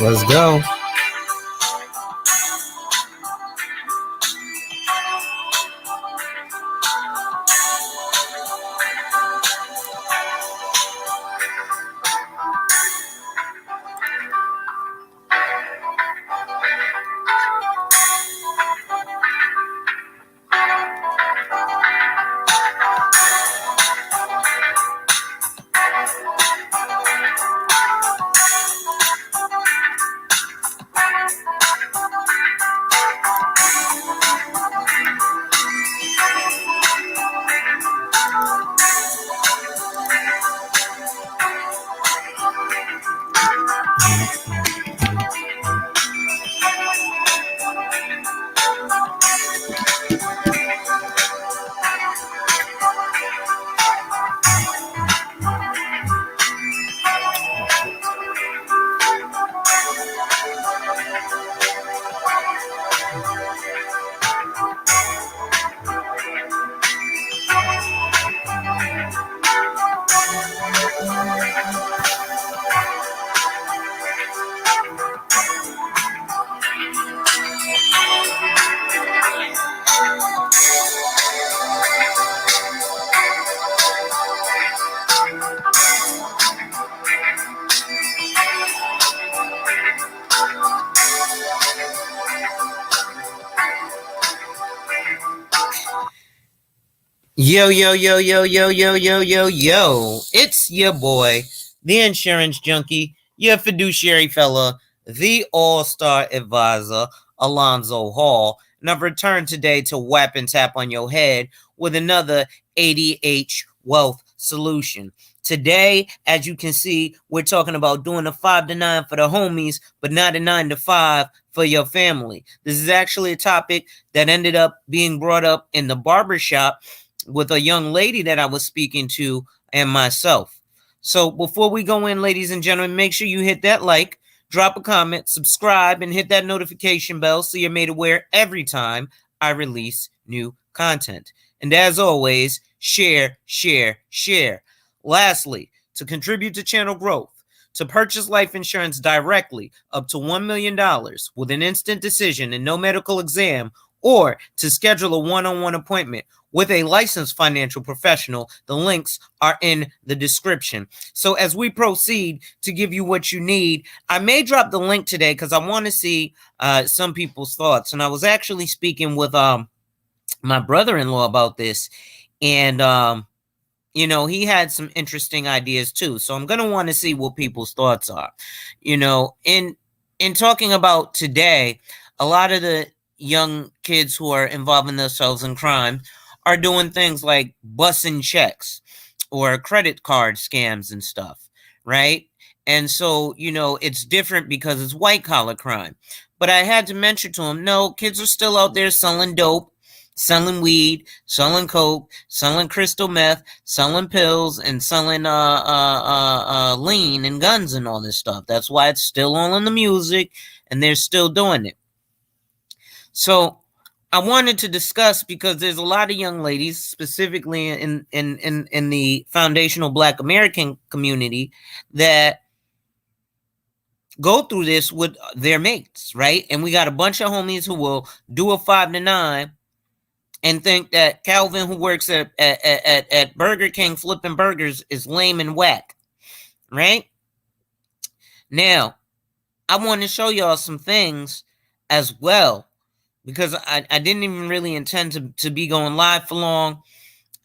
Let's go. Yo, yo, yo, yo, yo, yo, yo, yo, yo. It's your boy, the insurance junkie, your fiduciary fella, the all-star advisor, Alonzo Hall. And I've returned today to whap and tap on your head with another ADH wealth solution. Today, as you can see, we're talking about doing a 5 to 9 for the homies, but not a 9 to 5 for your family. This is actually a topic that ended up being brought up in the barbershop with a young lady that I was speaking to and myself. So before we go in, ladies and gentlemen, make sure you hit that like, drop a comment, subscribe, and hit that notification bell so you're made aware every time I release new content. And as always, share, share, share. Lastly, to contribute to channel growth, to purchase life insurance directly up to $1 million with an instant decision and no medical exam, or to schedule a one-on-one appointment with a licensed financial professional, the links are in the description. So as we proceed to give you what you need, I may drop the link today because I want to see some people's thoughts. And I was actually speaking with my brother-in-law about this, and he had some interesting ideas too. So I'm going to want to see what people's thoughts are. In talking about today, a lot of the young kids who are involving themselves in crime are doing things like busing checks or credit card scams and stuff, right? And so, it's different because it's white collar crime. But I had to mention to him, no, kids are still out there selling dope, selling weed, selling coke, selling crystal meth, selling pills, and selling lean and guns and all this stuff. That's why it's still all in the music, and they're still doing it. So I wanted to discuss, because there's a lot of young ladies, specifically in the foundational Black American community, that go through this with their mates, right? And we got a bunch of homies who will do a 5 to 9 and think that Calvin, who works at Burger King flipping burgers, is lame and whack, right? Now, I want to show y'all some things as well, because I didn't even really intend to be going live for long.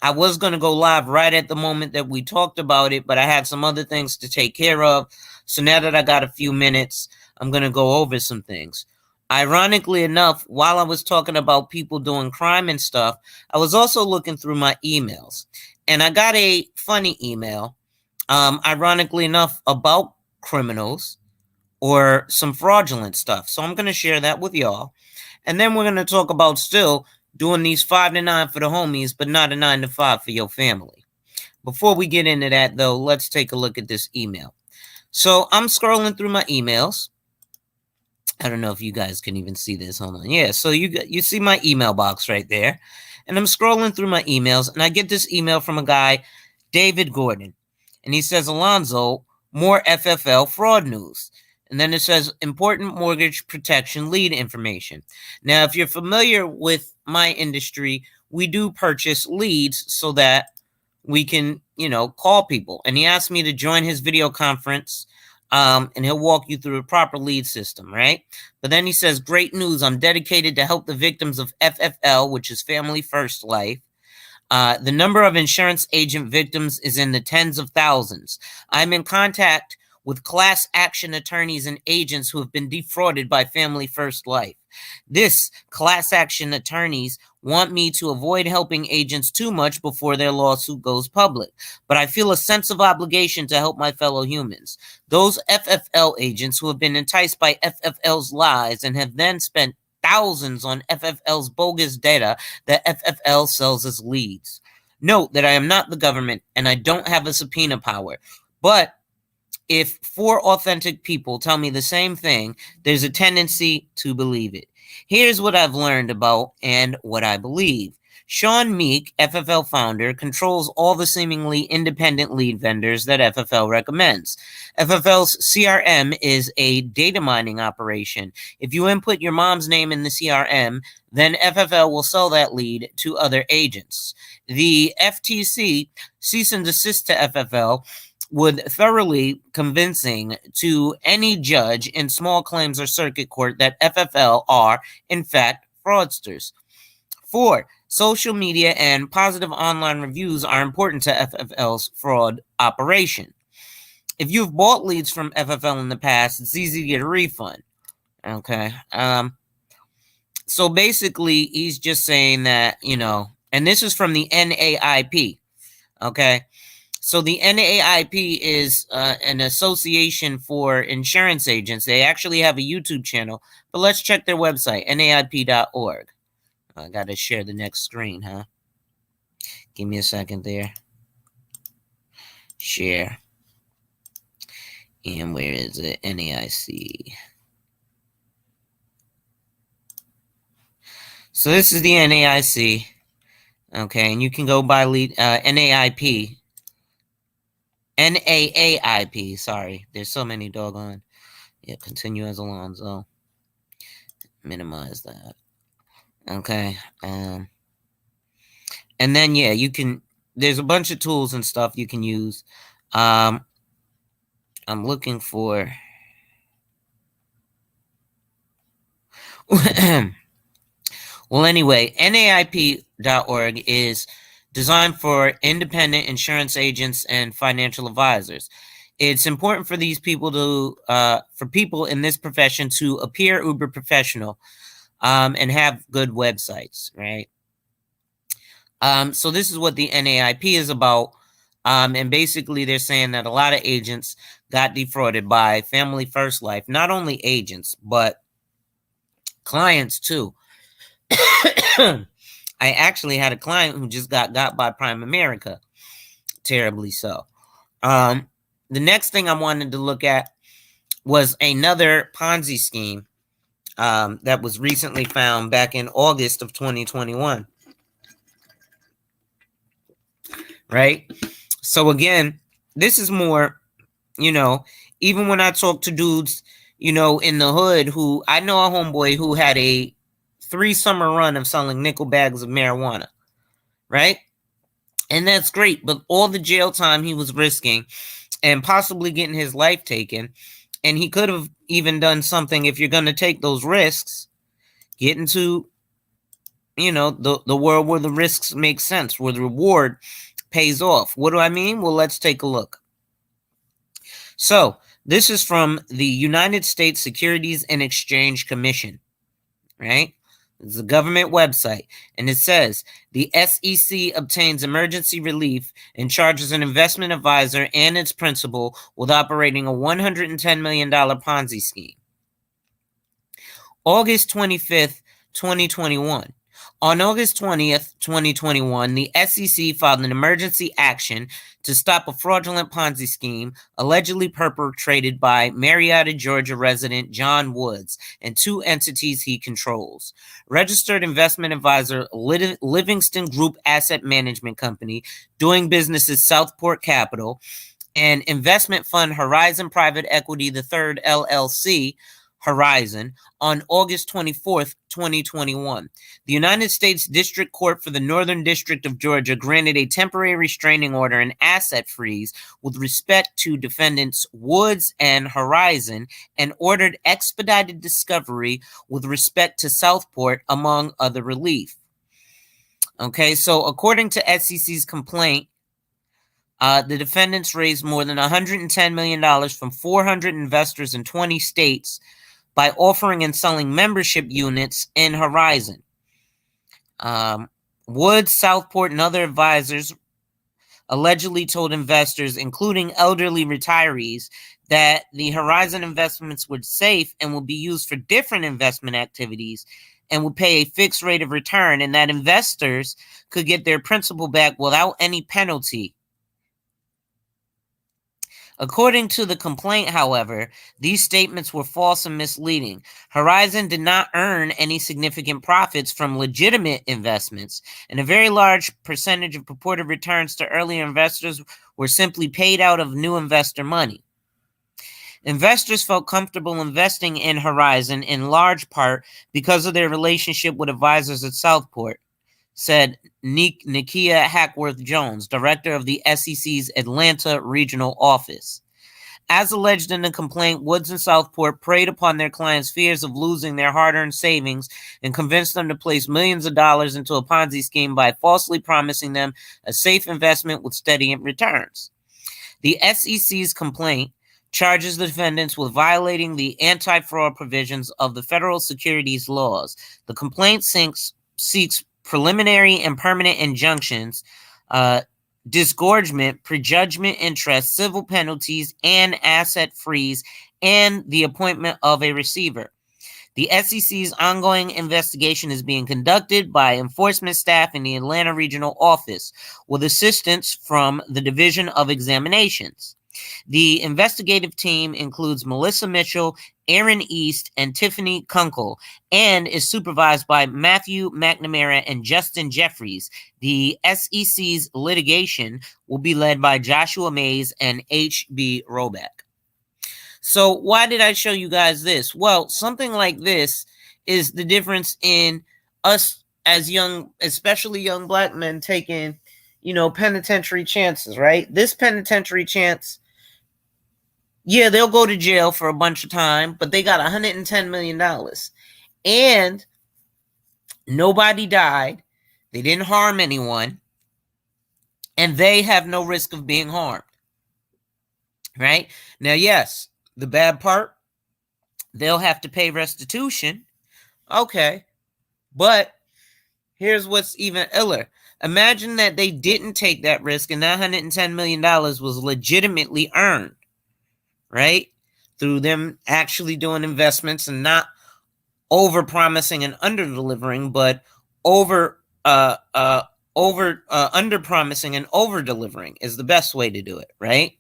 I was going to go live right at the moment that we talked about it, but I had some other things to take care of. So now that I got a few minutes, I'm going to go over some things. Ironically enough, while I was talking about people doing crime and stuff, I was also looking through my emails. And I got a funny email, ironically enough, about criminals or some fraudulent stuff. So I'm going to share that with y'all. And then we're going to talk about still doing these 5 to 9 for the homies, but not a 9 to 5 for your family. Before we get into that, though, let's take a look at this email. So I'm scrolling through my emails. I don't know if you guys can even see this. Hold on. Yeah, so you see my email box right there. And I'm scrolling through my emails, and I get this email from a guy, David Gordon. And he says, Alonzo, more FFL fraud news. And then it says important mortgage protection lead information. Now, if you're familiar with my industry, we do purchase leads so that we can, call people. And he asked me to join his video conference, and he'll walk you through a proper lead system, right? But then he says, great news. I'm dedicated to help the victims of FFL, which is Family First Life. The number of insurance agent victims is in the tens of thousands. I'm in contact with class action attorneys and agents who have been defrauded by Family First Life. This class action attorneys want me to avoid helping agents too much before their lawsuit goes public, but I feel a sense of obligation to help my fellow humans. Those FFL agents who have been enticed by FFL's lies and have then spent thousands on FFL's bogus data that FFL sells as leads. Note that I am not the government and I don't have a subpoena power, but if 4 authentic people tell me the same thing, there's a tendency to believe it. Here's what I've learned about and what I believe. Sean Meek, FFL founder, controls all the seemingly independent lead vendors that FFL recommends. FFL's CRM is a data mining operation. If you input your mom's name in the CRM, then FFL will sell that lead to other agents. The FTC cease and desist to FFL would thoroughly convincing to any judge in small claims or circuit court that FFL are, in fact, fraudsters. 4. Social media and positive online reviews are important to FFL's fraud operation. If you've bought leads from FFL in the past, it's easy to get a refund. Okay. So basically, he's just saying that, and this is from the NAIP. Okay. So the NAIP is an association for insurance agents. They actually have a YouTube channel, but let's check their website, naip.org. I got to share the next screen, huh? Give me a second there. Share. And where is it? NAIC. So this is the NAIC. Okay, and you can go by NAIP. NAAIP, sorry. There's so many doggone. Yeah, continue as Alonzo. Minimize that. Okay. And then, yeah, you can, there's a bunch of tools and stuff you can use. I'm looking for, well, anyway, naip.org is designed for independent insurance agents and financial advisors. It's important for these people to, for people in this profession to appear uber professional, and have good websites, right? So this is what the NAIP is about. And basically they're saying that a lot of agents got defrauded by Family First Life. Not only agents, but clients too. I actually had a client who just got by Prime America. Terribly so. The next thing I wanted to look at was another Ponzi scheme that was recently found back in August of 2021. Right? So again, this is more, even when I talk to dudes, in the hood who, I know a homeboy who had a 3-summer run of selling nickel bags of marijuana, right? And that's great, but all the jail time he was risking and possibly getting his life taken, and he could have even done something. If you're going to take those risks, get into, the world where the risks make sense, where the reward pays off. What do I mean? Well, let's take a look. So this is from the United States Securities and Exchange Commission, right? It's a government website, and it says the SEC obtains emergency relief and charges an investment advisor and its principal with operating a $110 million Ponzi scheme. August 25th, 2021. On August 20th, 2021, the SEC filed an emergency action to stop a fraudulent Ponzi scheme allegedly perpetrated by Marietta, Georgia resident John Woods and 2 entities he controls. Registered investment advisor Livingston Group Asset Management Company, doing business as Southport Capital, and investment fund Horizon Private Equity the Third LLC, Horizon, on August 24th, 2021. The United States District Court for the Northern District of Georgia granted a temporary restraining order and asset freeze with respect to defendants Woods and Horizon and ordered expedited discovery with respect to Southport, among other relief. Okay, so according to SEC's complaint, the defendants raised more than $110 million from 400 investors in 20 states by offering and selling membership units in Horizon. Woods, Southport, and other advisors allegedly told investors, including elderly retirees, that the Horizon investments were safe and would be used for different investment activities and would pay a fixed rate of return, and that investors could get their principal back without any penalty. According to the complaint, however, these statements were false and misleading. Horizon did not earn any significant profits from legitimate investments, and a very large percentage of purported returns to earlier investors were simply paid out of new investor money. Investors felt comfortable investing in Horizon in large part because of their relationship with advisors at Southport, said Nikia Hackworth-Jones, director of the SEC's Atlanta Regional Office. As alleged in the complaint, Woods and Southport preyed upon their clients' fears of losing their hard-earned savings and convinced them to place millions of dollars into a Ponzi scheme by falsely promising them a safe investment with steady returns. The SEC's complaint charges the defendants with violating the anti-fraud provisions of the federal securities laws. The complaint seeks preliminary and permanent injunctions, disgorgement, prejudgment interest, civil penalties, and asset freeze, and the appointment of a receiver. The SEC's ongoing investigation is being conducted by enforcement staff in the Atlanta Regional Office with assistance from the Division of Examinations. The investigative team includes Melissa Mitchell, Aaron East, and Tiffany Kunkel, and is supervised by Matthew McNamara and Justin Jeffries. The SEC's litigation will be led by Joshua Mays and H.B. Roback. So why did I show you guys this? Well, something like this is the difference in us as young, especially young black men, taking, penitentiary chances, right? This penitentiary chance, yeah, they'll go to jail for a bunch of time, but they got $110 million. And nobody died. They didn't harm anyone. And they have no risk of being harmed. Right? Now, yes, the bad part, they'll have to pay restitution. Okay. But here's what's even iller. Imagine that they didn't take that risk and that $110 million was legitimately earned. Right? Through them actually doing investments and not over promising and under delivering, but under promising and over delivering is the best way to do it, right?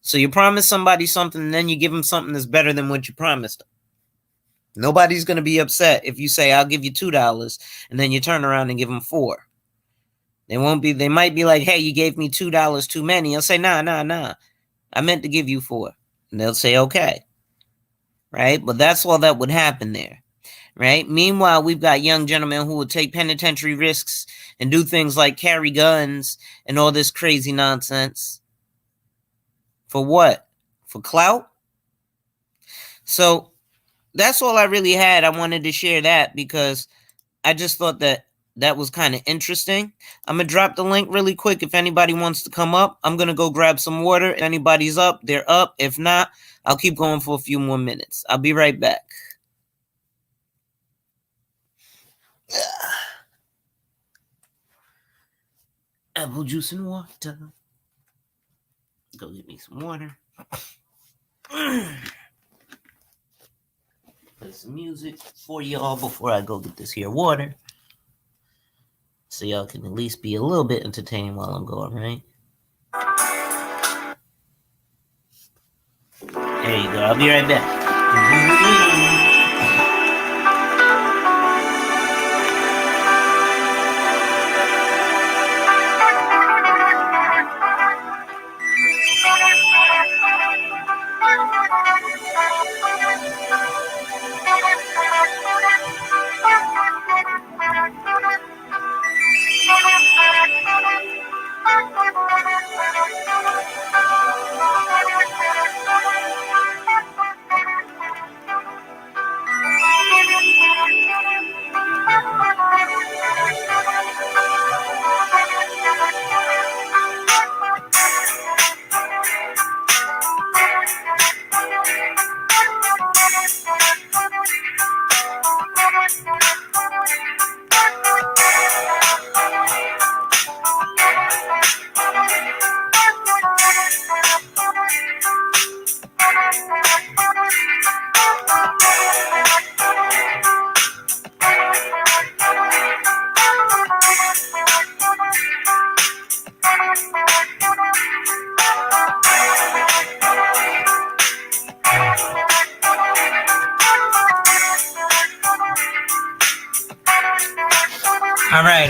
So you promise somebody something and then you give them something that's better than what you promised them. Nobody's going to be upset if you say, I'll give you $2 and then you turn around and give them $4. They might be like, hey, you gave me $2 too many. I'll say, nah. I meant to give you $4. And they'll say, okay. Right? But that's all that would happen there. Right? Meanwhile, we've got young gentlemen who will take penitentiary risks and do things like carry guns and all this crazy nonsense. For what? For clout? So that's all I really had. I wanted to share that because I just thought that was kind of interesting. I'm going to drop the link really quick if anybody wants to come up. I'm going to go grab some water. If anybody's up, they're up. If not, I'll keep going for a few more minutes. I'll be right back. Apple juice and water. Go get me some water. Play some music for y'all before I go get this here water. So y'all can at least be a little bit entertained while I'm going, right? There you go. I'll be right back.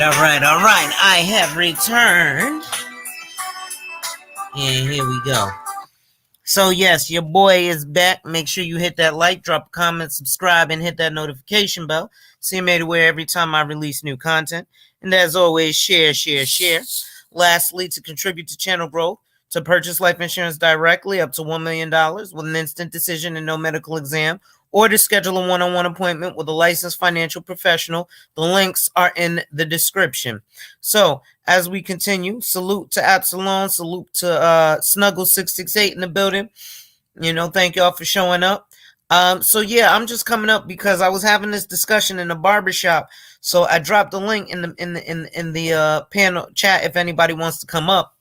all right. I have returned. And here we go. So, yes, your boy is back. Make sure you hit that like, drop a comment, subscribe, and hit that notification bell so you're made aware every time I release new content. And as always, share, share, share. Lastly, to contribute to channel growth, to purchase life insurance directly up to $1 million with an instant decision and no medical exam, or to schedule a one-on-one appointment with a licensed financial professional, the links are in the description. So, as we continue, salute to Absalom, salute to Snuggle668 in the building. Thank y'all for showing up. So yeah, I'm just coming up because I was having this discussion in the barbershop. So I dropped the link in the panel chat if anybody wants to come up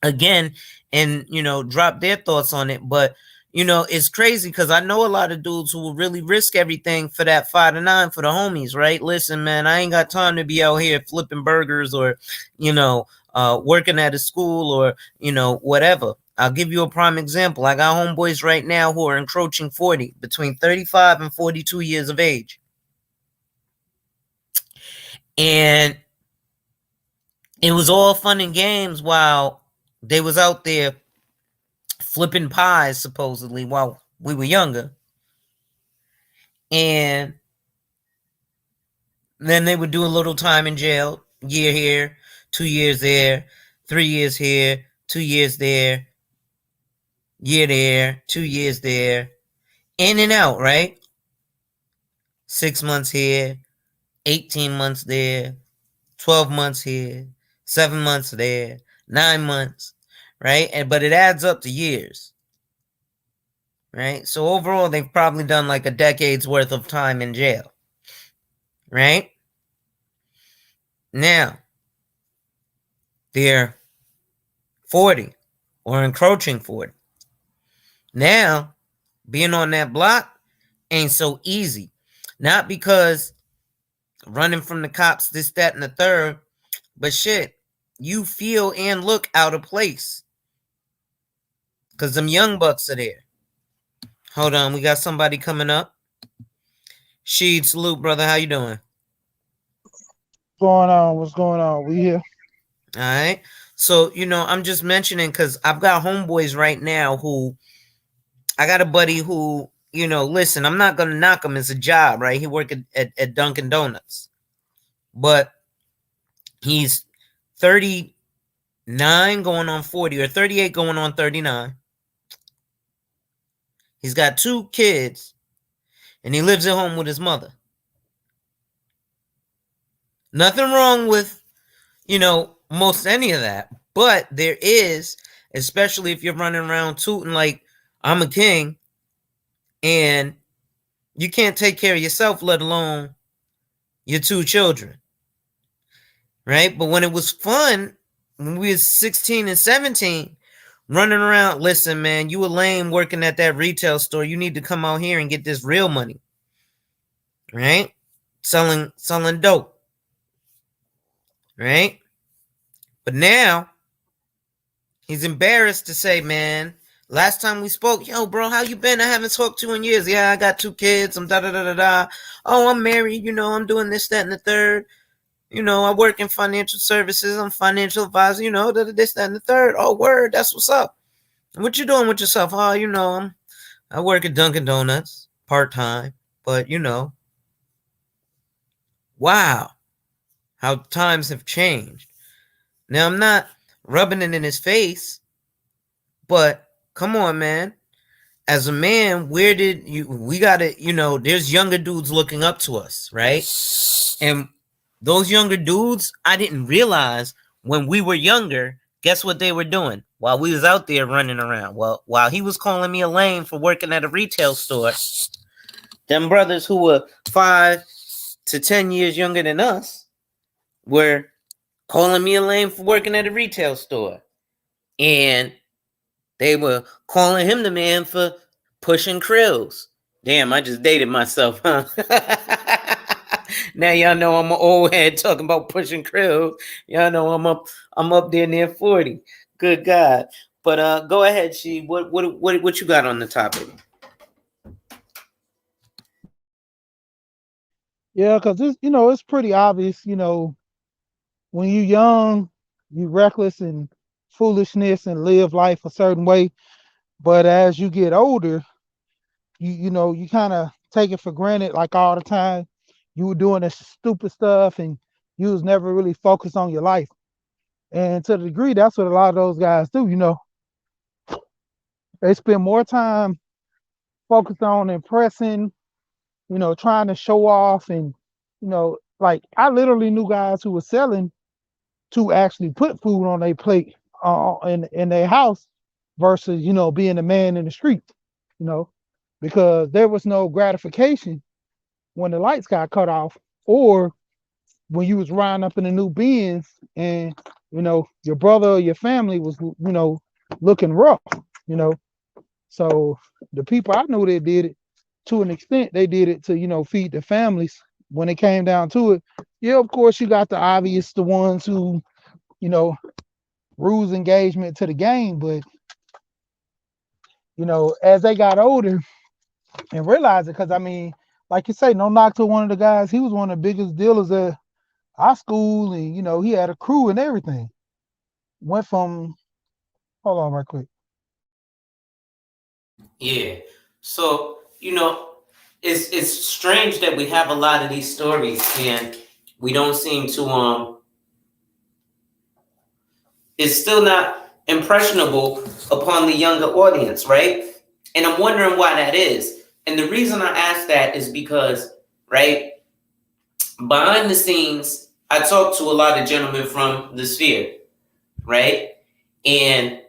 again and drop their thoughts on it. But it's crazy because I know a lot of dudes who will really risk everything for that 5 to 9 for the homies, right? Listen, man, I ain't got time to be out here flipping burgers or working at a school or whatever. I'll give you a prime example. I got homeboys right now who are encroaching 40, between 35 and 42 years of age. And it was all fun and games while they was out there flipping pies, supposedly, while we were younger. And then they would do a little time in jail, year here, 2 years there, 3 years here, 2 years there, year there, 2 years there, in and out, right? 6 months here, 18 months there, 12 months here, 7 months there, 9 months, right? But it adds up to years, right? So overall, they've probably done like a decade's worth of time in jail, right? Now, they're 40 or encroaching 40. Now, being on that block ain't so easy. Not because running from the cops, this, that, and the third, but shit, you feel and look out of place. Because them young bucks are there. Hold on, we got somebody coming up. Sheed, salute, brother. How you doing? Going on? What's going on? We here. All right. So, I'm just mentioning because I've got homeboys right now who I got a buddy who, listen, I'm not going to knock him. It's a job, right? He work at Dunkin' Donuts. But he's 39 going on 40 or 38 going on 39. He's got 2 kids and he lives at home with his mother. Nothing wrong with, most any of that. But there is, especially if you're running around tooting like I'm a king and you can't take care of yourself, let alone your 2 children. Right? But when it was fun, when we was 16 and 17, running around, listen, man, you were lame working at that retail store. You need to come out here and get this real money. Right? Selling dope. Right? But now he's embarrassed to say, man, last time we spoke, yo, bro, how you been? I haven't talked to you in years. Yeah, I got 2 kids. I'm da-da-da-da-da. Oh, I'm married. I'm doing this, that, and the third. I work in financial services. I'm financial advisor, this, that, and the third. Oh, word, that's what's up. What you doing with yourself? Oh, I work at Dunkin' Donuts part-time. But, wow, how times have changed. Now, I'm not rubbing it in his face, but come on, man. As a man, we gotta, there's younger dudes looking up to us, right? And those younger dudes, I didn't realize when we were younger, guess what they were doing while we was out there running around? Well, while he was calling me a lame for working at a retail store, them brothers who were 5 to 10 years younger than us were calling me a lame for working at a retail store. And they were calling him the man for pushing krills. Damn, I just dated myself, huh? Now y'all know I'm an old head talking about pushing krills. Y'all know I'm up there near 40. Good God. But go ahead, She. What you got on the topic? Yeah, because it's pretty obvious. when you young, you reckless and foolishness and live life a certain way. But as you get older, you kind of take it for granted like all the time. You were doing this stupid stuff and you was never really focused on your life. And to the degree that's what a lot of those guys do. They spend more time focused on impressing, trying to show off and like I literally knew guys who were selling to actually put food on their plate in their house versus being a man in the street, you know, because there was no gratification when the lights got cut off or when you was riding up in the new Benz and your brother or your family was looking rough, you know. So the people I knew that did it to an extent, they did it to feed the families. When it came down to it, yeah, of course you got the obvious, the ones who you know rules engagement to the game, but as they got older and realized it, because I mean, like you say, no knock to one of the guys, he was one of the biggest dealers at our school, and he had a crew and everything. Went from hold on right quick. Yeah. So, it's strange that we have a lot of these stories and we don't seem to it's still not impressionable upon the younger audience, right? And I'm wondering why that is. And the reason I ask that is because, right, behind the scenes, I talk to a lot of gentlemen from the sphere, right? And,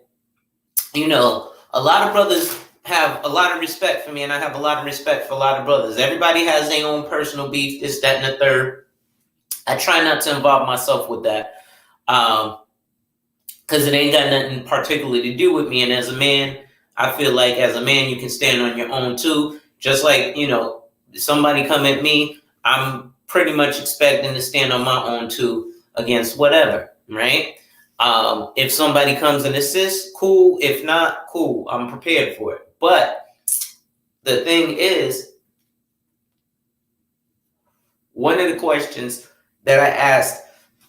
a lot of brothers have a lot of respect for me, and I have a lot of respect for a lot of brothers. Everybody has their own personal beef, this, that, and the third. I try not to involve myself with that. Because it ain't got nothing particularly to do with me. And as a man, I feel like as a man, you can stand on your own too. Just like, somebody come at me, I'm pretty much expecting to stand on my own too against whatever, right? If somebody comes and assists, cool. If not, cool. I'm prepared for it. But the thing is, one of the questions that I asked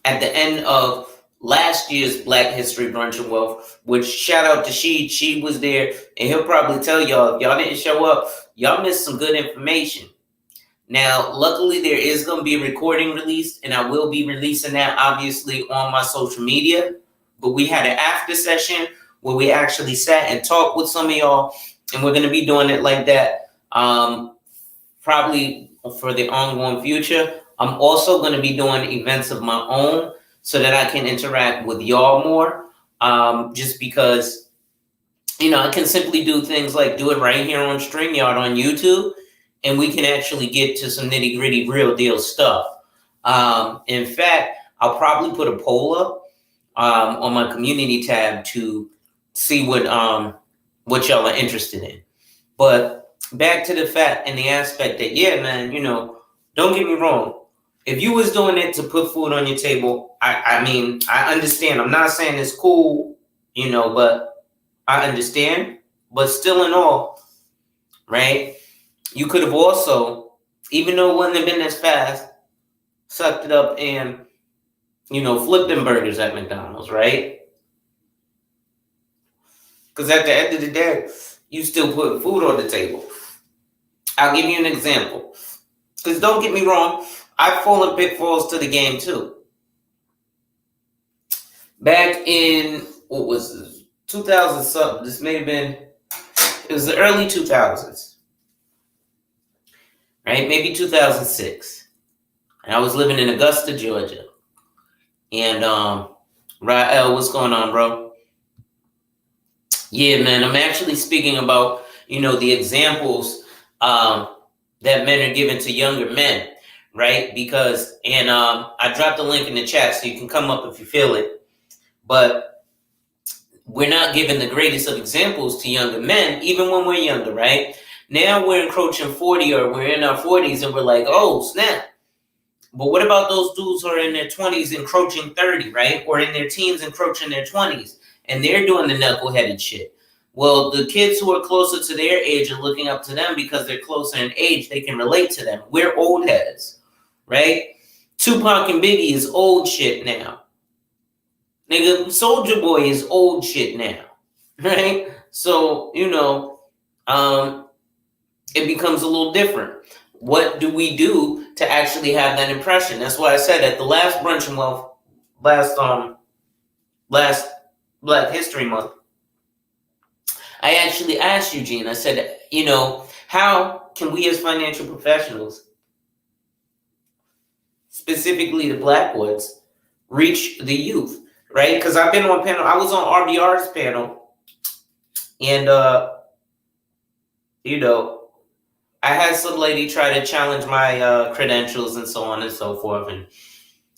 at the end of last year's Black History Brunch and Wealth, which shout out to She was there, and he'll probably tell y'all, if y'all didn't show up, y'all missed some good information. Now, luckily, there is going to be a recording released, and I will be releasing that, obviously, on my social media. But we had an after session where we actually sat and talked with some of y'all, and we're going to be doing it like that, probably for the ongoing future. I'm also going to be doing events of my own so that I can interact with y'all more, just because, I can simply do things like do it right here on StreamYard on YouTube, and we can actually get to some nitty gritty, real deal stuff. In fact, I'll probably put a poll up on my community tab to see what y'all are interested in. But back to the fact and the aspect that, yeah, man, don't get me wrong. If you was doing it to put food on your table, I mean, I understand. I'm not saying it's cool, but I understand. But still in all, right? You could have also, even though it wouldn't have been as fast, sucked it up and, flipped them burgers at McDonald's, right? Because at the end of the day, you still put food on the table. I'll give you an example. Because don't get me wrong, I've fallen pitfalls to the game too. Back in, what was this, 2000 something, this may have been, it was the early 2000s, right? Maybe 2006. And I was living in Augusta, Georgia. And, Rael, what's going on, bro? Yeah, man, I'm actually speaking about, the examples that men are given to younger men, right? Because, and I dropped the link in the chat so you can come up if you feel it. But we're not given the greatest of examples to younger men, even when we're younger, right? Now we're encroaching 40 or we're in our 40s and we're like, oh, snap. But what about those dudes who are in their 20s encroaching 30, right? Or in their teens encroaching their 20s, and they're doing the knuckleheaded shit. Well, the kids who are closer to their age are looking up to them because they're closer in age. They can relate to them. We're old heads, right? Tupac and Biggie is old shit now. Nigga, Soldier Boy is old shit now, right? So um, it becomes a little different. What do we do to actually have that impression? That's why I said at the last brunch and wealth, last Black History Month, I actually asked Eugene. I said, how can we as financial professionals, specifically the Black ones, reach the youth, right? Because I've been on panel. I was on RBR's panel, and you know, I had some lady try to challenge my credentials and so on and so forth, and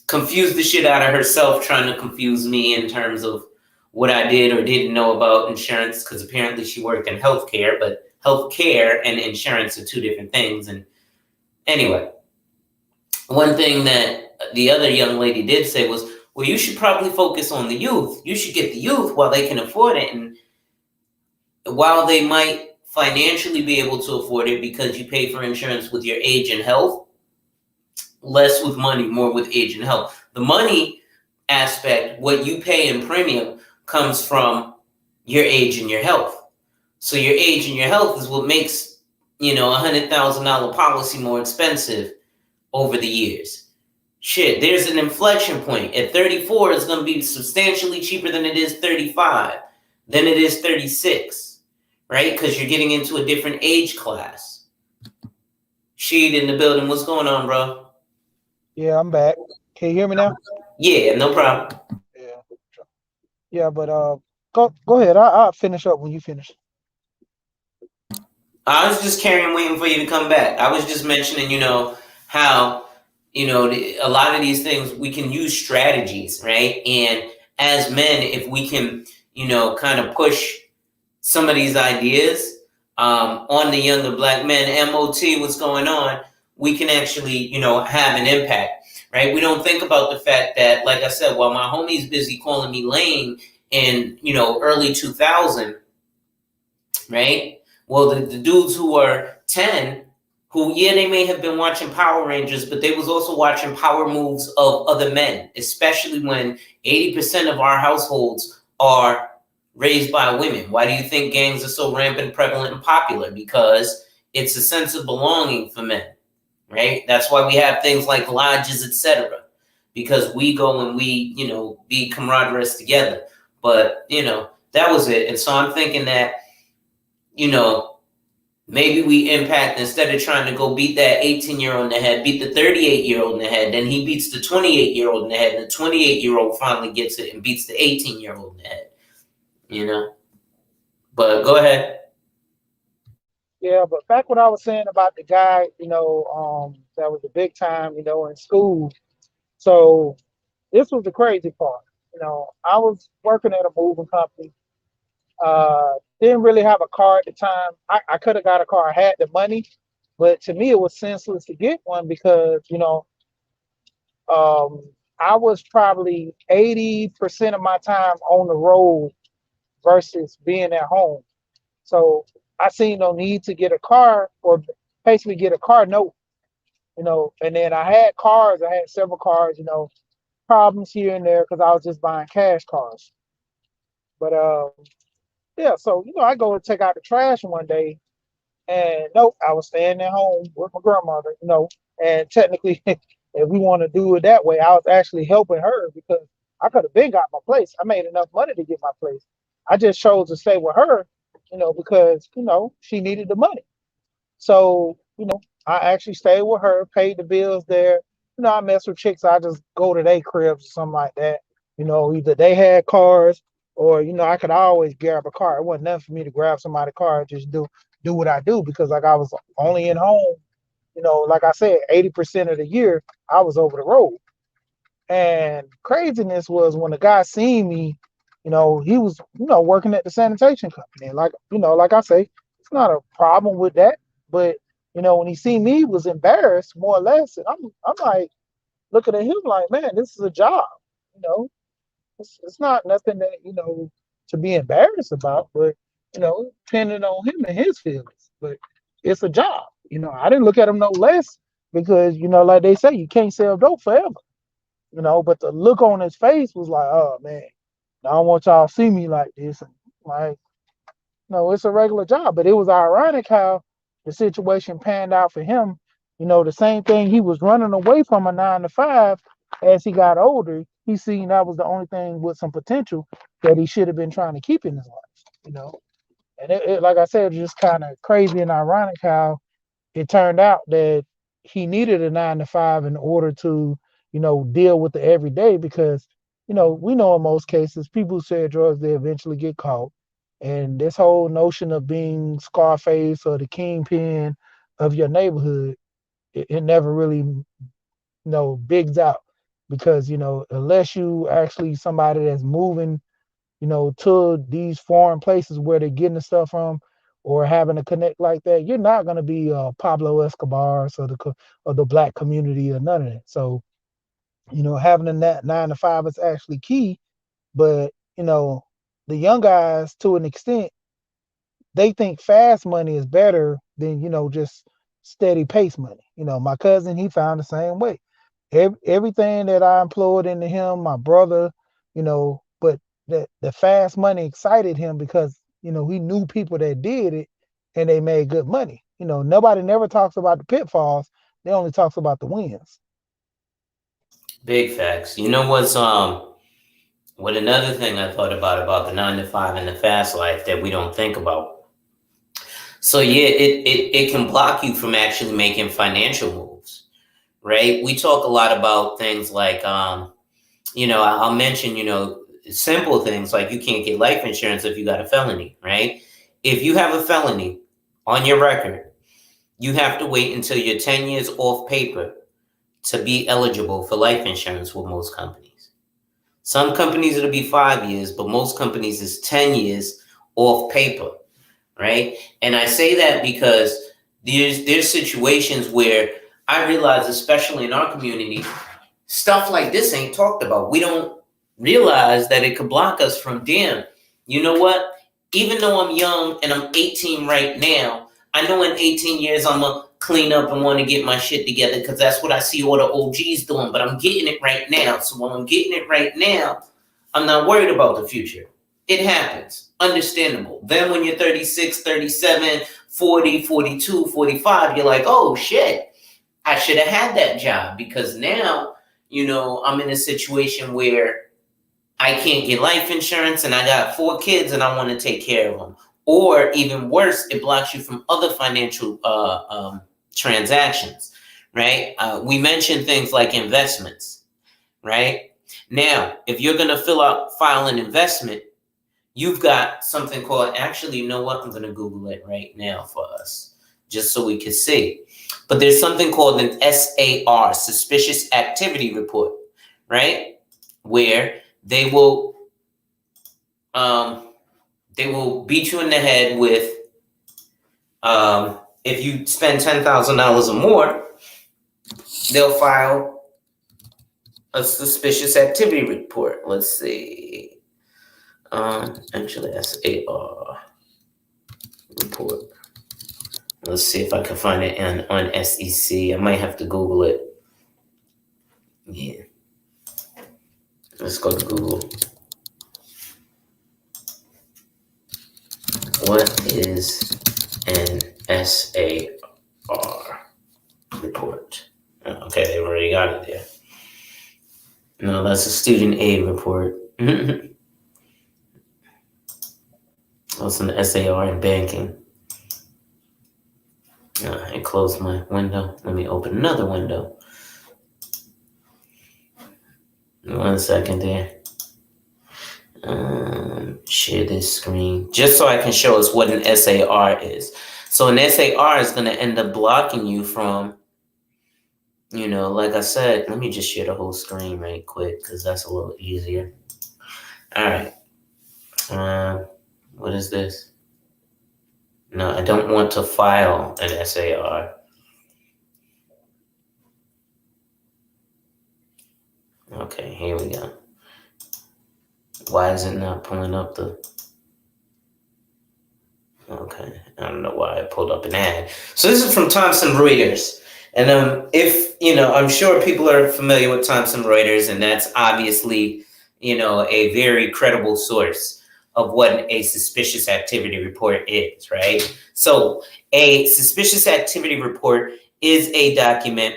confuse the shit out of herself, trying to confuse me in terms of what I did or didn't know about insurance, because apparently she worked in healthcare, but healthcare and insurance are two different things. And anyway, one thing that the other young lady did say was, well, you should probably focus on the youth. You should get the youth while they can afford it. And while they might financially be able to afford it because you pay for insurance with your age and health, less with money, more with age and health. The money aspect, what you pay in premium, comes from your age and your health. So your age and your health is what makes, $100,000 policy more expensive over the years. Shit, there's an inflection point. At 34, it's going to be substantially cheaper than it is 35, than it is 36, right? Because you're getting into a different age class. Sheed in the building. What's going on, bro? Yeah, I'm back. Can you hear me now? Yeah, no problem. Yeah. Yeah, but go ahead. I'll finish up when you finish. I was just carrying, waiting for you to come back. I was just mentioning, how, a lot of these things we can use strategies, right? And as men, if we can, kind of push some of these ideas on the younger Black men, MOT, what's going on, we can actually, have an impact, right? We don't think about the fact that, like I said, while my homie's busy calling me lame in, early 2000, right? Well, the dudes who are 10, who, yeah, they may have been watching Power Rangers, but they was also watching power moves of other men, especially when 80% of our households are raised by women. Why do you think gangs are so rampant, prevalent, and popular? Because it's a sense of belonging for men, right? That's why we have things like lodges, etc. Because we go and we, be camaraderie together. But, that was it. And so I'm thinking that, you know, maybe we impact, instead of trying to go beat that 18-year-old in the head, beat the 38-year-old in the head. Then he beats the 28-year-old in the head, and the 28-year-old finally gets it and beats the 18-year-old in the head. You know? But go ahead. Yeah, but back what I was saying about the guy, that was a big time, in school. So this was the crazy part. I was working at a moving company. Didn't really have a car at the time. I could have got a car. I had the money, but to me it was senseless to get one because um, I was probably 80% of my time on the road versus being at home. So I seen no need to get a car or basically get a car note, and then I had cars. I had several cars, problems here and there because I was just buying cash cars. But yeah, so I go and take out the trash one day, and nope, I was staying at home with my grandmother, and technically, if we want to do it that way, I was actually helping her because I could have been got my place. I made enough money to get my place. I just chose to stay with her, because she needed the money. So, I actually stayed with her, paid the bills there. I mess with chicks. I just go to their cribs or something like that. Either they had cars or, I could always grab a car. It wasn't nothing for me to grab somebody's car and just do what I do because like I was only in home, like I said, 80% of the year I was over the road. And craziness was when the guy seen me, he was, working at the sanitation company. Like, like I say, it's not a problem with that. But, when he seen me, he was embarrassed more or less. And I'm like looking at him like, man, this is a job. You know, it's not nothing that, to be embarrassed about, but, depending on him and his feelings. But it's a job. I didn't look at him no less because, like they say, you can't sell dope forever. But the look on his face was like, oh man. I don't want y'all to see me like this. Like, no, it's a regular job. But it was ironic how the situation panned out for him. The same thing he was running away from a 9 to 5 as he got older. He seen that was the only thing with some potential that he should have been trying to keep in his life. And like I said, it's just kind of crazy and ironic how it turned out that he needed a 9 to 5 in order to, deal with the everyday because, we know in most cases people who sell drugs, they eventually get caught. And this whole notion of being Scarface or the kingpin of your neighborhood, it never really, bigs out because, unless you actually somebody that's moving to these foreign places where they're getting the stuff from or having a connect like that, you're not going to be Pablo Escobar or the black community or none of that. So, having a 9 to 5 is actually key. But, the young guys to an extent, they think fast money is better than, just steady pace money. My cousin, he found the same way. Everything that I employed into him, my brother, but the fast money excited him because, he knew people that did it and they made good money. Nobody never talks about the pitfalls. They only talks about the wins. Big facts. What another thing I thought about the 9 to 5 and the fast life that we don't think about. So yeah, it can block you from actually making financial moves, right? We talk a lot about things like I'll mention, simple things like you can't get life insurance if you got a felony, right? If you have a felony on your record, you have to wait until you're 10 years off paper to be eligible for life insurance with most companies. Some companies it'll be 5 years, but most companies is 10 years off paper, right? And I say that because there's situations where I realize, especially in our community, stuff like this ain't talked about. We don't realize that it could block us from, damn, you know what? Even though I'm young and I'm 18 right now, I know in 18 years I'm going to clean up and want to get my shit together because that's what I see all the OGs doing, but I'm getting it right now. So when I'm getting it right now, I'm not worried about the future. It happens. Understandable. Then when you're 36, 37, 40, 42, 45, you're like, oh shit, I should have had that job because now, I'm in a situation where I can't get life insurance and I got 4 kids and I want to take care of them. Or even worse, it blocks you from other financial transactions, right? We mentioned things like investments, right? Now, if you're going to file an investment, you've got something called, actually, you know what? I'm going to Google it right now for us, just so we can see. But there's something called an SAR, Suspicious Activity Report, right? Where they will beat you in the head with, if you spend $10,000 or more, they'll file a suspicious activity report. Let's see. Actually, SAR report. Let's see if I can find it on SEC. I might have to Google it. Yeah. Let's go to Google. What is an SAR report? Okay, they already got it there. No, that's a student aid report. That's an SAR in banking. I closed my window. Let me open another window. 1 second there. Share this screen just so I can show us what an SAR is. So an SAR is going to end up blocking you from, like I said, let me just share the whole screen right quick because that's a little easier. All right. What is this? No, I don't want to file an SAR. Okay, here we go. Why is it not pulling up the... Okay, I don't know why I pulled up an ad. So this is from Thomson Reuters. And if, I'm sure people are familiar with Thomson Reuters, and that's obviously, a very credible source of what a suspicious activity report is, right? So a suspicious activity report is a document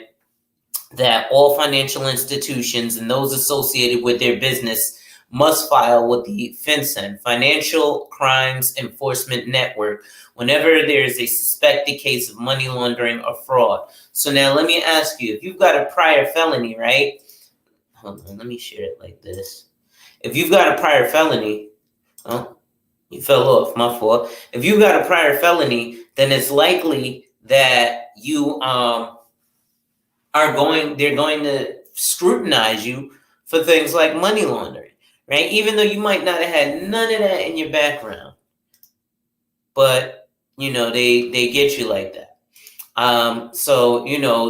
that all financial institutions and those associated with their business must file with the FinCEN, Financial Crimes Enforcement Network, whenever there is a suspected case of money laundering or fraud. So now let me ask you, if you've got a prior felony, right? Hold on, let me share it like this. If you've got a prior felony, oh, you fell off, my fault. If you've got a prior felony, then it's likely that you they're going to scrutinize you for things like money laundering, right? Even though you might not have had none of that in your background, but they get you like that. So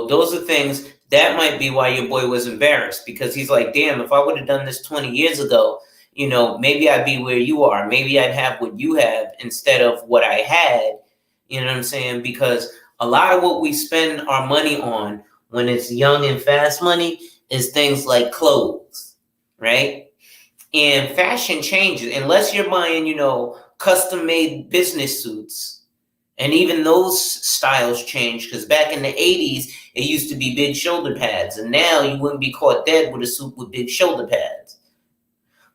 those are things that might be why your boy was embarrassed, because he's like, damn, if I would have done this 20 years ago, maybe I'd be where you are. Maybe I'd have what you have instead of what I had. You know what I'm saying? Because a lot of what we spend our money on when it's young and fast money is things like clothes, right? And fashion changes unless you're buying, custom made business suits. And even those styles change, because back in the 80s, it used to be big shoulder pads. And now you wouldn't be caught dead with a suit with big shoulder pads.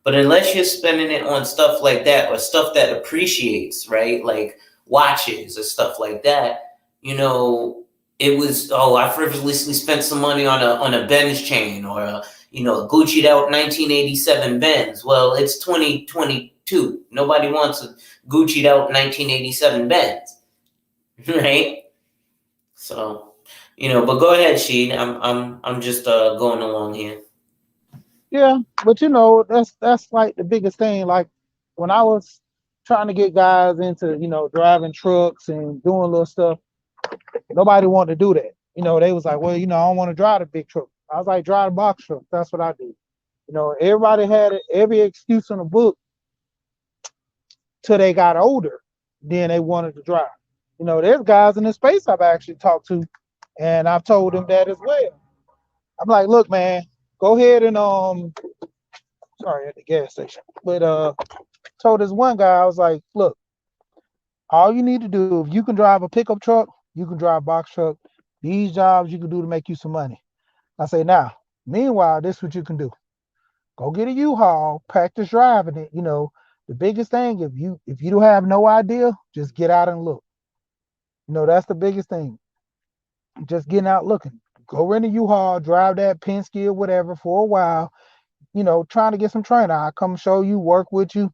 But unless you're spending it on stuff like that, or stuff that appreciates, right? Like watches or stuff like that, it was, oh, I frivolously spent some money on a Benz chain, or a Gucci'd out 1987 Benz. Well, it's 2022. Nobody wants a Gucci'd out 1987 Benz. Right? So, but go ahead, Sheed. I'm just going along here. Yeah, but that's like the biggest thing. Like when I was trying to get guys into driving trucks and doing little stuff, nobody wanted to do that. They was like, well, I don't want to drive a big truck. I was like, drive a box truck. That's what I do. Everybody had every excuse in the book till they got older. Then they wanted to drive. There's guys in the space I've actually talked to, and I've told them that as well. I'm like, look, man, go ahead and sorry, at the gas station. But told this one guy, I was like, look, all you need to do, if you can drive a pickup truck, you can drive a box truck. These jobs you can do to make you some money. I say, now, meanwhile, this is what you can do. Go get a U-Haul, practice driving it. The biggest thing, if you don't have no idea, just get out and look. That's the biggest thing. Just getting out looking. Go rent a U-Haul, drive that Penske or whatever for a while, trying to get some training. I come show you, work with you.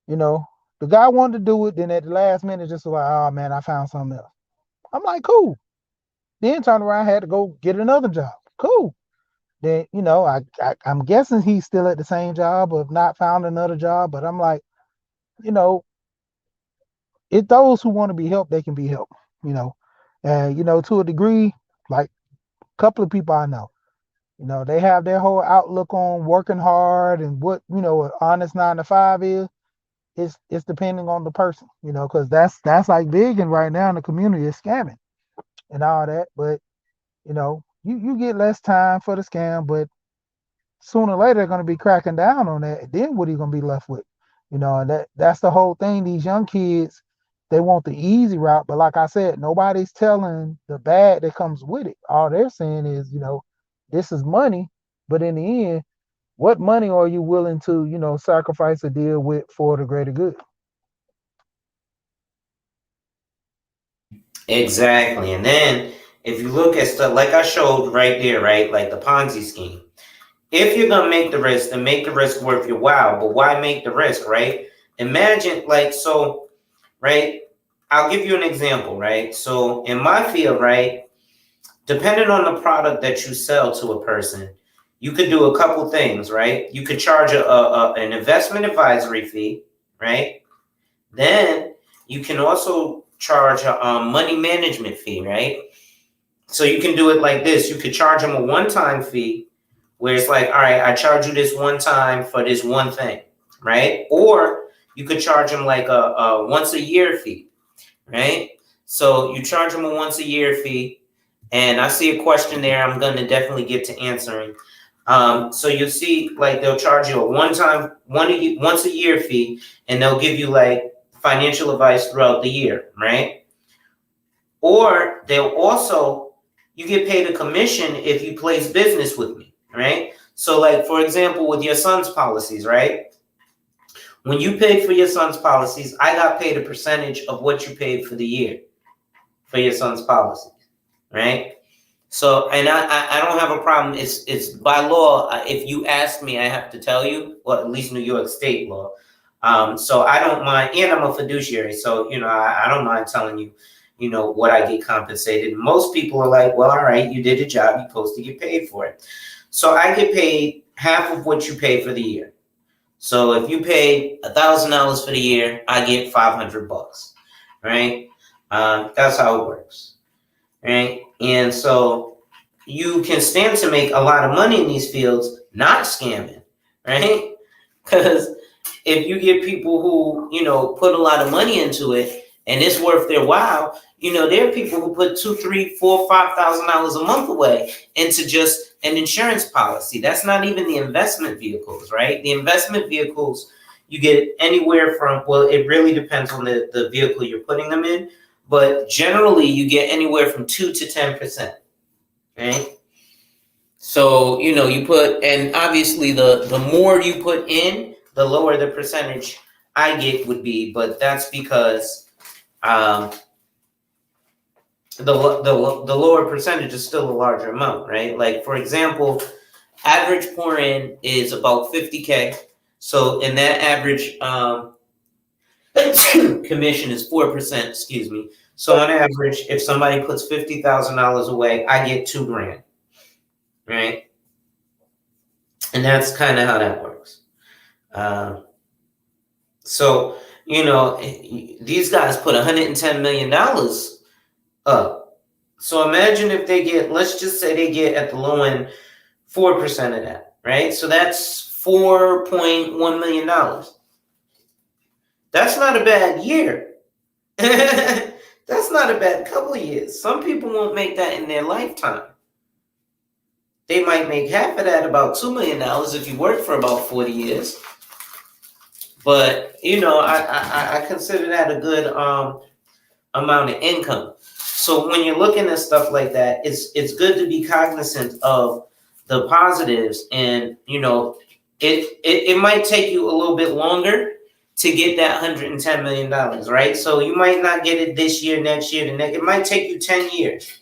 You know, the guy wanted to do it, then at the last minute, just like, oh man, I found something else. I'm like, cool. Then turn around, had to go get another job. Cool. Then, I'm guessing he's still at the same job or not found another job. But I'm like, you know, if those who want to be helped, they can be helped, you know. And, to a degree, like a couple of people I know, they have their whole outlook on working hard and what, an honest 9 to 5 is. It's depending on the person, because that's like big and right now in the community is scamming and all that. But you get less time for the scam, but sooner or later they're going to be cracking down on that. Then what are you going to be left with? And that's the whole thing. These young kids, they want the easy route, but like I said, nobody's telling the bad that comes with it. All they're saying is, this is money, but in the end, what money are you willing to, sacrifice or deal with for the greater good? Exactly. And then if you look at stuff like I showed right there, right, like the Ponzi scheme. If you're gonna make the risk, then make the risk worth your while. But why make the risk, right? Imagine right? I'll give you an example, right? So in my field, right, depending on the product that you sell to a person, you could do a couple things, right? You could charge an investment advisory fee, right? Then you can also charge a money management fee, right? So you can do it like this. You could charge them a one-time fee where it's like, all right, I charge you this one time for this one thing, right? Or you could charge them like a once a year fee, right? So you charge them a once a year fee. And I see a question there I'm going to definitely get to answering. So you'll see, like, they'll charge you a once a year fee, and they'll give you like financial advice throughout the year, right? Or they'll also, you get paid a commission if you place business with me, right? So, like, for example, with your son's policies, right? When you paid for your son's policies, I got paid a percentage of what you paid for the year for your son's policies, right? So, and I don't have a problem. It's by law. If you ask me, I have to tell you. Well, at least New York State law. So I don't mind, and I'm a fiduciary, so I don't mind telling you, what I get compensated. Most people are like, well, all right, you did a job, you're supposed to get paid for it. So I get paid half of what you pay for the year. So if you pay $1,000 for the year, I get $500, right? That's how it works, right? And so you can stand to make a lot of money in these fields, not scamming, right? Because if you get people who put a lot of money into it and it's worth their while, there are people who put two, three, four, $5,000 a month away into just an insurance policy. That's not even the investment vehicles, right? The investment vehicles, you get anywhere from, well, it really depends on the vehicle you're putting them in, but generally you get anywhere from 2 to 10%, right? So, you put, and obviously the more you put in, the lower the percentage I get would be, but that's because the lower percentage is still a larger amount, right? Like, for example, average pour in is about 50K. So, and that average commission is 4%, excuse me. So on average, if somebody puts $50,000 away, I get $2,000, right? And that's kind of how that works. So, these guys put $110 million up. So imagine if they get, let's just say they get at the low end 4% of that, right? So that's $4.1 million. That's not a bad year. That's not a bad couple of years. Some people won't make that in their lifetime. They might make half of that, about $2 million, if you work for about 40 years. But I consider that a good amount of income. So when you're looking at stuff like that, it's good to be cognizant of the positives, and it might take you a little bit longer to get that $110 million, right? So you might not get it this year, next year, the next. It might take you 10 years,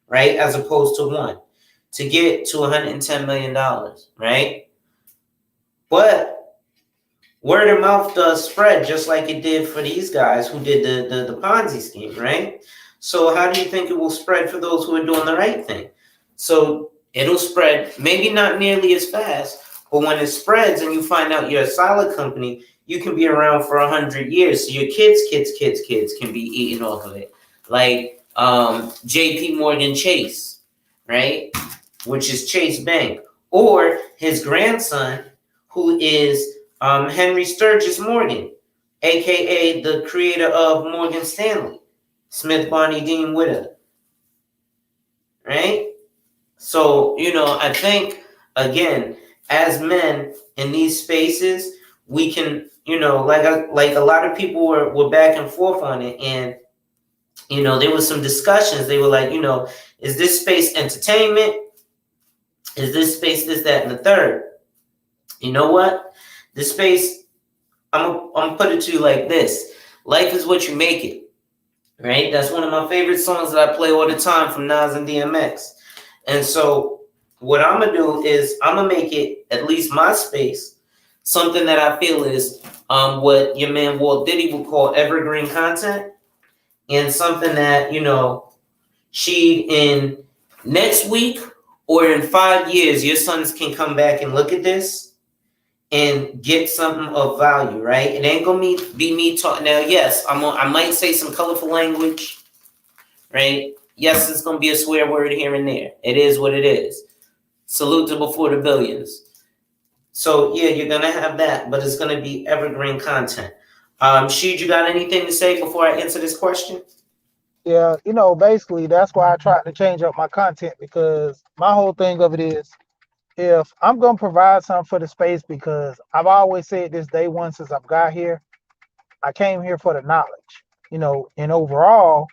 right, as opposed to one, to get to $110 million, right? But word of mouth does spread, just like it did for these guys who did the Ponzi scheme, right? So how do you think it will spread for those who are doing the right thing? So it'll spread, maybe not nearly as fast, but when it spreads and you find out you're a solid company, you can be around for 100 years. So your kids can be eating off of it. Like JP Morgan Chase, right? Which is Chase Bank. Or his grandson, who is Henry Sturgis Morgan, aka the creator of Morgan Stanley, Smith Barney Dean Witter, right? So I think, again, as men in these spaces, we can like a lot of people were back and forth on it, and there was some discussions. They were like, is this space entertainment? Is this space this, that, and the third? You know what? This space, I'm gonna put it to you like this: life is what you make it. Right? That's one of my favorite songs that I play all the time from Nas and DMX. And so what I'm gonna do is I'm gonna make it, at least my space, something that I feel is what your man Walt Diddy would call evergreen content, and something that she in next week or in 5 years, your sons can come back and look at this and get something of value, right? It ain't gonna be me talking. Now, yes, I might say some colorful language, right? Yes, it's gonna be a swear word here and there. It is what it is. Salute to before the billions. So yeah, you're gonna have that, but it's gonna be evergreen content. Sheed, you got anything to say before I answer this question? Yeah, basically that's why I tried to change up my content, because my whole thing of it is if I'm gonna provide something for the space, because I've always said this day one since I've got here, I came here for the knowledge. And overall,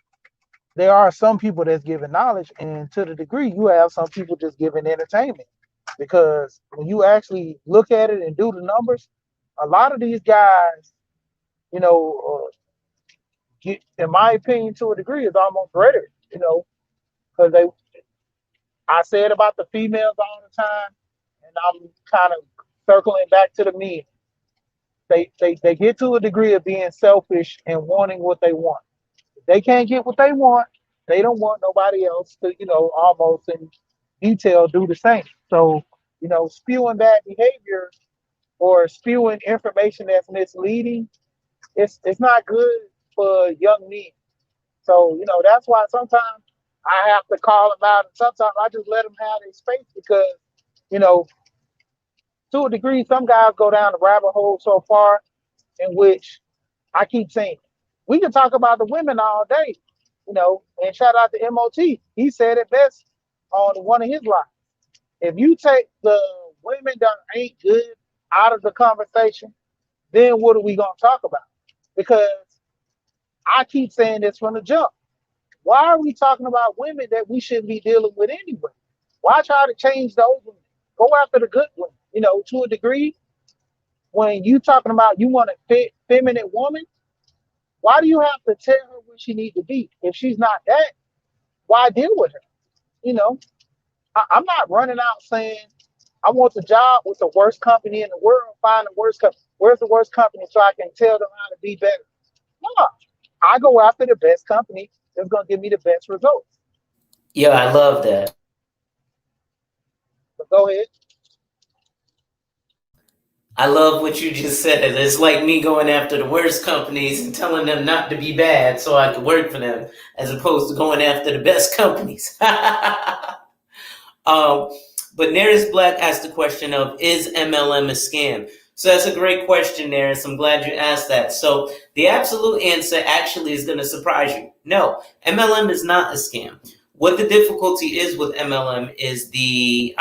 there are some people that's giving knowledge, and to the degree you have some people just giving entertainment. Because when you actually look at it and do the numbers, a lot of these guys, you know, get, in my opinion, to a degree, is almost rhetoric. Because I said about the females all the time, and I'm kind of circling back to the men. They get to a degree of being selfish and wanting what they want. If they can't get what they want, they don't want nobody else to, almost in detail do the same. So, spewing bad behavior or spewing information that's misleading, it's not good for young men. So, that's why sometimes I have to call them out, and sometimes I just let them have their space because, you know, to a degree, some guys go down the rabbit hole so far in which I keep saying, we can talk about the women all day, and shout out to MOT. He said it best on one of his lines. If you take the women that ain't good out of the conversation, then what are we going to talk about? Because I keep saying this from the jump. Why are we talking about women that we shouldn't be dealing with anyway? Why try to change those women? Go after the good women. To a degree, when you talking about you want a feminine woman, why do you have to tell her where she needs to be? If she's not that, why deal with her? You know, I'm not running out saying I want the job with the worst company in the world. Find the worst company. Where's the worst company so I can tell them how to be better? No, I go after the best company that's going to give me the best results. Yeah, I love that. But go ahead. I love what you just said. It's like me going after the worst companies and telling them not to be bad so I can work for them, as opposed to going after the best companies. um, but Nearest Black asked the question of, is MLM a scam? So that's a great question, Nearest. I'm glad you asked that. So the absolute answer actually is going to surprise you. No, MLM is not a scam. What the difficulty is with MLM is the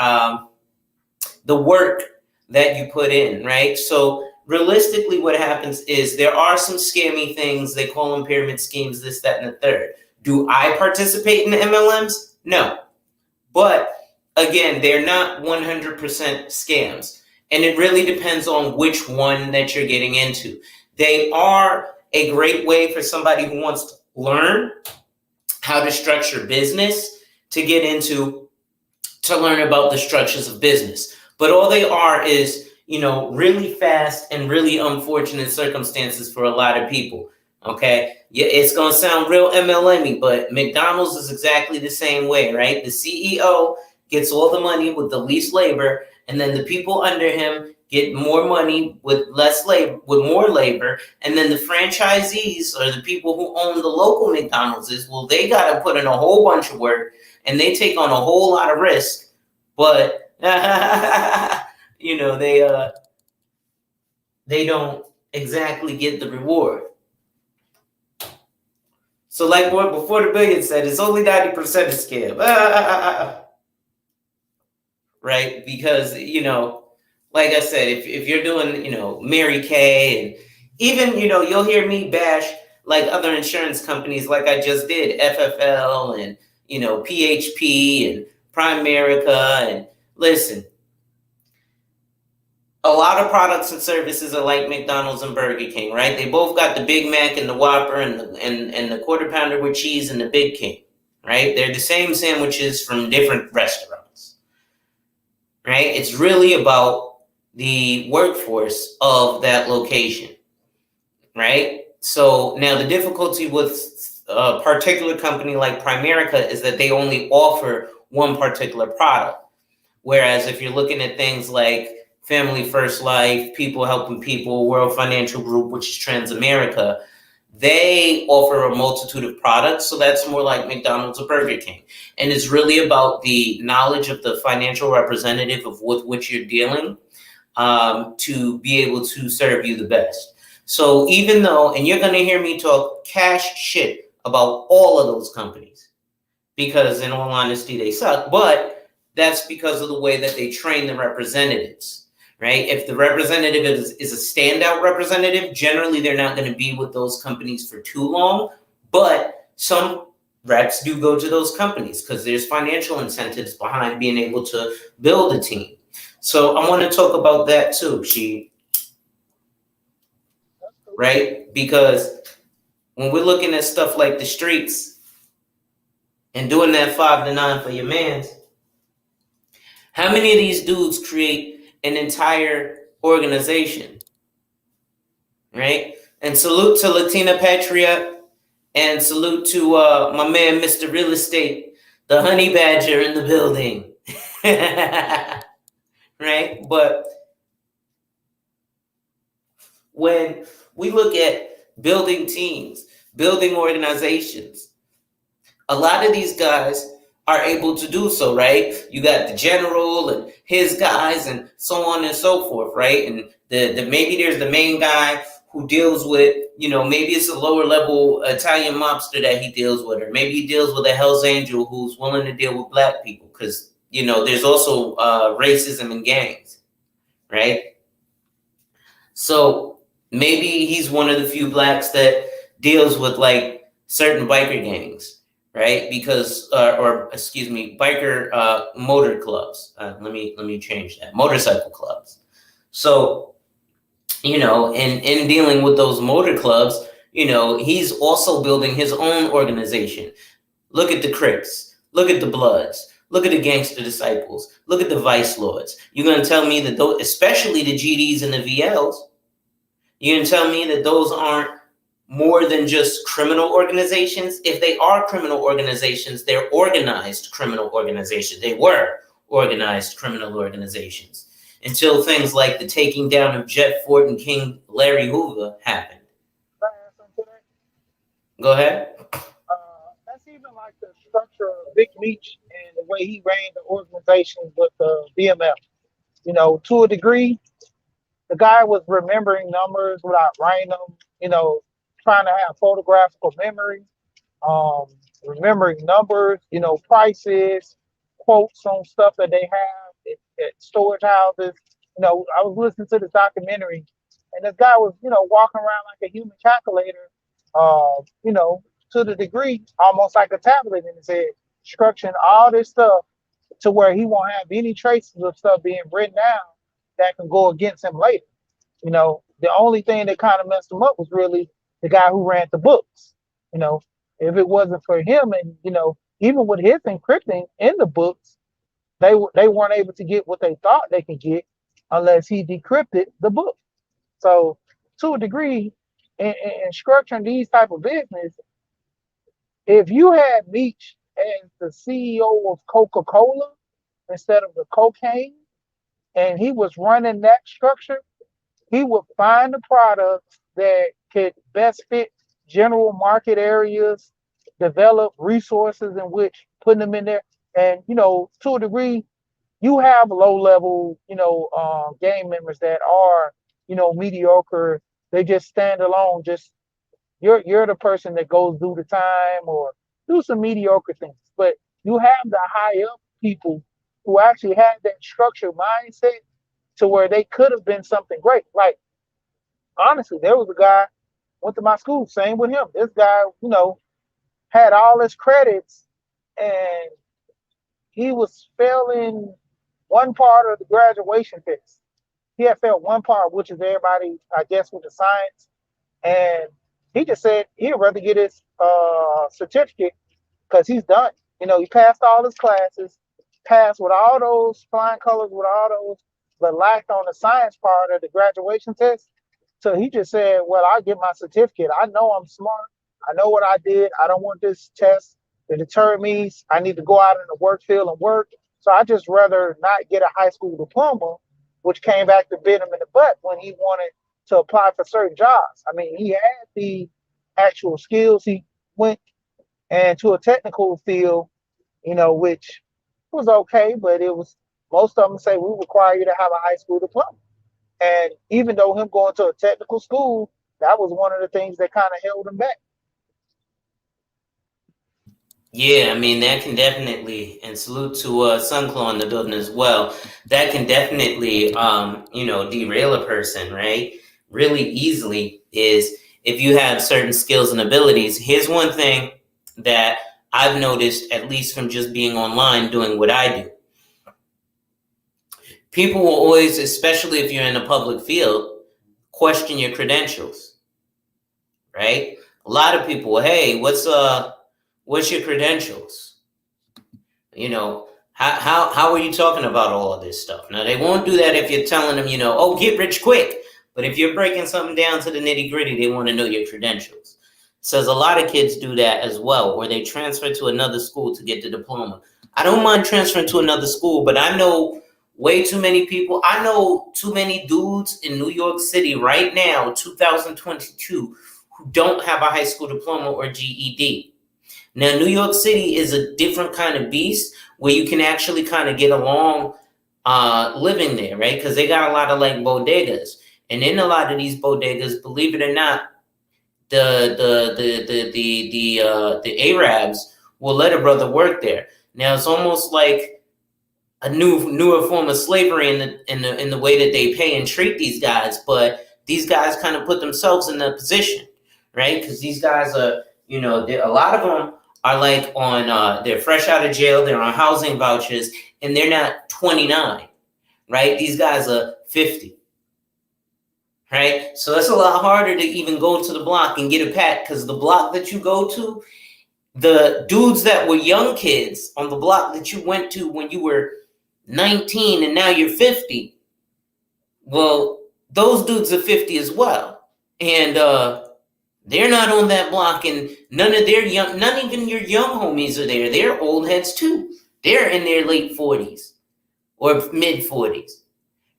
work that you put in, right? So realistically, what happens is there are some scammy things. They call them pyramid schemes, this, that, and the third. Do I participate in MLMs? No. But again, they're not 100% scams. And it really depends on which one that you're getting into. They are a great way for somebody who wants to learn how to structure business to get into, to learn about the structures of business. But all they are is, really fast and really unfortunate circumstances for a lot of people. Okay. Yeah, it's going to sound real MLM-y, but McDonald's is exactly the same way, right? The CEO gets all the money with the least labor, and then the people under him get more money with less labor, with more labor, and then the franchisees or the people who own the local McDonald's they got to put in a whole bunch of work and they take on a whole lot of risk, but they don't exactly get the reward. So, like what Before the Billion said, it's only 90% a scam. Right? Because, like I said, if you're doing, Mary Kay, and even, you'll hear me bash like other insurance companies like I just did, FFL and, PHP and Primerica. And listen, a lot of products and services are like McDonald's and Burger King, right? They both got the Big Mac and the Whopper and the Quarter Pounder with cheese and the Big King, right? They're the same sandwiches from different restaurants, right? It's really about the workforce of that location, right? So now the difficulty with a particular company like Primerica is that they only offer one particular product. Whereas if you're looking at things like Family First Life, People Helping People, World Financial Group, which is Transamerica, they offer a multitude of products. So that's more like McDonald's or Burger King. And it's really about the knowledge of the financial representative of with which you're dealing, to be able to serve you the best. So even though, and you're going to hear me talk cash shit about all of those companies, because in all honesty, they suck, but that's because of the way that they train the representatives, right? If the representative is a standout representative, generally they're not going to be with those companies for too long. But some reps do go to those companies because there's financial incentives behind being able to build a team. So I want to talk about that too, she, right? Because when we're looking at stuff like the streets and doing that 5 to 9 for your mans, how many of these dudes create an entire organization, right? And salute to Latina Patriot, and salute to my man, Mr. Real Estate, the honey badger in the building. Right? But when we look at building teams, building organizations, a lot of these guys are able to do so, right? You got the general and his guys and so on and so forth, right? And the maybe there's the main guy who deals with, maybe it's a lower level Italian mobster that he deals with, or maybe he deals with a Hell's Angel who's willing to deal with black people, because there's also racism in gangs, right? So maybe he's one of the few blacks that deals with like certain biker gangs, right? Because, or excuse me, biker motor clubs. Let me change that. Motorcycle clubs. So in dealing with those motor clubs, he's also building his own organization. Look at the Crips. Look at the Bloods. Look at the Gangster Disciples. Look at the Vice Lords. You're going to tell me that those, especially the GDs and the VLs, you're going to tell me that those aren't more than just criminal organizations? If they are criminal organizations, they're organized criminal organizations. They were organized criminal organizations until things like the taking down of Jet Ford and King Larry Hoover happened. Go ahead. That's even like the structure of Vic Leach and the way he ran the organization with the BMF. To a degree, the guy was remembering numbers without writing them. Trying to have photographical memory, um, remembering numbers, prices, quotes on stuff that they have at storage houses. I was listening to this documentary, and this guy was, walking around like a human calculator, uh, you know, to the degree almost like a tablet in his head, structuring all this stuff to where he won't have any traces of stuff being written down that can go against him later. The only thing that kind of messed him up was really the guy who ran the books. You know, if it wasn't for him, and even with his encrypting in the books, they weren't able to get what they thought they could get unless he decrypted the book. So, to a degree, in structuring these type of business, if you had Meach as the CEO of Coca Cola instead of the cocaine, and he was running that structure, he would find the products that could best fit general market areas, develop resources in which putting them in there. And, to a degree, you have low level, game members that are, mediocre. They just stand alone. Just you're the person that goes do the time or do some mediocre things. But you have the high up people who actually had that structured mindset to where they could have been something great. Like, honestly, there was a guy went to my school, same with him. This guy, had all his credits, and he was failing one part of the graduation test. He had failed one part, which is everybody, I guess, with the science. And he just said he'd rather get his certificate because he's done. He passed all his classes, passed with all those flying colors, with all those, but lacked on the science part of the graduation test. So he just said, well, I'll get my certificate. I know I'm smart. I know what I did. I don't want this test to deter me. I need to go out in the work field and work. So I just rather not get a high school diploma, which came back to bit him in the butt when he wanted to apply for certain jobs. I mean, he had the actual skills. He went into a technical field, which was okay, but it was, most of them say we require you to have a high school diploma. And even though him going to a technical school, that was one of the things that kind of held him back. Yeah, I mean that can definitely, and salute to Sunclaw in the building as well. That can definitely, derail a person, right? Really easily is if you have certain skills and abilities. Here's one thing that I've noticed, at least from just being online doing what I do. People will always, especially if you're in a public field, question your credentials, right? A lot of people, hey, what's your credentials? How are you talking about all of this stuff? Now they won't do that if you're telling them, oh, get rich quick. But if you're breaking something down to the nitty gritty, they want to know your credentials. So a lot of kids do that as well, or they transfer to another school to get the diploma. I don't mind transferring to another school, but I know way too many people. I know too many dudes in New York City right now, 2022, who don't have a high school diploma or GED. Now, New York City is a different kind of beast where you can actually kind of get along living there, right? Because they got a lot of like bodegas, and in a lot of these bodegas, believe it or not, the Arabs will let a brother work there. Now it's almost like a newer form of slavery in the way that they pay and treat these guys, but these guys kind of put themselves in that position, right? Because these guys are, a lot of them are like on, they're fresh out of jail, they're on housing vouchers, and they're not 29, right? These guys are 50, right? So it's a lot harder to even go to the block and get a pat because the block that you go to, the dudes that were young kids on the block that you went to when you were 19 and now you're 50, well, those dudes are 50 as well. And they're not on that block, and none even your young homies are there. They're old heads too. They're in their late 40s or mid 40s,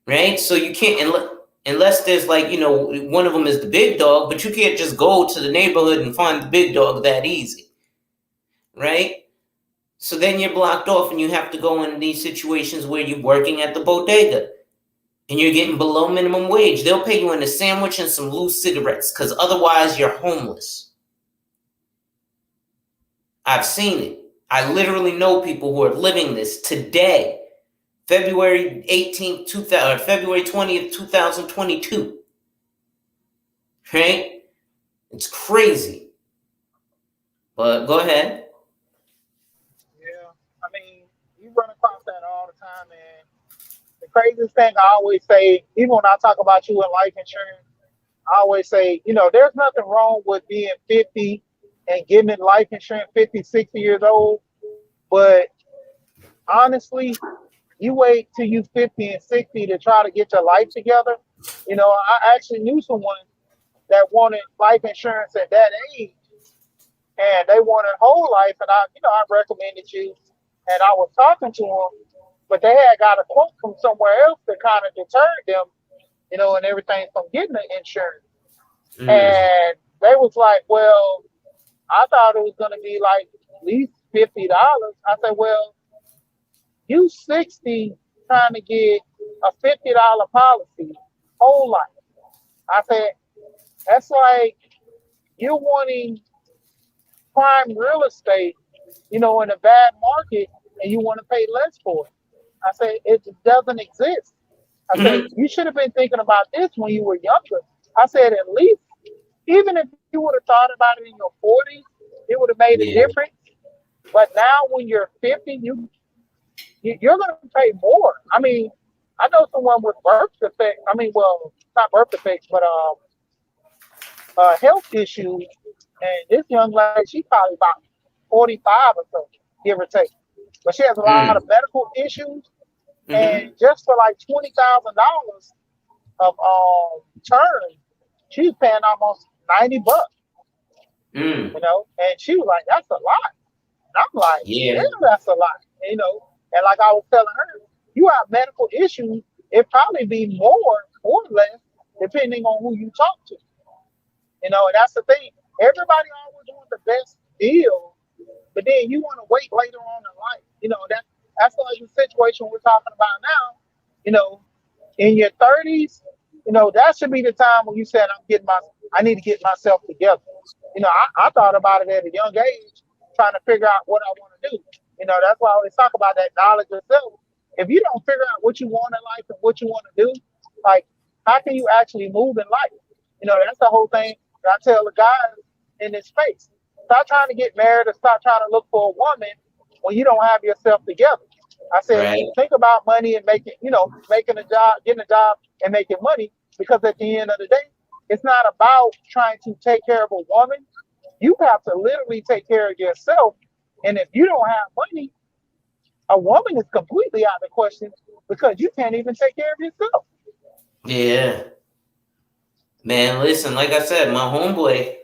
right? So you can't, unless there's like, one of them is the big dog, but you can't just go to the neighborhood and find the big dog that easy, right? So then you're blocked off and you have to go in these situations where you're working at the bodega and you're getting below minimum wage. They'll pay you in a sandwich and some loose cigarettes because otherwise you're homeless. I've seen it. I literally know people who are living this today, February 18th, 2000, February 20th, 2022. Right? It's crazy. But go ahead. Yeah, I mean, you run across that all the time, man. The craziest thing I always say, even when I talk about you in life insurance, I always say, there's nothing wrong with being 50 and getting in life insurance 50, 60 years old. But honestly, you wait till you 50 and 60 to try to get your life together. I actually knew someone that wanted life insurance at that age, and they wanted whole life. And I recommended you, and I was talking to them, but they had got a quote from somewhere else that kind of deterred them, and everything from getting the insurance. Mm, And they was like, well, I thought it was going to be like at least $50. I said, well, you 60 trying to get a $50 policy whole life. I said, that's like you wanting prime real estate, in a bad market, and you want to pay less for it. I said, it doesn't exist. I said, mm-hmm. you should have been thinking about this when you were younger. I said, at least, even if you would have thought about it in your 40s, it would have made a Yeah. difference. But now when you're 50, you're going to pay more. I mean, I know someone with birth defects. I mean, well, not birth defects, but health issues. And this young lady, she's probably about 45 or so, give or take. But she has a lot of Mm, medical issues. And mm-hmm. just for like $20,000 of term, she's paying almost 90 bucks, Mm, And she was like, that's a lot. And I'm like, yeah. yeah, that's a lot. And like I was telling her, you have medical issues, it probably be more or less depending on who you talk to. And that's the thing. Everybody always wants the best deal, but then you want to wait later on in life. That's like the situation we're talking about now. You know, in your 30s, that should be the time when you said, I need to get myself together. I thought about it at a young age. trying to figure out what I want to do. That's why I always talk about that knowledge of self. If you don't figure out what you want in life and what you want to do, like, how can you actually move in life? That's the whole thing that I tell the guys in this space. Stop trying to get married or stop trying to look for a woman when you don't have yourself together. I said, Right. think about money and making, making a job, getting a job and making money, because at the end of the day, it's not about trying to take care of a woman. You have to literally take care of yourself. And if you don't have money, a woman is completely out of the question because you can't even take care of yourself. Yeah. Man, listen, like I said, my homeboy,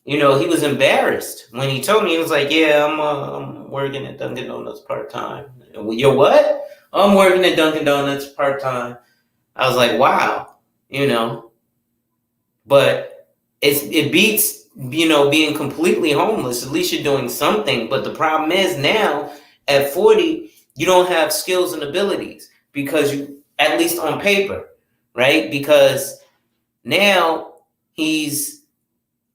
he was embarrassed when he told me. He was like, "Yeah, I'm working at Dunkin' Donuts part time." You're what? I'm working at Dunkin' Donuts part time. I was like, "Wow," you know. But it beats being completely homeless. At least you're doing something. But the problem is now at 40, you don't have skills and abilities because you, at least on paper, right? Because now he's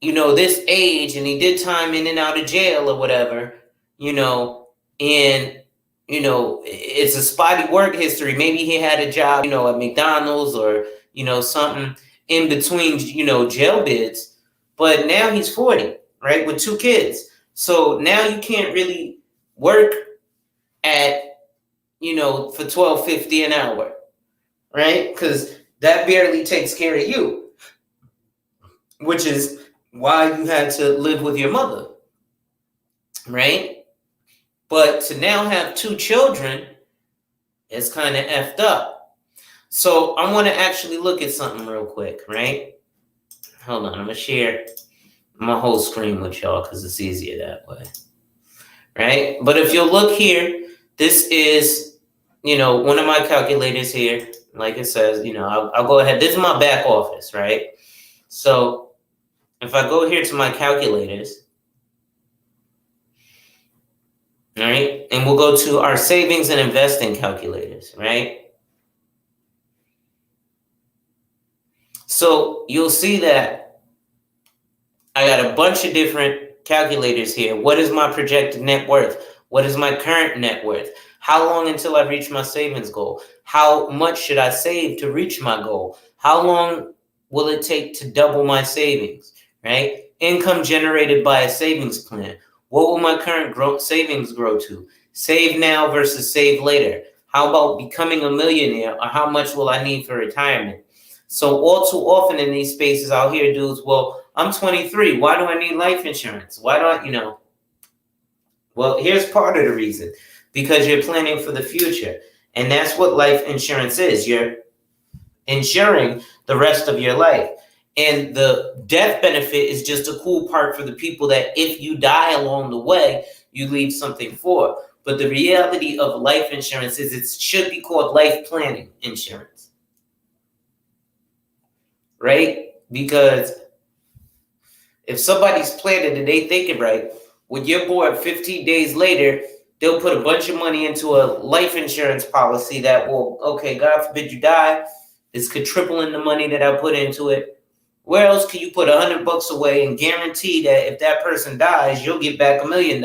this age and he did time in and out of jail or whatever, and it's a spotty work history. Maybe he had a job, at McDonald's or, something in between, jail bids. But now he's 40, right, with 2 kids. So now you can't really work at, for $12.50 an hour, right? Because that barely takes care of you, which is why you had to live with your mother, right? But to now have 2 children is kind of effed up. So I want to actually look at something real quick, right? Hold on, I'm going to share my whole screen with y'all because it's easier that way, right? But if you'll look here, this is, one of my calculators here. Like it says, I'll go ahead. This is my back office, right? So if I go here to my calculators, all right, and we'll go to our savings and investing calculators, right? So you'll see that I got a bunch of different calculators here. What is my projected net worth? What is my current net worth? How long until I reach my savings goal? How much should I save to reach my goal? How long will it take to double my savings, right? Income generated by a savings plan. What will my current savings grow to? Save now versus save later. How about becoming a millionaire, or how much will I need for retirement? So all too often in these spaces, I'll hear dudes, well, I'm 23. Why do I need life insurance? Why don't Well, here's part of the reason. Because you're planning for the future. And that's what life insurance is. You're insuring the rest of your life. And the death benefit is just a cool part for the people that if you die along the way, you leave something for. But the reality of life insurance is it should be called life planning insurance. Right? Because if somebody's planning and they thinking right, when you're born 15 days later, they'll put a bunch of money into a life insurance policy that will, okay, God forbid you die, this could triple in the money that I put into it. Where else can you put $100 away and guarantee that if that person dies, you'll get back $1 million?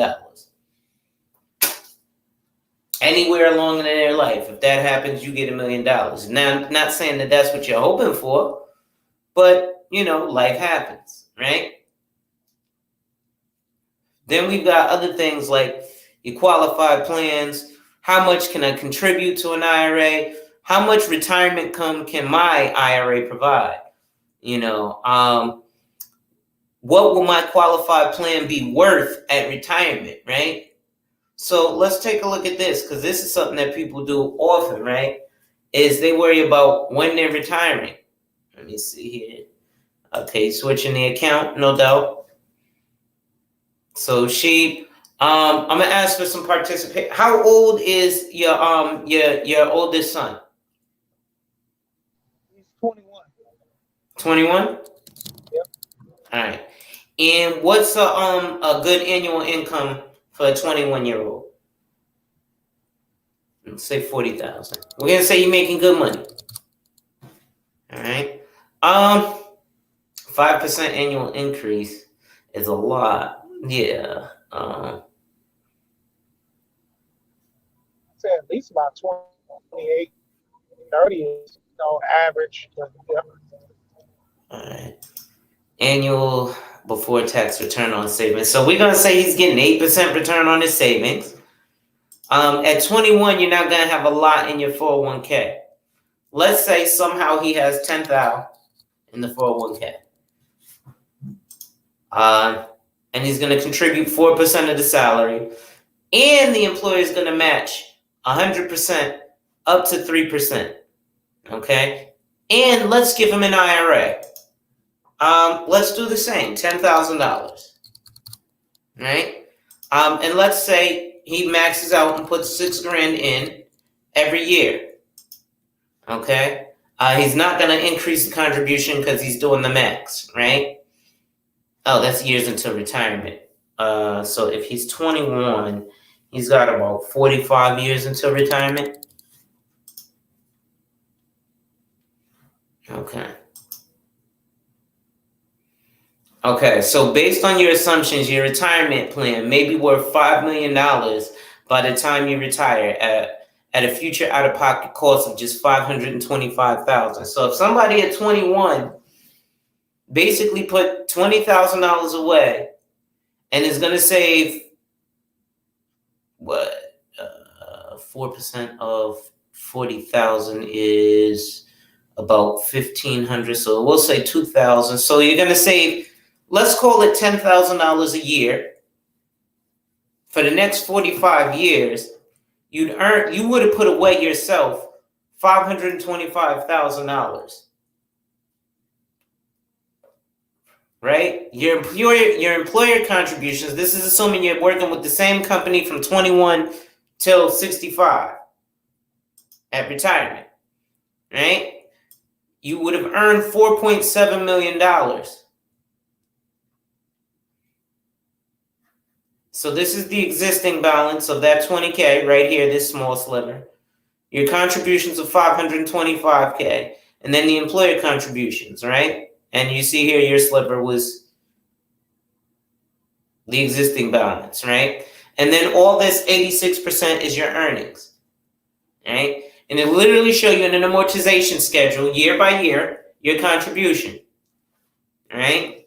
Anywhere along in their life, if that happens, you get $1 million. Now, not saying that that's what you're hoping for, but life happens, right? Then we've got other things like your qualified plans. How much can I contribute to an IRA? How much retirement income can my IRA provide? What will my qualified plan be worth at retirement, right? So let's take a look at this, because this is something that people do often, right? Is they worry about when they're retiring. Let me see here. Okay, switching the account, no doubt. So I'm gonna ask for some participation. How old is your oldest son? He's 21. 21. Yep. All right. And what's a good annual income for a 21-year-old? Let's say 40,000. We're gonna say you're making good money. All right. 5% annual increase is a lot. Yeah. say at least about 28, 30 is average. But, yeah. All right. Annual before tax return on savings. So we're gonna say he's getting 8% return on his savings. At 21, you're not gonna have a lot in your 401k. Let's say somehow he has 10,000 in the 401k. And he's gonna contribute 4% of the salary, and the employer is gonna match 100% up to 3%. Okay, and let's give him an IRA. Let's do the same, $10,000. Right? And let's say he maxes out and puts $6,000 in every year. Okay, he's not going to increase the contribution because he's doing the max, right? Oh, that's years until retirement. So if he's 21, he's got about 45 years until retirement. Okay. Okay, so based on your assumptions, your retirement plan may be worth $5 million by the time you retire at a future out-of-pocket cost of just $525,000. So if somebody at 21 basically put $20,000 away and is going to save, what, 4% of 40,000 is about 1,500. So we'll say 2,000. So you're going to save, let's call it $10,000 a year. For the next 45 years, you would have put away yourself $525,000. Right? Your employer contributions, this is assuming you're working with the same company from 21 till 65 at retirement. Right? You would have earned $4.7 million. So this is the existing balance of that 20K right here, this small sliver. Your contributions of 525K, and then the employer contributions, right? And you see here your sliver was the existing balance, right? And then all this 86% is your earnings, right? And it literally show you in an amortization schedule, year by year, your contribution, right?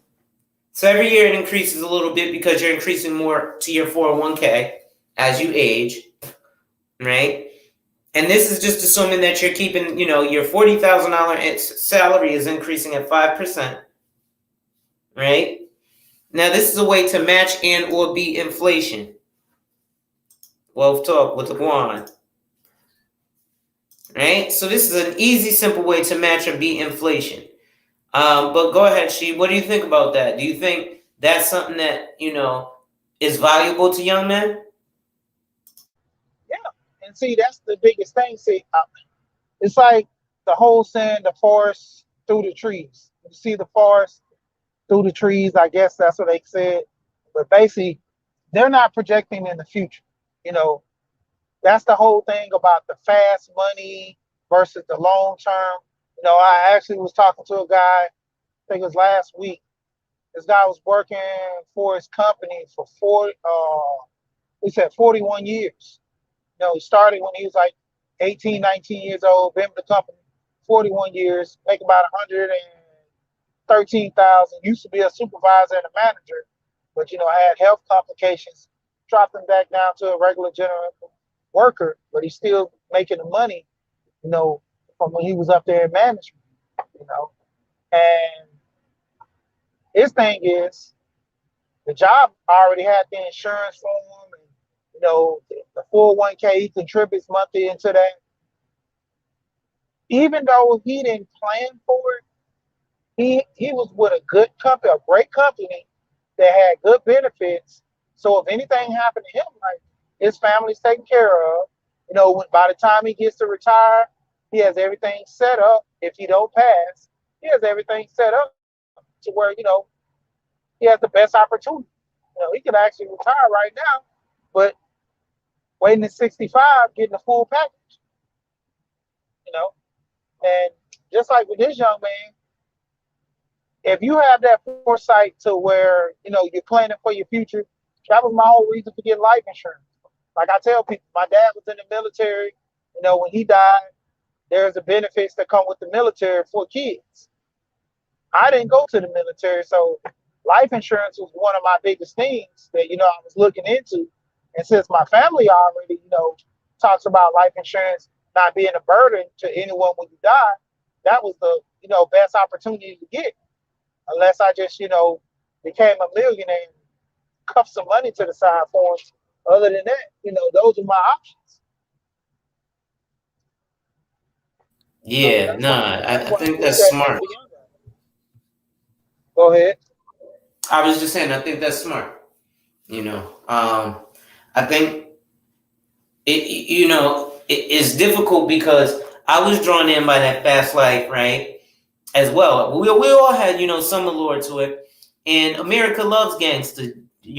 So every year it increases a little bit because you're increasing more to your 401k as you age, right? And this is just assuming that you're keeping, your $40,000 salary is increasing at 5%, right? Now this is a way to match and or beat inflation. Wealth Talk with the Guan, right? So this is an easy, simple way to match or beat inflation. But go ahead, She. What do you think about that? Do you think that's something that, is valuable to young men? Yeah. And see, that's the biggest thing. See, it's like the whole saying, the forest through the trees. You see the forest through the trees. I guess that's what they said. But basically, they're not projecting in the future. You know, that's the whole thing about the fast money versus the long term. I actually was talking to a guy, I think it was last week. This guy was working for his company for he said 41 years. He started when he was like 18, 19 years old, been with the company 41 years, make about 113,000. Used to be a supervisor and a manager, but had health complications, dropped him back down to a regular general worker, but he's still making the money, from when he was up there in management, And his thing is the job already had the insurance for him, and the 401k he contributes monthly into that. Even though he didn't plan for it, he was with a good company, a great company that had good benefits. So if anything happened to him, like his family's taken care of. By the time he gets to retire, he has everything set up. If he don't pass, he has everything set up to where he has the best opportunity. He could actually retire right now, but waiting at 65, getting the full package. And just like with this young man, if you have that foresight to where you're planning for your future, that was my whole reason for getting life insurance. Like I tell people, my dad was in the military. You know, when he died, there's the benefits that come with the military for kids. I didn't go to the military, so life insurance was one of my biggest things that I was looking into. And since my family already talks about life insurance not being a burden to anyone when you die, that was the best opportunity to get. Unless I just became a millionaire and cuffed some money to the side for them. Other than that, those are my options. So Yeah, nah, that's I why I think wish that's that more smart. for young guys. Go ahead. I was just saying, I think that's smart. I think it's difficult because I was drawn in by that fast life, right? As well, we all had some allure to it, and America loves gangster,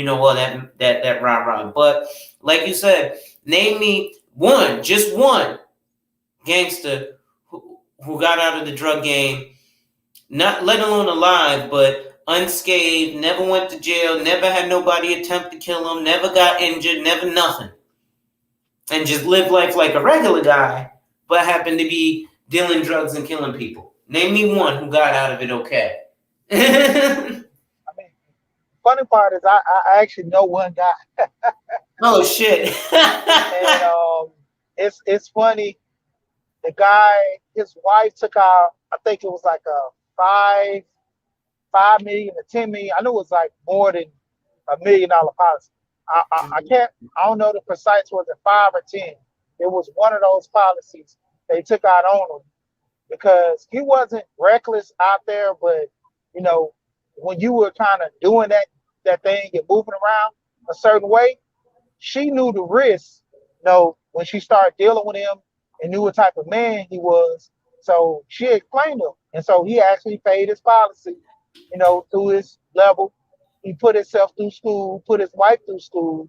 all that rah rah. But like you said, name me one, just one gangster who got out of the drug game, not let alone alive, but unscathed, never went to jail, never had nobody attempt to kill him, never got injured, never nothing, and just lived life like a regular guy, but happened to be dealing drugs and killing people. Name me one who got out of it okay. I mean, funny part is I actually know one guy, Oh shit. and it's funny. The guy, his wife took out, I think it was like a 5 million to 10 million. I know it was like more than $1 million policy. I can't, I don't know the precise, was it 5 or 10? It was one of those policies they took out on him because he wasn't reckless out there, but you know, when you were kind of doing that thing and moving around a certain way, she knew the risks, when she started dealing with him and knew what type of man he was. So she explained to him. And so he actually paid his policy, through his level. He put himself through school, put his wife through school,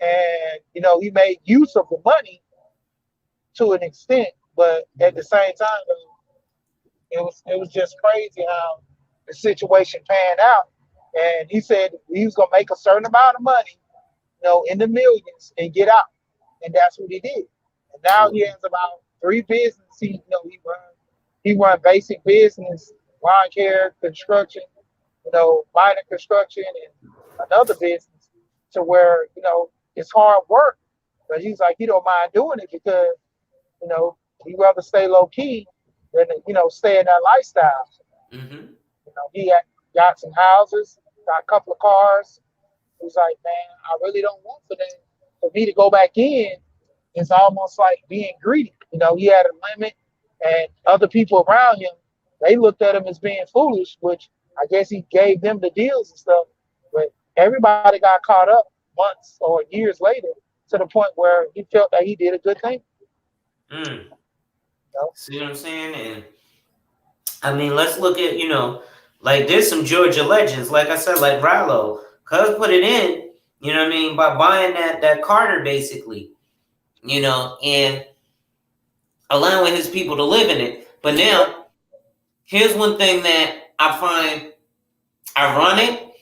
and he made use of the money to an extent. But at the same time, it was just crazy how the situation panned out. And he said he was gonna make a certain amount of money, in the millions and get out. And that's what he did. And now he has about three businesses. He run basic business, lawn care, construction, minor construction, and another business to where it's hard work. But he's like he don't mind doing it because you know he rather stay low key than stay in that lifestyle. Mm-hmm. He got some houses, got a couple of cars. He's like, man, I really don't want for me to go back in. It's almost like being greedy. He had a limit, and other people around him, they looked at him as being foolish, which I guess he gave them the deals and stuff. But everybody got caught up months or years later to the point where he felt that he did a good thing. Mm. You know? See what I'm saying? And I mean, let's look at, like there's some Georgia legends, like I said, like Rallo. Cuz put it in, you know what I mean, by buying that Carter basically, and allowing his people to live in it. But Yep. now, here's one thing that I find ironic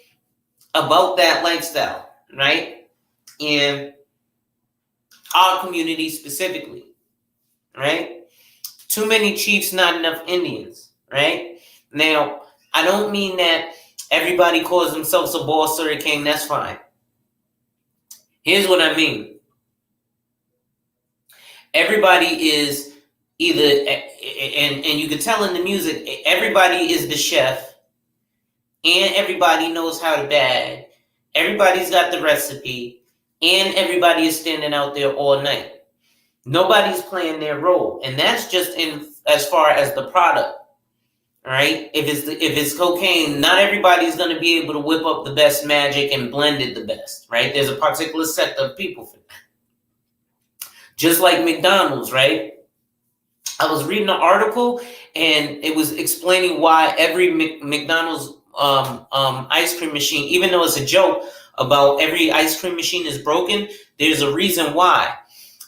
about that lifestyle, right? In our community specifically, right? Too many chiefs, not enough Indians, right? Now, I don't mean that everybody calls themselves a boss or a king, that's fine. Here's what I mean. Everybody is either, and you can tell in the music, everybody is the chef, and everybody knows how to bag. Everybody's got the recipe, and everybody is standing out there all night. Nobody's playing their role, and that's just in as far as the product. All right, if it's cocaine, not everybody's going to be able to whip up the best magic and blend it the best, right? There's a particular set of people for that. Just like McDonald's, right? I was reading an article and it was explaining why every McDonald's ice cream machine, even though it's a joke about every ice cream machine is broken, there's a reason why.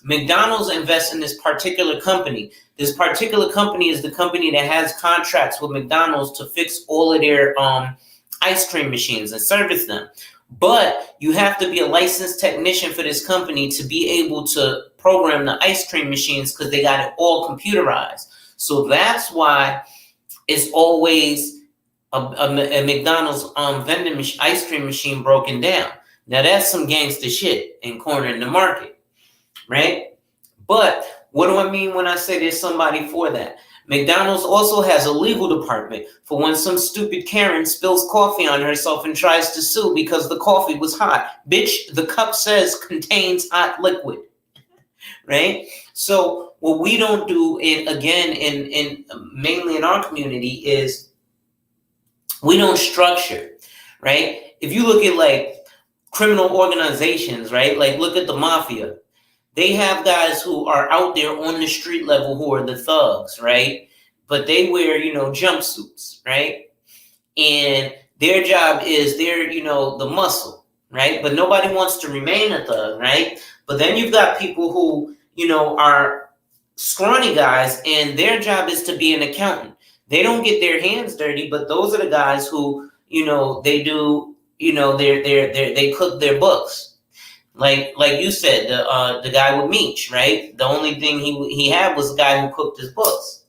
McDonald's invests in this particular company. This particular company is the company that has contracts with McDonald's to fix all of their ice cream machines and service them. But you have to be a licensed technician for this company to be able to program the ice cream machines because they got it all computerized. So that's why it's always a McDonald's vending machine, ice cream machine broken down. Now that's some gangster shit and cornering the market, right? But what do I mean when I say there's somebody for that? McDonald's also has a legal department for when some stupid Karen spills coffee on herself and tries to sue because the coffee was hot. Bitch, the cup says contains hot liquid, right? So what we don't do, in mainly in our community, is we don't structure, right? If you look at like criminal organizations, right? Like look at the mafia. They have guys who are out there on the street level who are the thugs, right? But they wear, jumpsuits, right? And their job is they're, the muscle, right? But nobody wants to remain a thug, right? But then you've got people who, are scrawny guys and their job is to be an accountant. They don't get their hands dirty, but those are the guys who, they do, they cook their books. Like you said, the guy with Meech, right? The only thing he had was a guy who cooked his books,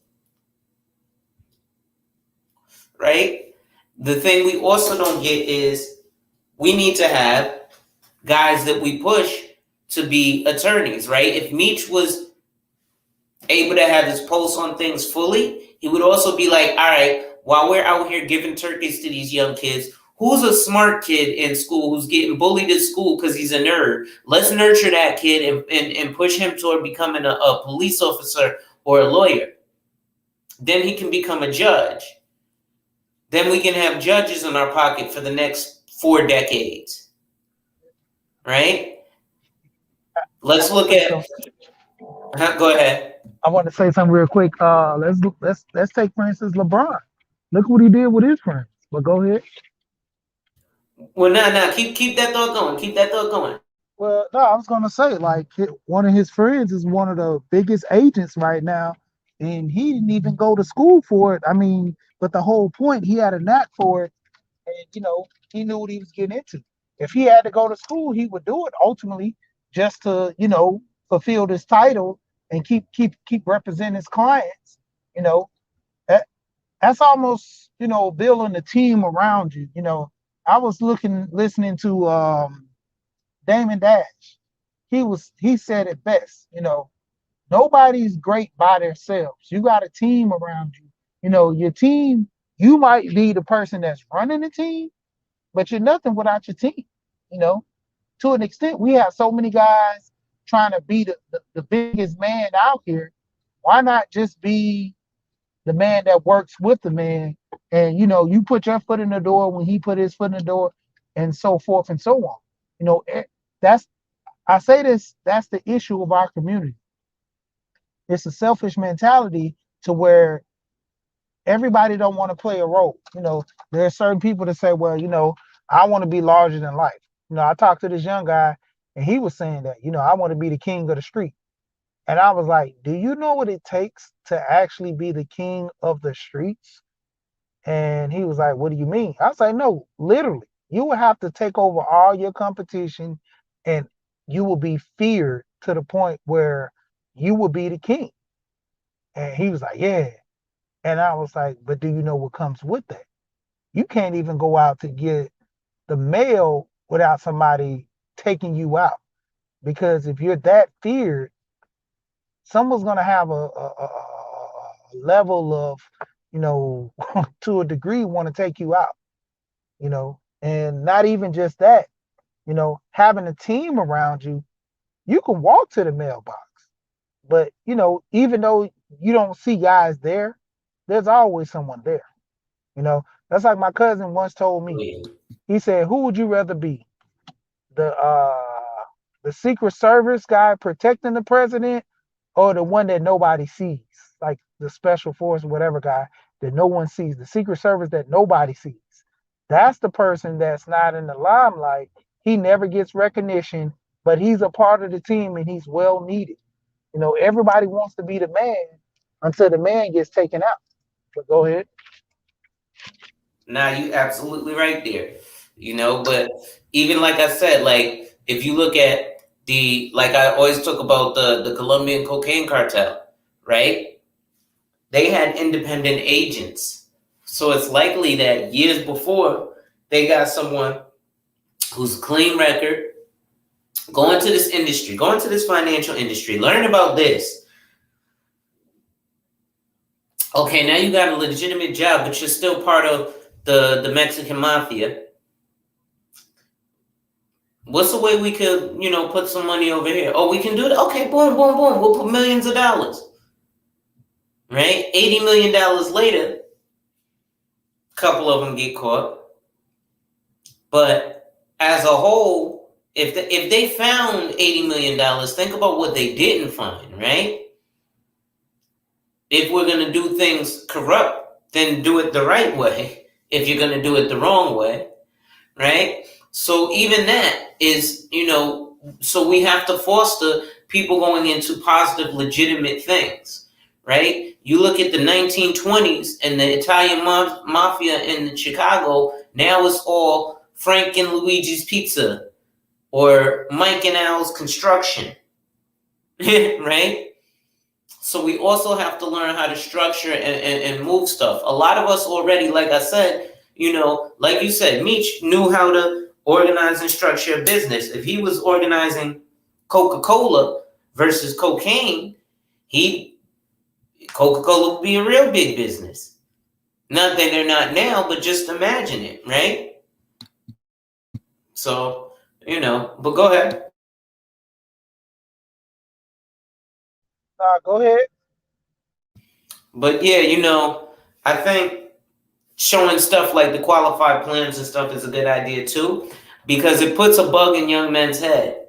right? The thing we also don't get is we need to have guys that we push to be attorneys, right? If Meech was able to have his pulse on things fully, he would also be like, all right, while we're out here giving turkeys to these young kids, who's a smart kid in school who's getting bullied at school because he's a nerd? Let's nurture that kid and push him toward becoming a police officer or a lawyer. Then he can become a judge. Then we can have judges in our pocket for the next 4 decades, right? Let's look at. Go ahead. I want to say something real quick. Let's take for instance LeBron. Look what he did with his friends. But go ahead. Well, now, keep that thought going. Keep that thought going. Well, no, I was gonna say like one of his friends is one of the biggest agents right now, and he didn't even go to school for it. I mean, but the whole point, he had a knack for it, and he knew what he was getting into. If he had to go to school, he would do it ultimately just to fulfill this title and keep representing his clients. You know that that's almost building a team around you. I was listening to Damon Dash. He said it best. Nobody's great by themselves. You got a team around you. Your team. You might be the person that's running the team, but you're nothing without your team. You know, to an extent, we have so many guys trying to be the biggest man out here. Why not just be the man that works with the man? And you put your foot in the door when he put his foot in the door, and so forth and so on. That's I say this. That's the issue of our community. It's a selfish mentality to where everybody don't want to play a role. There are certain people that say, well, I want to be larger than life. I talked to this young guy and he was saying that, I want to be the king of the street. And I was like, do you know what it takes to actually be the king of the streets? And he was like, what do you mean? I was like, no, literally, you will have to take over all your competition and you will be feared to the point where you will be the king. And he was like, yeah. And I was like, but do you know what comes with that? You can't even go out to get the mail without somebody taking you out. Because if you're that feared, someone's going to have a level of, to a degree, want to take you out, and not even just that, having a team around you, you can walk to the mailbox. But, even though you don't see guys there, there's always someone there. That's like my cousin once told me. He said, "Who would you rather be, the Secret Service guy protecting the president, or the one that nobody sees, like the Special Force, whatever guy that no one sees, the Secret Service that nobody sees? That's the person that's not in the limelight. He never gets recognition, but he's a part of the team and he's well needed. Everybody wants to be the man until the man gets taken out." But go ahead. Now you absolutely right there. But even like I said, like if you look at like I always talk about the Colombian cocaine cartel, right? They had independent agents. So it's likely that years before they got someone who's clean record, going to this industry, going to this financial industry, learn about this. Okay, now you got a legitimate job, but you're still part of the Mexican mafia. What's the way we could, put some money over here? Oh, we can do that. Okay, boom, boom, boom. We'll put millions of dollars. Right? $80 million later, a couple of them get caught. But as a whole, if they found $80 million, think about what they didn't find, right? If we're gonna do things corrupt, then do it the right way. If you're gonna do it the wrong way, right? So even that is, so we have to foster people going into positive, legitimate things, right? You look at the 1920s and the Italian mafia in Chicago. Now it's all Frank and Luigi's Pizza or Mike and Al's Construction, right? So we also have to learn how to structure and move stuff. A lot of us already, like I said, like you said, Meech knew how to organize and structure a business. If he was organizing Coca-Cola versus cocaine, he Coca-Cola would be a real big business. Not that they're not now, but just imagine it, right? So, but go ahead. Go ahead. But yeah, I think showing stuff like the qualified plans and stuff is a good idea too, because it puts a bug in young men's head,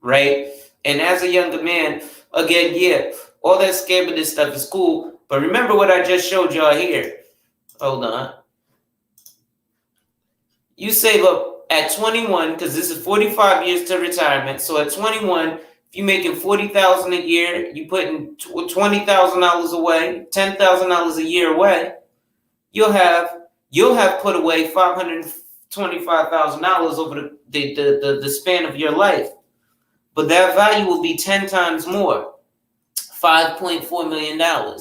right? And as a younger man, again, yeah, all that scamming stuff is cool, but remember what I just showed y'all here. Hold on. You save up at 21, because this is 45 years to retirement. So at 21, if you're making 40,000 a year, you putting $20,000 away, $10,000 a year away. You'll have put away $525,000 over the span of your life, but that value will be 10 times more, $5.4 million. Now,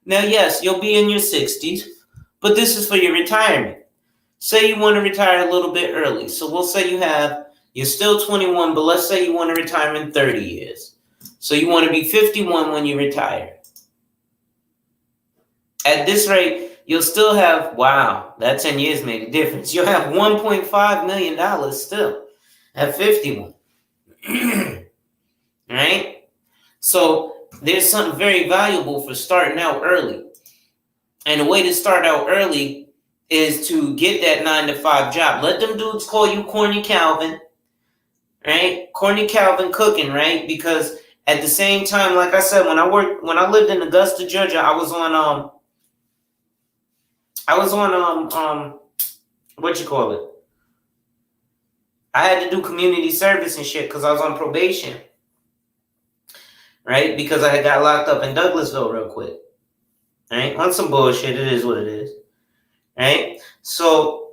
yes, you'll be in your 60s, but this is for your retirement. Say you want to retire a little bit early, so we'll say you're still 21, but let's say you want to retire in 30 years. So you want to be 51 when you retire. At this rate, you'll still have, wow, that 10 years made a difference. You'll have $1.5 million still at 51. Right? So there's something very valuable for starting out early. And the way to start out early is to get that 9 to 5 job. Let them dudes call you Corny Calvin, right? Corny Calvin cooking, right? Because at the same time, like I said, when I lived in Augusta, Georgia, I was on what you call it? I had to do community service and shit because I was on probation, right? Because I had got locked up in Douglasville real quick, right? On some bullshit. It is what it is, right? So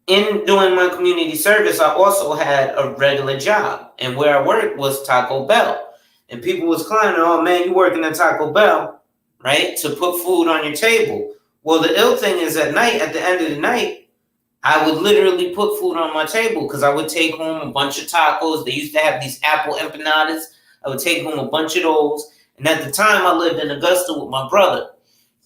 in doing my community service, I also had a regular job, and where I worked was Taco Bell. And people was clowning, oh man, you working at Taco Bell, right? To put food on your table. Well, the ill thing is at night, at the end of the night, I would literally put food on my table because I would take home a bunch of tacos. They used to have these apple empanadas. I would take home a bunch of those. And at the time, I lived in Augusta with my brother.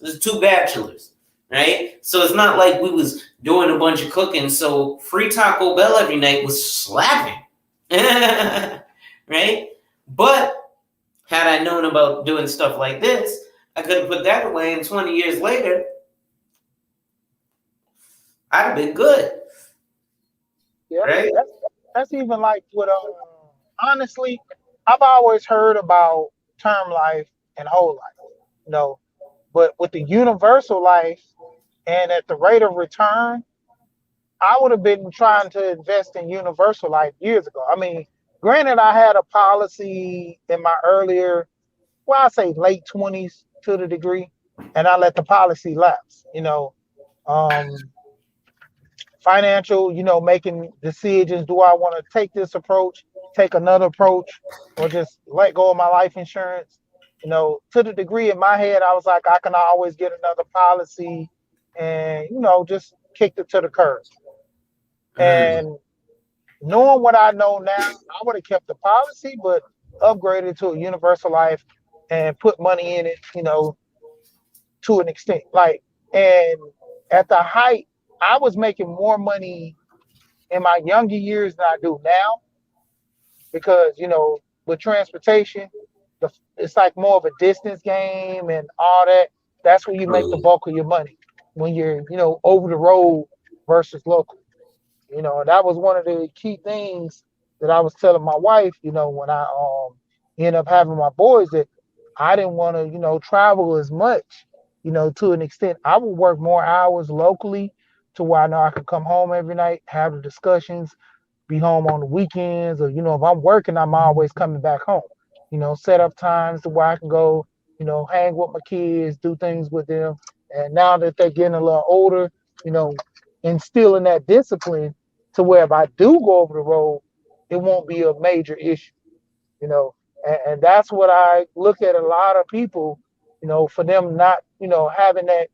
There's 2 bachelors, right? So it's not like we was doing a bunch of cooking. So free Taco Bell every night was slapping, right? But had I known about doing stuff like this, I could have put that away, and 20 years later, I'd have been good, Yeah, right? that's even like what. Honestly, I've always heard about term life and whole life. You know, but with the universal life and at the rate of return, I would have been trying to invest in universal life years ago. I mean, granted, I had a policy in my earlier, well, I say late 20s to the degree. and I let the policy lapse. Um, financial, making decisions. Do I want to take this approach, take another approach, or just let go of my life insurance? To the degree in my head, I was like, I can always get another policy and, just kicked it to the curb. Mm, And knowing what I know now, I would have kept the policy, but upgraded to a universal life and put money in it, to an extent. Like, and at the height, I was making more money in my younger years than I do now because with transportation, it's like more of a distance game and all that. That's where you make the truly. bulk of your money when you're over the road versus local. And that was one of the key things that I was telling my wife. When I ended up having my boys, that I didn't want to travel as much. To an extent, I would work more hours locally to where I know I could come home every night, have the discussions, be home on the weekends, or if I'm working, I'm always coming back home. Set up times to where I can go, hang with my kids, do things with them. And now that they're getting a little older, you know, instilling that discipline to where if I do go over the road, it won't be a major issue. You know, and that's what I look at a lot of people. For them not, having that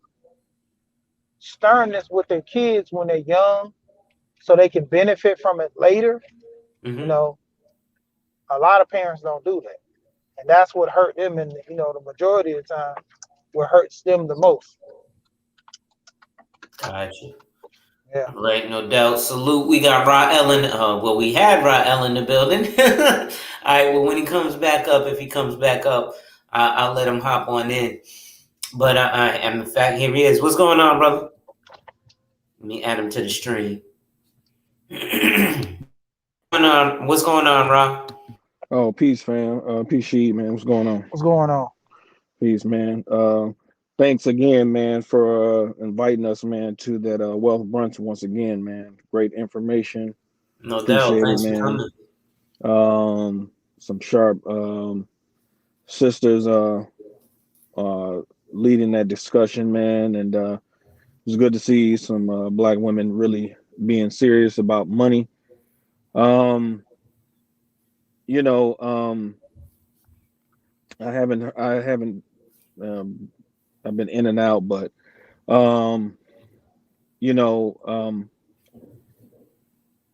sternness with their kids when they're young, so they can benefit from it later. You Mm-hmm. know, a lot of parents don't do that, and that's what hurt them. And the majority of the time, what hurts them the most. Gotcha. Yeah, All right, no doubt. Salute. We got Ellen. Well, we had Ellen in the building. All right. Well, when he comes back up, if he comes back up, I'll let him hop on in. But and in fact, here he is. What's going on, brother? Let me add him to the stream. What's going on, Ra? Oh, peace, fam. Peace, Sheed, man. What's going on? what's going on? Peace, man. Thanks again, man, for inviting us, man, to that wealth brunch once again, man. Great information. No doubt. Appreciate it, Thanks for man. coming. Some sharp sisters uh, leading that discussion, man, and it's good to see some black women really being serious about money. Um, you know, I haven't, um, I've been in and out, but Um, you know,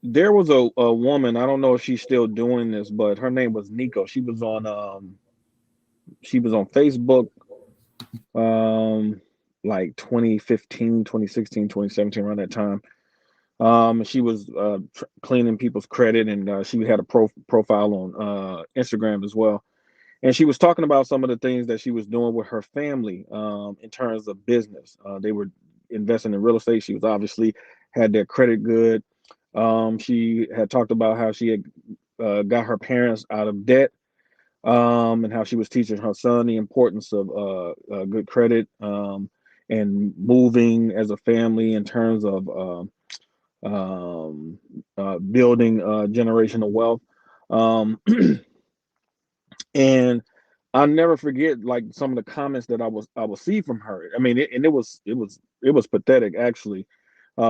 there was a woman, I don't know if she's still doing this, but her name was Nico. She was on Facebook like 2015, 2016, 2017, around that time. She was cleaning people's credit, and she had a profile on Instagram as well. And she was talking about some of the things that she was doing with her family in terms of business. They were investing in real estate. She was obviously had their credit good. She had talked about how she had got her parents out of debt, and how she was teaching her son the importance of good credit, and moving as a family in terms of building generational wealth. Um, and I never forget like some of the comments that I would see from her. I mean, it was pathetic actually,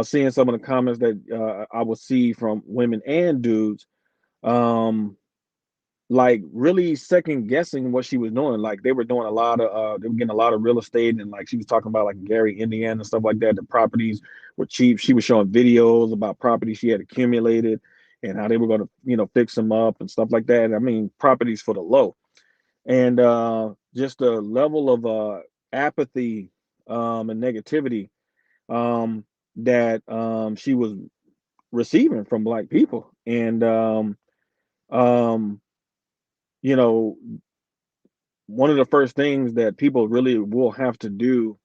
seeing some of the comments that I would see from women and dudes, um, like really second guessing what she was doing. Like they were doing a lot of they were getting a lot of real estate, and like she was talking about like Gary, Indiana, and stuff like that. The properties were cheap. She was showing videos about properties she had accumulated and how they were going to fix them up and stuff like that. I mean, properties for the low. And just the level of apathy and negativity um, that she was receiving from black people. And um, you know, one of the first things that people really will have to do,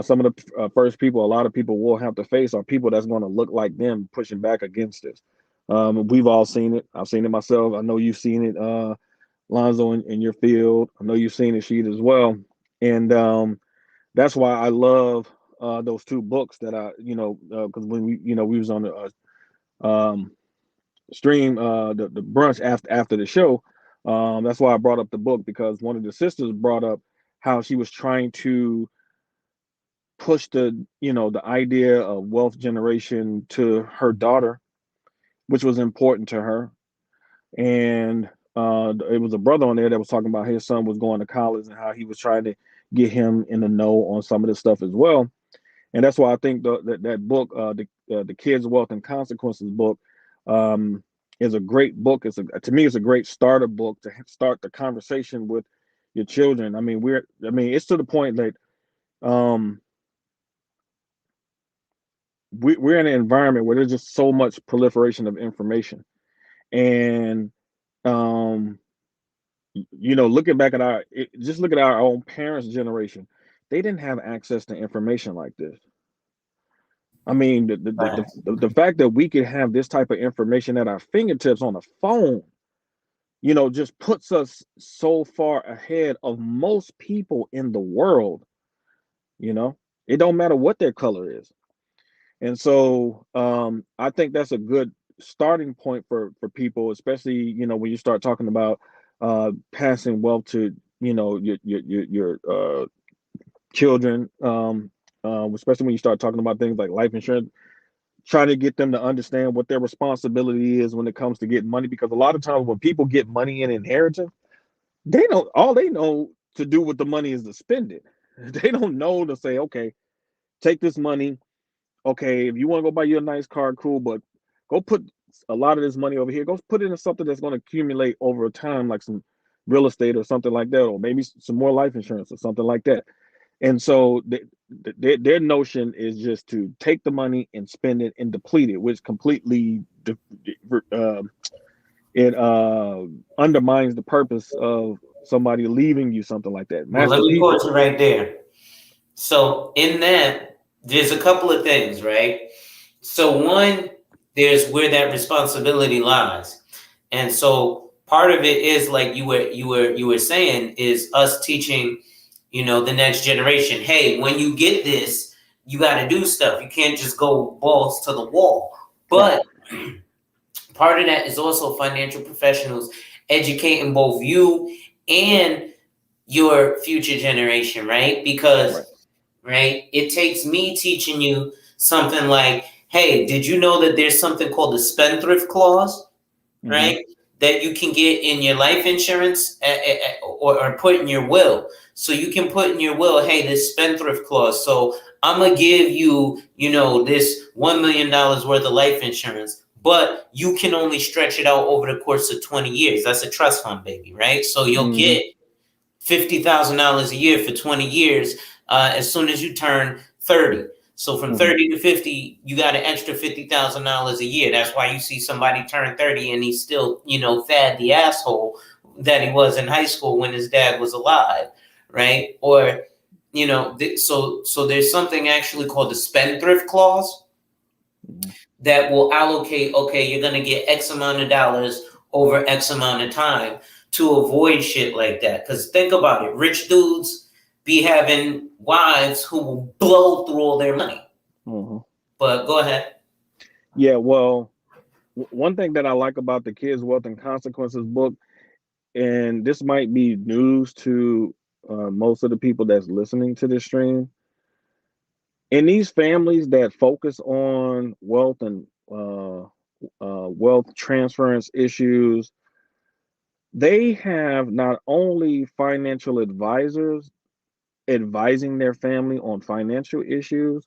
some of the first people a lot of people will have to face are people that's going to look like them pushing back against this. We've all seen it. I've seen it myself. I know you've seen it, Lonzo, in your field. I know you've seen it, Sheet, as well. And that's why I love those two books that because when we was on the um, stream, the brunch after the show. That's why I brought up the book, because one of the sisters brought up how she was trying to push the idea of wealth generation to her daughter, which was important to her. And it was a brother on there that was talking about his son was going to college and how he was trying to get him in the know on some of this stuff as well. And that's why I think that book, the Kids, Wealth, and Consequences book, is a great book. To me, it's a great starter book to start the conversation with your children. I mean, it's to the point that um, we're in an environment where there's just so much proliferation of information, and um, looking back at just look at our own parents' generation, they didn't have access to information like this. I mean, the fact that we could have this type of information at our fingertips on a phone, just puts us so far ahead of most people in the world. It don't matter what their color is. And so I think that's a good starting point for people, especially when you start talking about passing wealth to your children, especially when you start talking about things like life insurance, trying to get them to understand what their responsibility is when it comes to getting money. Because a lot of times when people get money in inheritance, they know to do with the money is to spend it. They don't know to say, okay, take this money. Okay, if you want to go buy you a nice car, cool, but go put a lot of this money over here. Go put it in something that's going to accumulate over time, like some real estate or something like that, or maybe some more life insurance or something like that. And so their notion is just to take the money and spend it and deplete it, which completely uh, it undermines the purpose of somebody leaving you something like that. Well, Master let me P. pause you right there. So in that, there's a couple of things, right? So one, there's where that responsibility lies. And so part of it is like you were saying is us teaching, the next generation, hey, when you get this, you got to do stuff. You can't just go balls to the wall. Right. But part of that is also financial professionals educating both you and your future generation, right? Because Right. right, it takes me teaching you something like, hey, did you know that there's something called the spendthrift clause, Mm-hmm. right? That you can get in your life insurance or put in your will. So you can put in your will, hey, this spendthrift clause. So I'm gonna give you, this $1 million worth of life insurance, but you can only stretch it out over the course of 20 years. That's a trust fund, baby, right? So you'll Mm-hmm. get $50,000 a year for 20 years as soon as you turn 30. So from Mm-hmm. 30 to 50, you got an extra $50,000 a year. That's why you see somebody turn 30 and he's still, fat the asshole that he was in high school when his dad was alive, right? Or, so there's something actually called the spendthrift clause Mm-hmm. that will allocate, okay, you're going to get X amount of dollars over X amount of time to avoid shit like that. Because think about it, rich dudes be having wives who will blow through all their money. Mm-hmm. But go ahead. Yeah, well, one thing that I like about the Kids, Wealth, and Consequences book, and this might be news to most of the people that's listening to this stream, in these families that focus on wealth and wealth transference issues, they have not only financial advisors advising their family on financial issues,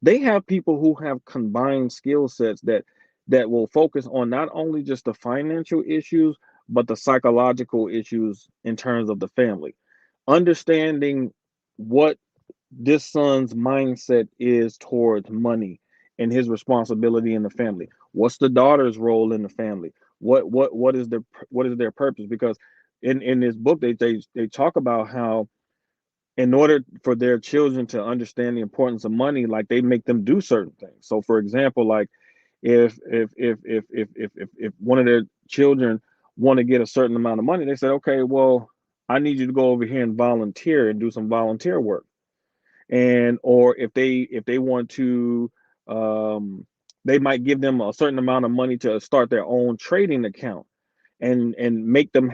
they have people who have combined skill sets that will focus on not only just the financial issues but the psychological issues in terms of the family, understanding what this son's mindset is towards money and his responsibility in the family. What's the daughter's role in the family? What is their purpose? Because in this book they talk about how in order for their children to understand the importance of money, like they make them do certain things. So for example, like if one of their children want to get a certain amount of money, they said, okay, well, I need you to go over here and volunteer and do some volunteer work. And or if they want to, um they might give them a certain amount of money to start their own trading account and make them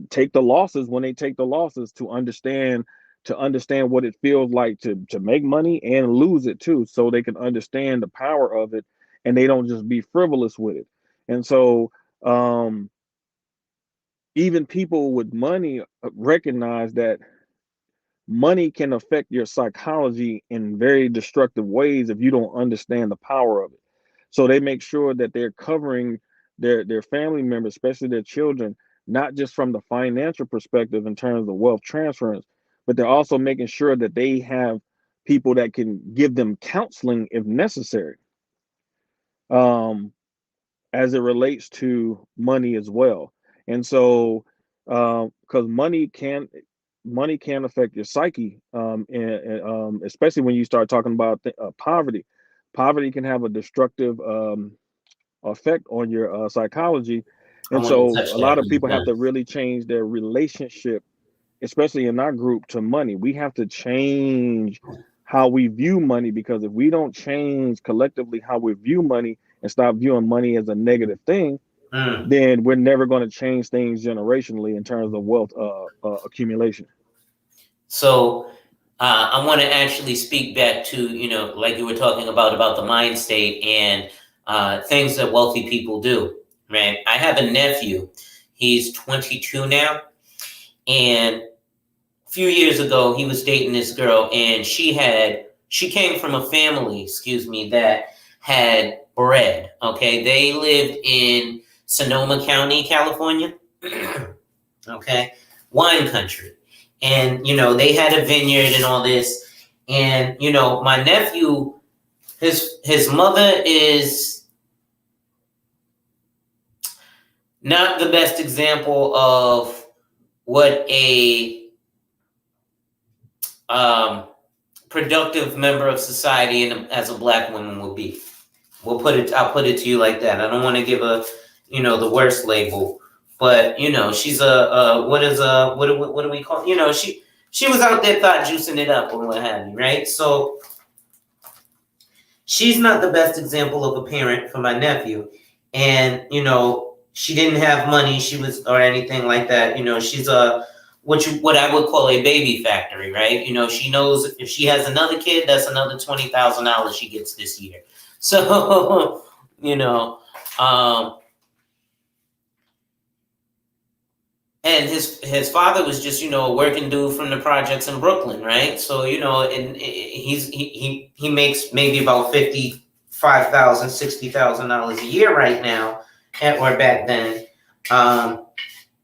take the losses when they take the losses to understand to understand what it feels like to make money and lose it too, so they can understand the power of it and they don't just be frivolous with it. And so um, even people with money recognize that money can affect your psychology in very destructive ways if you don't understand the power of it. So they make sure that they're covering their family members, especially their children, not just from the financial perspective in terms of wealth transference, but they're also making sure that they have people that can give them counseling if necessary, um, as it relates to money as well. And so, because money can affect your psyche, and especially when you start talking about poverty. Poverty can have a destructive effect on your psychology, I and want to so touch a that lot of when people you're have done. to really change their relationship, especially in our group, to money. We have to change how we view money, because if we don't change collectively how we view money and stop viewing money as a negative thing, Mm. then we're never going to change things generationally in terms of wealth accumulation. So I want to actually speak back to, like you were talking about the mind state and things that wealthy people do, right? I have a nephew. He's 22 now. And a few years ago, he was dating this girl, and she came from a family, excuse me, that had bread. Okay. They lived in Sonoma County, California. Okay. Wine country. And, they had a vineyard and all this. And, my nephew, his mother is not the best example of what a um, productive member of society and as a black woman will be. I'll put it to you like that. I don't want to give the worst label, but she's what do we call, she was out there thought juicing it up or what have you, right? So she's not the best example of a parent for my nephew. And, she didn't have money, or anything like that. She's what I would call a baby factory, right? She knows if she has another kid, that's another $20,000 she gets this year. So, um, and his father was just a working dude from the projects in Brooklyn, right? So and he makes maybe about $55,000, $60,000 a year right now, or back then,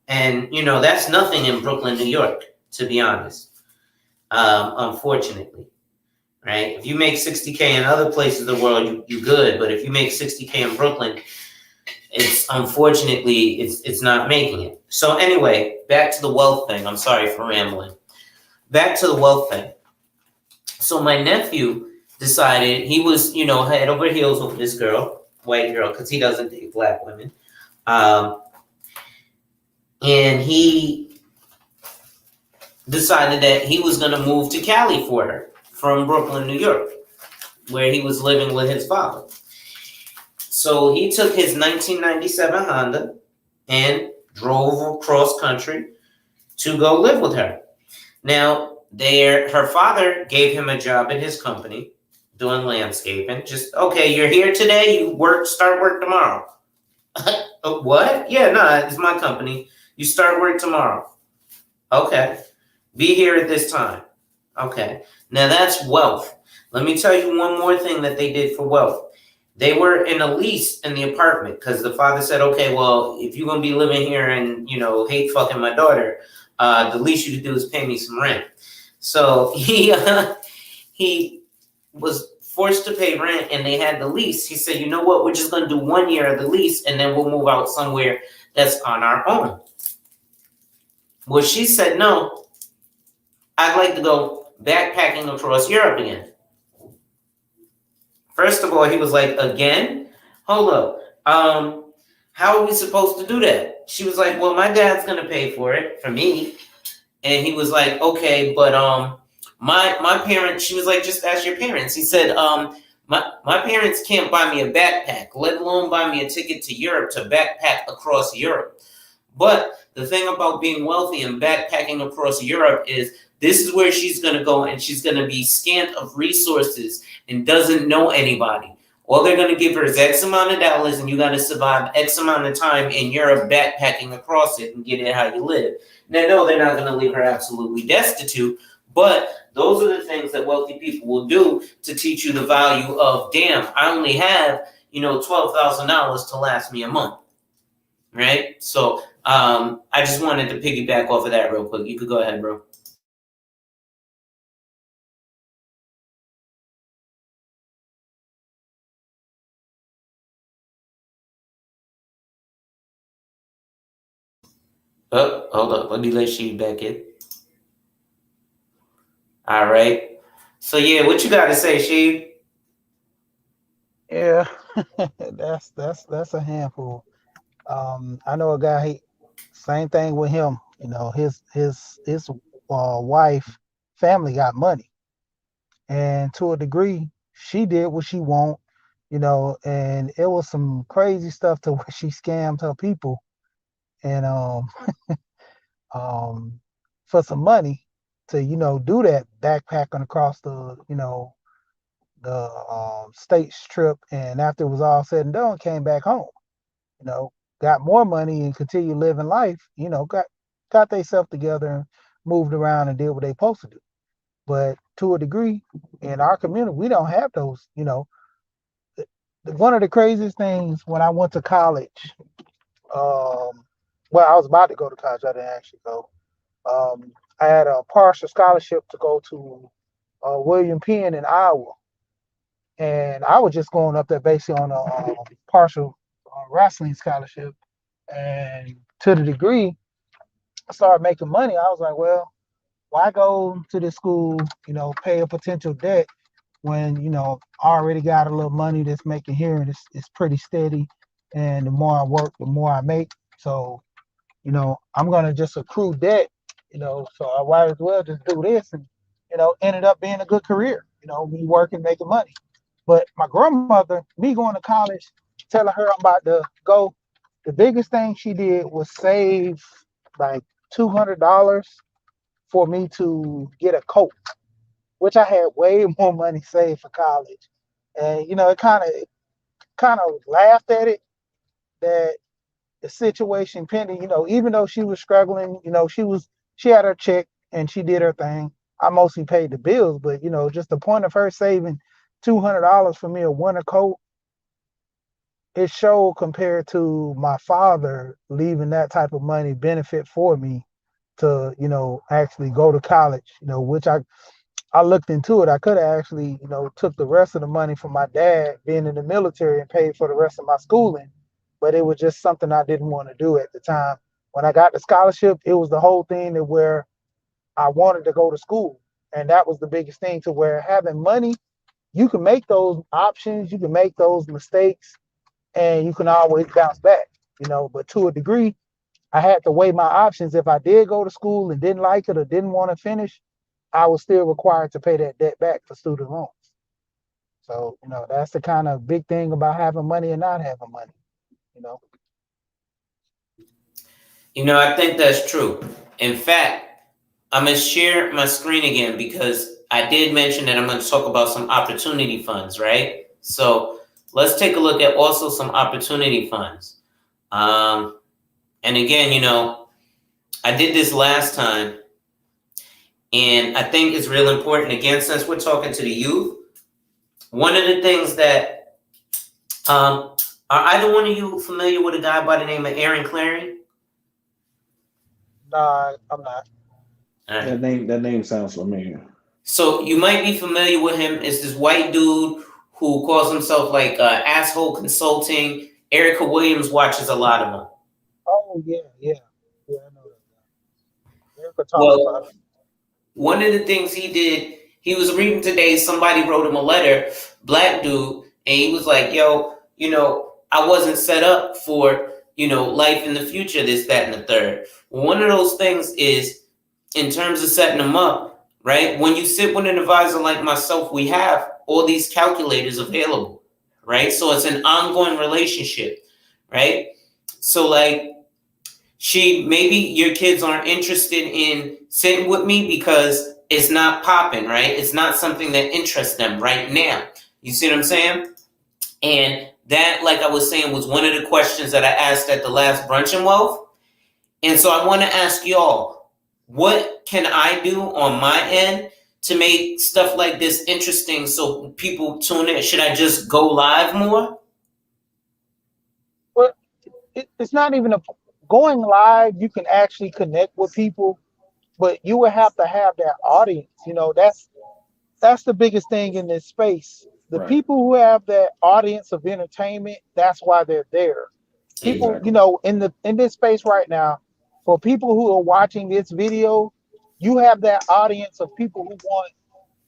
and that's nothing in Brooklyn, New York, to be honest. Unfortunately, right? If you make $60K in other places of the world, you good, but if you make $60K in Brooklyn, it's not making it. So anyway, back to the wealth thing. I'm sorry for rambling. Back to the wealth thing. So my nephew decided he was, head over heels over this girl, white girl, because he doesn't date black women. And he decided that he was going to move to Cali for her from Brooklyn, New York, where he was living with his father. So he took his 1997 Honda and drove across country to go live with her. Now, her father gave him a job at his company doing landscaping. Just, okay, you're here today, start work tomorrow. What? Yeah, no, it's my company. You start work tomorrow. Okay. Be here at this time. Okay. Now that's wealth. Let me tell you one more thing that they did for wealth. They were in a lease in the apartment because the father said, okay, well, if you're going to be living here and, hate fucking my daughter, the least you could do is pay me some rent. So he was forced to pay rent and they had the lease. He said, you know what? We're just going to do 1 year of the lease and then we'll move out somewhere that's on our own. Well, she said, no, I'd like to go backpacking across Europe again. First of all, he was like, again? Hold up. How are we supposed to do that? She was like, well, my dad's going to pay for it for me. And he was like, okay, but my parents, she was like, just ask your parents. He said, my parents can't buy me a backpack, let alone buy me a ticket to Europe to backpack across Europe. But the thing about being wealthy and backpacking across Europe is This is where she's going to go, and she's going to be scant of resources and doesn't know anybody. All they're going to give her is X amount of dollars, and you got to survive X amount of time in Europe backpacking across it and get it how you live. Now, no, they're not going to leave her absolutely destitute, but those are the things that wealthy people will do to teach you the value of, damn, I only have, $12,000 to last me a month, right? So I just wanted to piggyback off of that real quick. You could go ahead, bro. Oh, hold up. Let me let she back in. All right. So yeah, what you got to say, Sheed? Yeah, that's a handful. I know a guy. Same thing with him. His wife, family got money, and to a degree, she did what she want. And it was some crazy stuff to where she scammed her people, and um, for some money to do that backpacking across the states trip, and after it was all said and done, came back home. You know, got more money and continued living life. Got themselves together and moved around and did what they supposed to do. But to a degree, in our community, we don't have those. One of the craziest things when I went to college, well, I was about to go to college. I didn't actually go. I had a partial scholarship to go to William Penn in Iowa, and I was just going up there basically on a partial wrestling scholarship. And to the degree, I started making money. I was like, well, why go to this school, pay a potential debt when, I already got a little money that's making here and it's pretty steady. And the more I work, the more I make. So, I'm going to just accrue debt, so I might as well just do this. And, ended up being a good career, me working, making money. But my grandmother, me going to college, telling her I'm about to go, the biggest thing she did was save like $200 for me to get a coat, which I had way more money saved for college. And it kind of laughed at it that the situation pending, even though she was struggling, she had her check and she did her thing. I mostly paid the bills, but just the point of her saving $200 for me a winter coat, it showed compared to my father leaving that type of money benefit for me to actually go to college, which I looked into it. I could have actually took the rest of the money from my dad being in the military and paid for the rest of my schooling, but it was just something I didn't want to do at the time. When I got the scholarship, it was the whole thing that where I wanted to go to school, and that was the biggest thing, to where having money, you can make those options, you can make those mistakes, and you can always bounce back. But to a degree, I had to weigh my options. If I did go to school and didn't like it or didn't want to finish, I was still required to pay that debt back for student loans. So, that's the kind of big thing about having money and not having money, you know. I think that's true. In fact, I'm going to share my screen again because I did mention that I'm going to talk about some opportunity funds, right? So let's take a look at also some opportunity funds. And again, I did this last time, and I think it's real important. Again, since we're talking to the youth, one of the things that are either one of you familiar with a guy by the name of Aaron Clary? Nah, I'm not. All right. That name sounds familiar. So you might be familiar with him as this white dude who calls himself like asshole consulting. Erica Williams watches a lot of him. Oh, yeah, yeah. Yeah, I know that. Erica talks about Well, one of the things he did, he was reading today, somebody wrote him a letter, black dude, and he was like, yo, I wasn't set up for, life in the future, this, that, and the third. Well, one of those things is, in terms of setting them up, right? When you sit with an advisor like myself, we have all these calculators available, right? So it's an ongoing relationship, right? So like maybe your kids aren't interested in sitting with me because it's not popping, right? It's not something that interests them right now. You see what I'm saying? And that, like I was saying, was one of the questions that I asked at the last Brunch and Wealth. And so I want to ask y'all, what can I do on my end to make stuff like this interesting so people tune in? Should I just go live more? Well, it's not even going live. You can actually connect with people, but you would have to have that audience. That's the biggest thing in this space. The Right. people who have that audience of entertainment, that's why they're there. People, Exactly. in this space right now, for people who are watching this video, you have that audience of people who want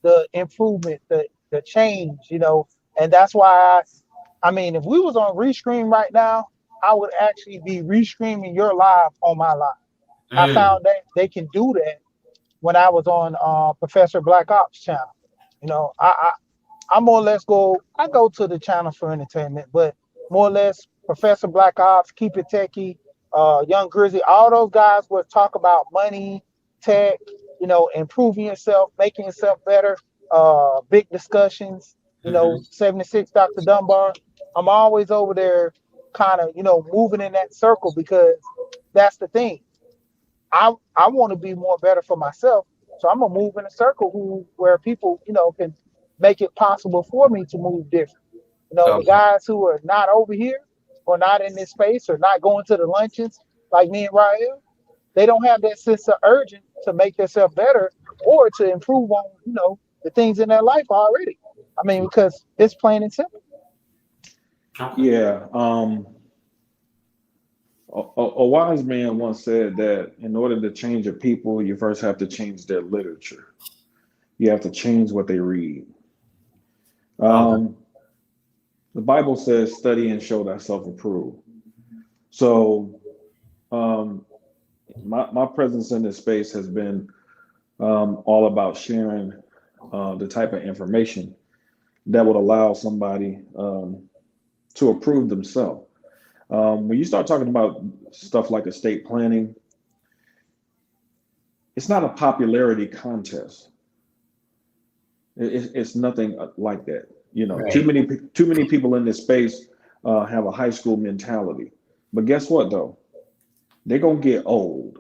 the improvement, the change, and that's why I mean, if we was on Restream right now, I would actually be restreaming your live on my live. I Mm. found that they can do that when I was on Professor Black Ops channel. I more or less I go to the channel for entertainment, but more or less Professor Black Ops, Keep It Techie, Young Grizzly, all those guys would talk about money, tech, improving yourself, making yourself better, big discussions, Mm-hmm. 76 Dr. Dunbar. I'm always over there kind of, moving in that circle because that's the thing. I want to be more better for myself. So I'm gonna move in a circle where people, can make it possible for me to move different. The Okay. guys who are not over here or not in this space or not going to the luncheons like me and Rael, they don't have that sense of urgent to make themselves better or to improve on, the things in their life already. I mean, because it's plain and simple. Okay. Yeah. A wise man once said that in order to change a people, you first have to change their literature. You have to change what they read. Okay. Um, the Bible says, "Study and show thyself approved." So, um, my presence in this space has been all about sharing the type of information that would allow somebody to approve themselves. When you start talking about stuff like estate planning, it's not a popularity contest. It's nothing like that. Right. Too many people in this space have a high school mentality. But guess what though? They're gonna get old.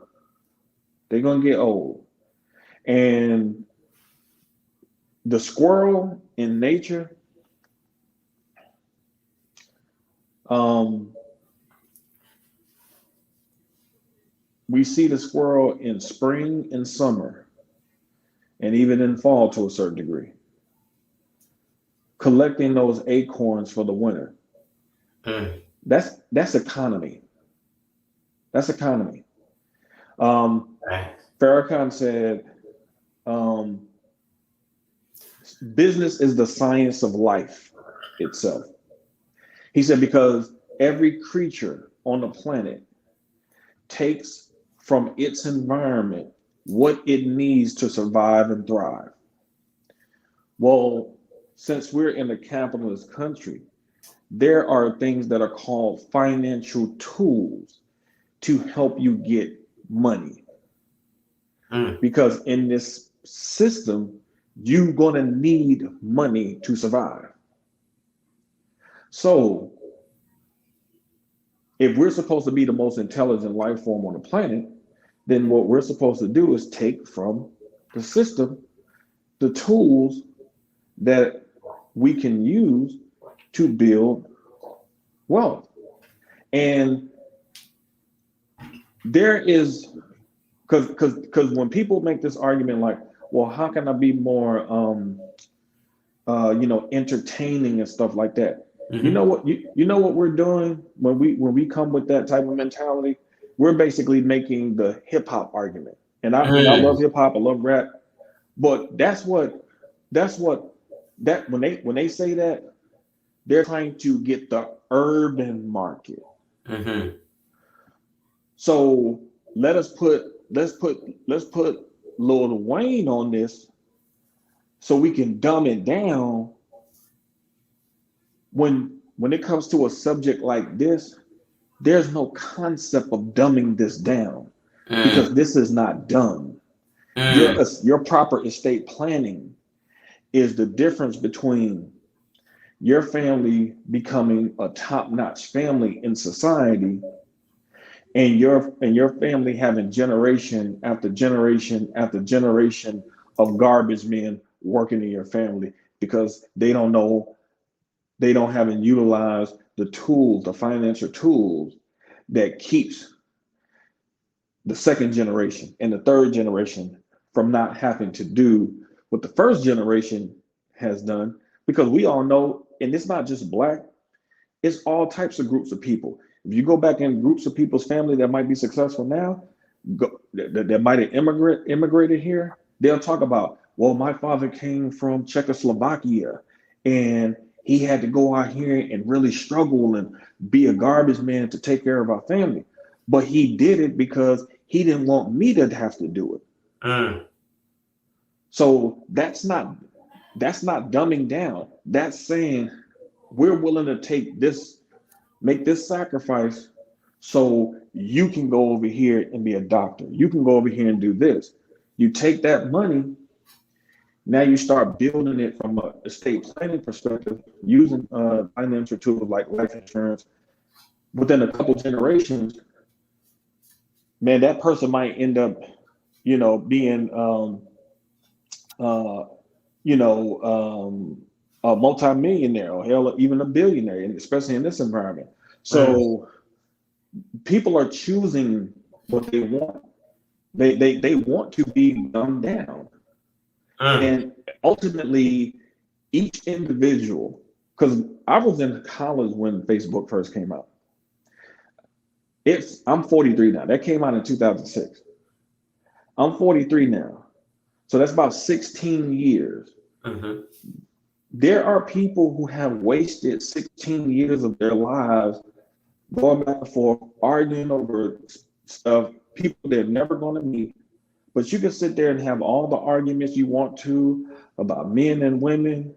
They're gonna get old. And the squirrel in nature, um, we see the squirrel in spring and summer, and even in fall to a certain degree, collecting those acorns for the winter. Mm. That's economy. That's economy. Um, Right. Farrakhan said, um, business is the science of life itself. He said, because every creature on the planet takes from its environment what it needs to survive and thrive. Well, since we're in a capitalist country, there are things that are called financial tools to help you get money. Mm. Because in this system, you're going to need money to survive. So, if we're supposed to be the most intelligent life form on the planet, then what we're supposed to do is take from the system the tools that we can use to build wealth. And there is because when people make this argument like, well, how can I be more entertaining and stuff like that? You know Mm-hmm. what you know what we're doing when we come with that type of mentality? We're basically making the hip hop argument. And I love Mm. hip hop, I love rap, but that's what that when they say that, they're trying to get the urban market. Mm-hmm. So let us put let's put Lil Wayne on this so we can dumb it down when it comes to a subject like this. there's no concept of dumbing this down because Mm, this is not done. mm, Your proper estate planning is the difference between your family becoming a top-notch family in society and your family having generation after generation after generation of garbage men working in your family because they don't haven't utilized the tools, the financial tools that keeps the second generation and the third generation from not having to do what the first generation has done. Because we all know, and it's not just black, it's all types of groups of people. If you go back in groups of people's family that might be successful now, that might have immigrated here, they'll talk about, well, my father came from Czechoslovakia and he had to go out here and really struggle and be a garbage man to take care of our family. But he did it because he didn't want me to have to do it. mm. So that's not dumbing down. That's saying we're willing to take this, make this sacrifice so you can go over here and be a doctor. You can go over here and do this. You take that money, now you start building it from a estate planning perspective using financial tools like life insurance. Within a couple generations, man, that person might end up, being, uh, a multimillionaire or hell, even a billionaire, especially in this environment. Mm, So people are choosing what they want. They want to be dumbed down. mm, And ultimately, each individual, because I was in college when Facebook first came out. I'm 43 now. That came out in 2006. I'm 43 now. So that's about 16 years. mhm, There are people who have wasted 16 years of their lives going back and forth, arguing over stuff, people they're never going to meet. But you can sit there and have all the arguments you want to about men and women.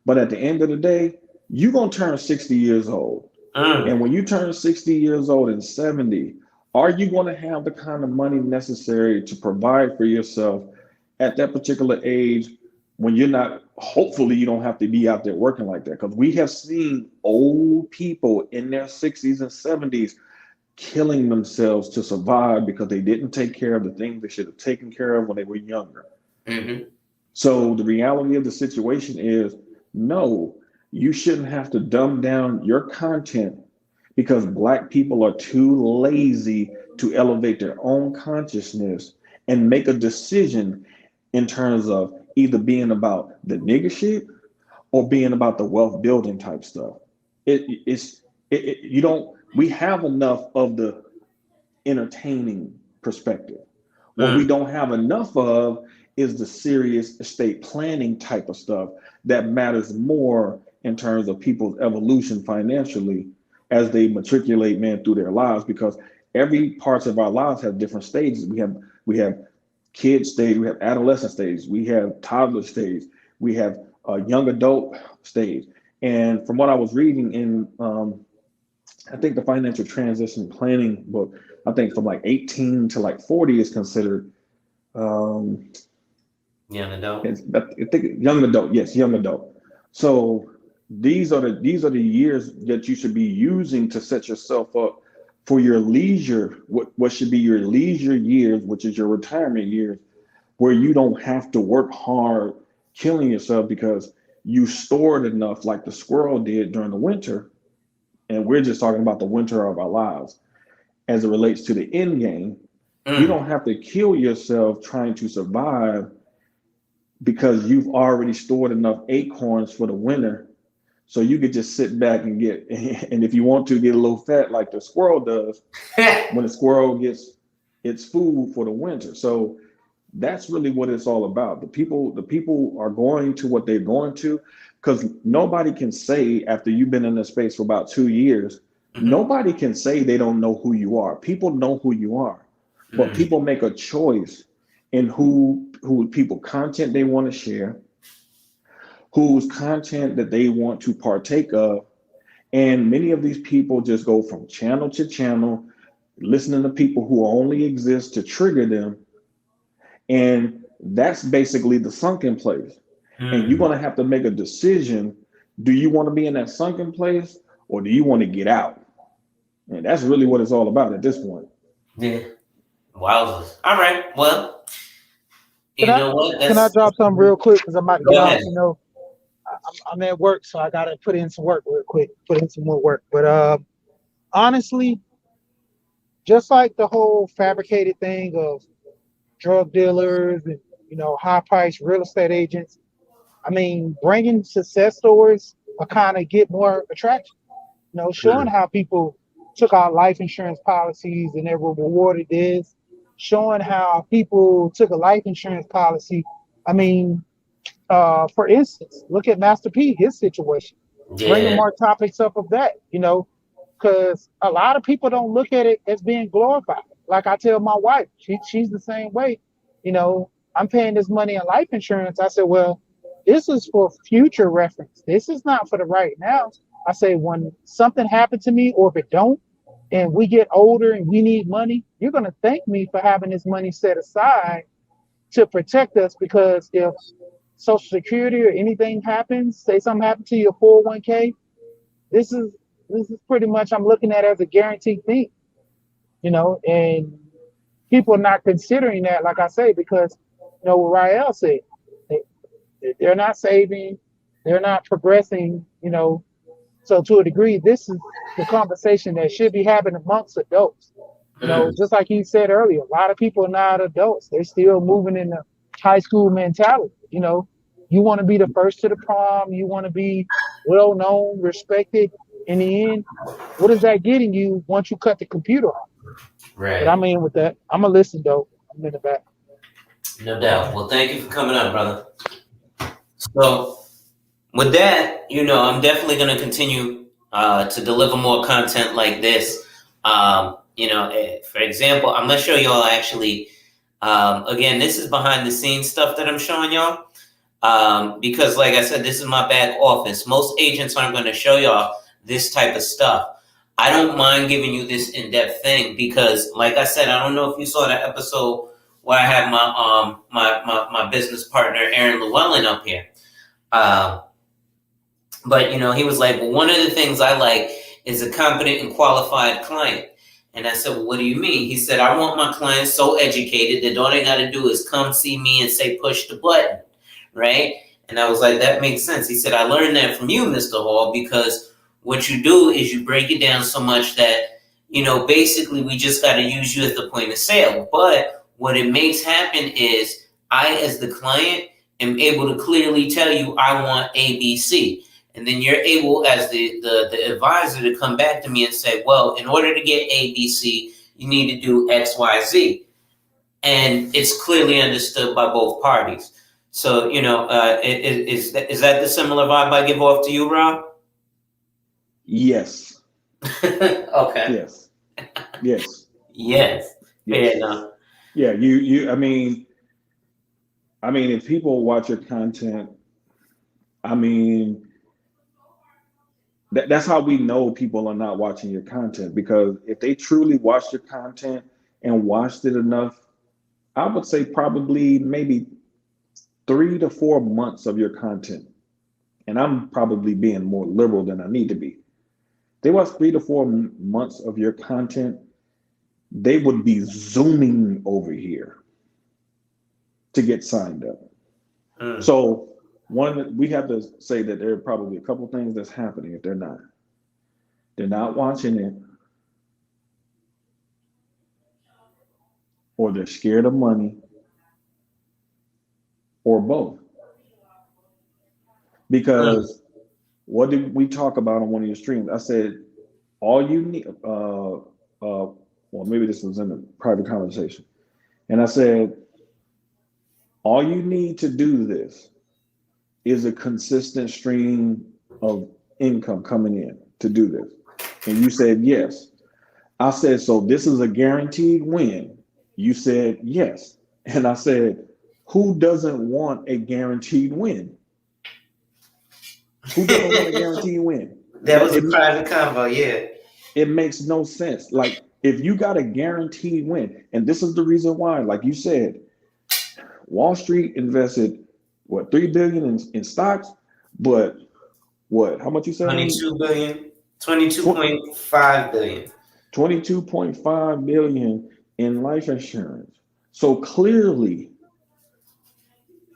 But at the end of the day, you're going to turn 60 years old. mm, And when you turn 60 years old and 70, are you going to have the kind of money necessary to provide for yourself at that particular age when you're not, hopefully, you don't have to be out there working like that? Because we have seen old people in their 60s and 70s killing themselves to survive because they didn't take care of the things they should have taken care of when they were younger. mhm, So the reality of the situation is no, you shouldn't have to dumb down your content because Black people are too lazy to elevate their own consciousness and make a decision in terms of either being about the nigger shit or being about the wealth building type stuff. It's you don't we have enough of the entertaining perspective. What we mm, don't have enough of is the serious estate planning type of stuff that matters more in terms of people's evolution financially as they matriculate man through their lives because every parts of our lives have different stages. We have kid stage, we have adolescent stage, we have toddler stage, we have a young adult stage. And from what I was reading in I think the financial transition planning book, I think from like 18 to like 40 is considered, um, young adult. I think young adult, yes, young adult. So these are the years that you should be using to set yourself up for your leisure. What should be your leisure years, which is your retirement years, where you don't have to work hard, killing yourself because you stored enough, like the squirrel did during the winter. And we're just talking about the winter of our lives as it relates to the end game. You Mm, don't have to kill yourself trying to survive because you've already stored enough acorns for the winter. So you could just sit back and get, and if you want to get a little fat like the squirrel does, when the squirrel gets its food for the winter. So that's really what it's all about. The people are going to what they're going to because nobody can say after you've been in this space for about 2 years, mhm, nobody can say they don't know who you are. People know who you are, but mm, people make a choice in who people content they want to share, whose content that they want to partake of, And many of these people just go from channel to channel, listening to people who only exist to trigger them. And that's basically the sunken place. And you're Mm. going to have to make a decision. Do you want to be in that sunken place or do you want to get out? And that's really what it's all about at this point. Yeah. Wowzers. All right. Well, Can you I know what? can I That's drop something real quick because I'm about to go get off? ahead. I'm at work, so I gotta put in some work real quick. Put in some more work. But honestly, just like the whole fabricated thing of drug dealers and high price real estate agents, I mean, bringing success stories will kind of get more attraction. Showing Mm. how people took out life insurance policies and they were rewarded this, showing how people took a life insurance policy. I mean, for instance, look at Master P, his situation. Bringing Yeah. more topics up of that, because a lot of people don't look at it as being glorified. Like I tell my wife, she's the same way. I'm paying this money in life insurance. I said, well, this is for future reference. This is not for the right now. I say, when something happened to me, or if it don't, and we get older and we need money, you're gonna thank me for having this money set aside to protect us. Because if Social Security or anything happens, say something happened to your 401k, this is this is pretty much, I'm looking at it as a guaranteed thing, and people are not considering that, like I say, because what Rael said, they, they're not saving, they're not progressing, so to a degree, this is the conversation that should be happening amongst adults. Mm. Just like he said earlier, a lot of people are not adults. They're still moving in the high school mentality. You want to be the first to the prom, you want to be well known, respected. In the end, what is that getting you once you cut the computer off? But Right. I'm in with that. I'm gonna listen though. I'm in the back. No doubt. Well, thank you for coming up, brother. So, with that, I'm definitely going to continue to deliver more content like this. For example, I'm going to show y'all actually, again, this is behind the scenes stuff that I'm showing y'all. Because, like I said, this is my back office. Most agents aren't going to show y'all this type of stuff. I don't mind giving you this in-depth thing because, like I said, I don't know if you saw that episode where I had my business partner Aaron Llewellyn up here. But he was like, well, one of the things I like is a competent and qualified client. And I said, well, what do you mean? He said, I want my clients so educated that all they got to do is come see me and say, push the button, right? And I was like, that makes sense. He said, I learned that from you, Mr. Hall, because what you do is you break it down so much that, basically we just got to use you as the point of sale. But what it makes happen is I, as the client, am able to clearly tell you I want ABC. And then you're able, as the advisor, to come back to me and say, well, in order to get ABC, you need to do X, Y, Z. And it's clearly understood by both parties. So, is that the similar vibe I give off to you, Rob? Yes. Okay. Yes. Yes. Yes. Fair Yes. enough. Yeah. I mean, if people watch your content, I mean, that's how we know people are not watching your content, because if they truly watched your content and watched it enough, I would say probably maybe 3 to 4 months of your content. And I'm probably being more liberal than I need to be. They watch 3 to 4 months of your content, they would be zooming over here to get signed up. Mm. So we have to say that there are probably a couple things that's happening. If they're not watching it, or they're scared of money, or both. Mm. Because what did we talk about on one of your streams? I said all you need. Well, maybe this was in a private conversation, and I said all you need to do this is a consistent stream of income coming in to do this. And you said yes. I said, so this is a guaranteed win. You said yes. And I said, who doesn't want a guaranteed win? Who doesn't want a guaranteed win? That was a private convo, yeah. It makes no sense. Like if you got a guaranteed win, and this is the reason why, like you said, Wall Street invested what 3 billion in stocks, but what? How much you say? 22 billion, 22.5 billion. 22.5 billion in life insurance. So clearly,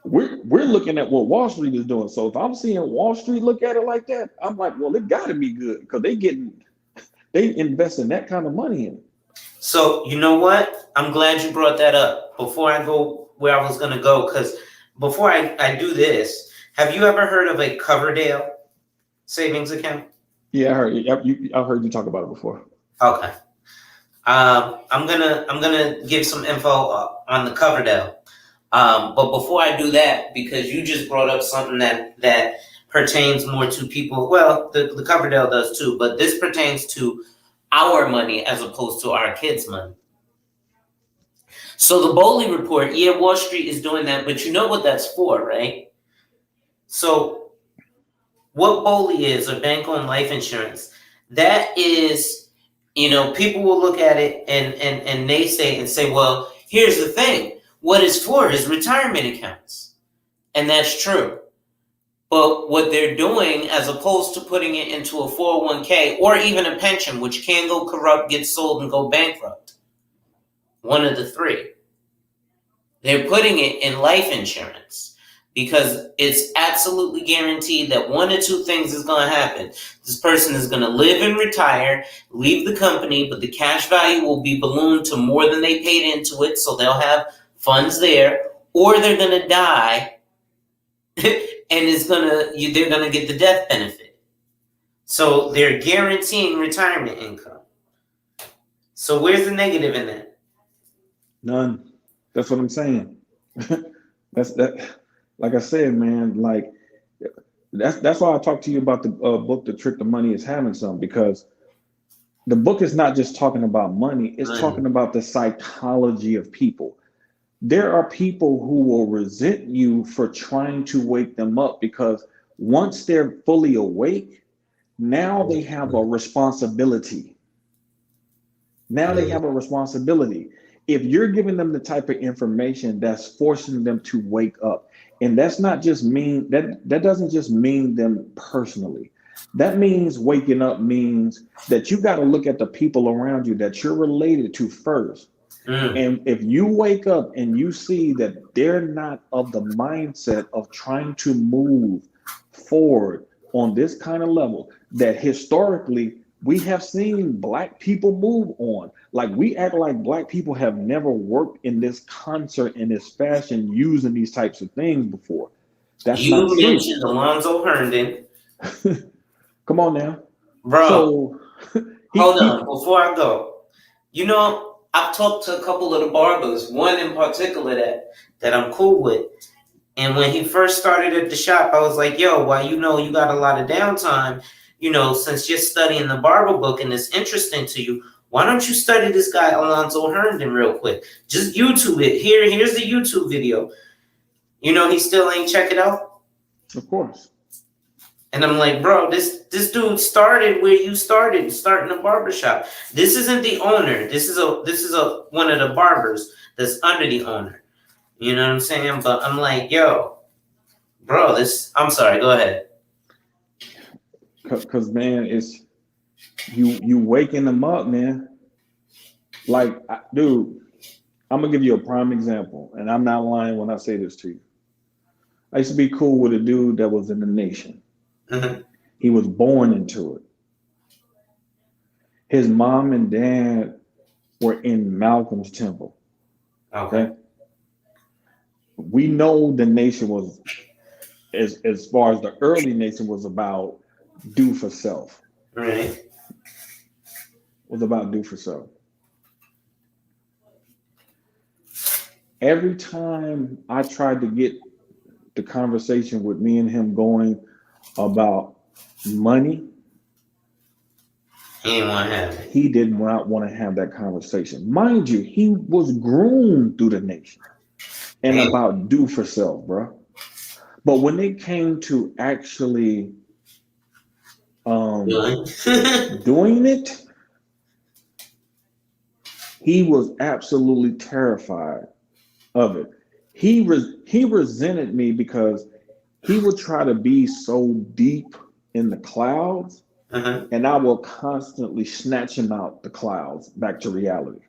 we're looking at what Wall Street is doing. So if I'm seeing Wall Street look at it like that, I'm like, well, it got to be good because they investing that kind of money in it. So you know what? I'm glad you brought that up. Before I go where I was going to go, because before I do this, have you ever heard of a Coverdale savings account? Yeah, I heard you talk about it before. Okay. I'm gonna give some info on the Coverdale. But before I do that, because you just brought up something that pertains more to people. Well, the Coverdale does too, but this pertains to our money as opposed to our kids' money. So the Bowley report, yeah, Wall Street is doing that, but you know what that's for, right? So what Bowley is, a bank-owned life insurance, that is, people will look at it and they say, well, here's the thing. What it's for is retirement accounts. And that's true. But what they're doing, as opposed to putting it into a 401k or even a pension, which can go corrupt, get sold, and go bankrupt, one of the three, they're putting it in life insurance because it's absolutely guaranteed that one or two things is going to happen. This person is going to live and retire, leave the company, but the cash value will be ballooned to more than they paid into it, so they'll have funds there, or they're going to die and they're gonna get the death benefit. So they're guaranteeing retirement income. So where's the negative in that? None. That's what I'm saying. That's that. Like I said, man. Like that's why I talked to you about the book, "The Trick to Money Is Having Some," because the book is not just talking about money. It's talking about the psychology of people. There are people who will resent you for trying to wake them up because once they're fully awake, now they have a responsibility. Now they have a responsibility. If you're giving them the type of information that's forcing them to wake up, and that's not just mean that doesn't just mean them personally. That means waking up means that you got to look at the people around you that you're related to first. And if you wake up and you see that they're not of the mindset of trying to move forward on this kind of level, that historically we have seen Black people move on. Like we act like Black people have never worked in this concert in this fashion using these types of things before. That's You not true. mentioned Alonzo Herndon. Come on now. Bro, so hold on. Before I go, I've talked to a couple of the barbers, one in particular that I'm cool with. And when he first started at the shop, I was like, yo, why you got a lot of downtime, since you're studying the barber book and it's interesting to you, why don't you study this guy Alonzo Herndon real quick? Just YouTube it. Here's the YouTube video. He still ain't check it out? Of course. And I'm like, bro, this dude started where you started, starting a barbershop. This isn't the owner. This is a one of the barbers that's under the owner. You know what I'm saying? But I'm like, yo, bro, I'm sorry, go ahead. Cause man, it's you waking them up, man. Like, dude, I'm gonna give you a prime example, and I'm not lying when I say this to you. I used to be cool with a dude that was in the Nation. Mm-hmm. He was born into it. His mom and dad were in Malcolm's Temple. Okay. We know the Nation was, as far as the early Nation was about do for self. Right. Was about do for self. Every time I tried to get the conversation with me and him going about money, he didn't want to have it. He did not want to have that conversation. Mind you, he was groomed through the Nation and about do for self, bro. But when it came to actually Doing it, he was absolutely terrified of it. He resented me because he would try to be so deep in the clouds, and I will constantly snatch him out the clouds back to reality.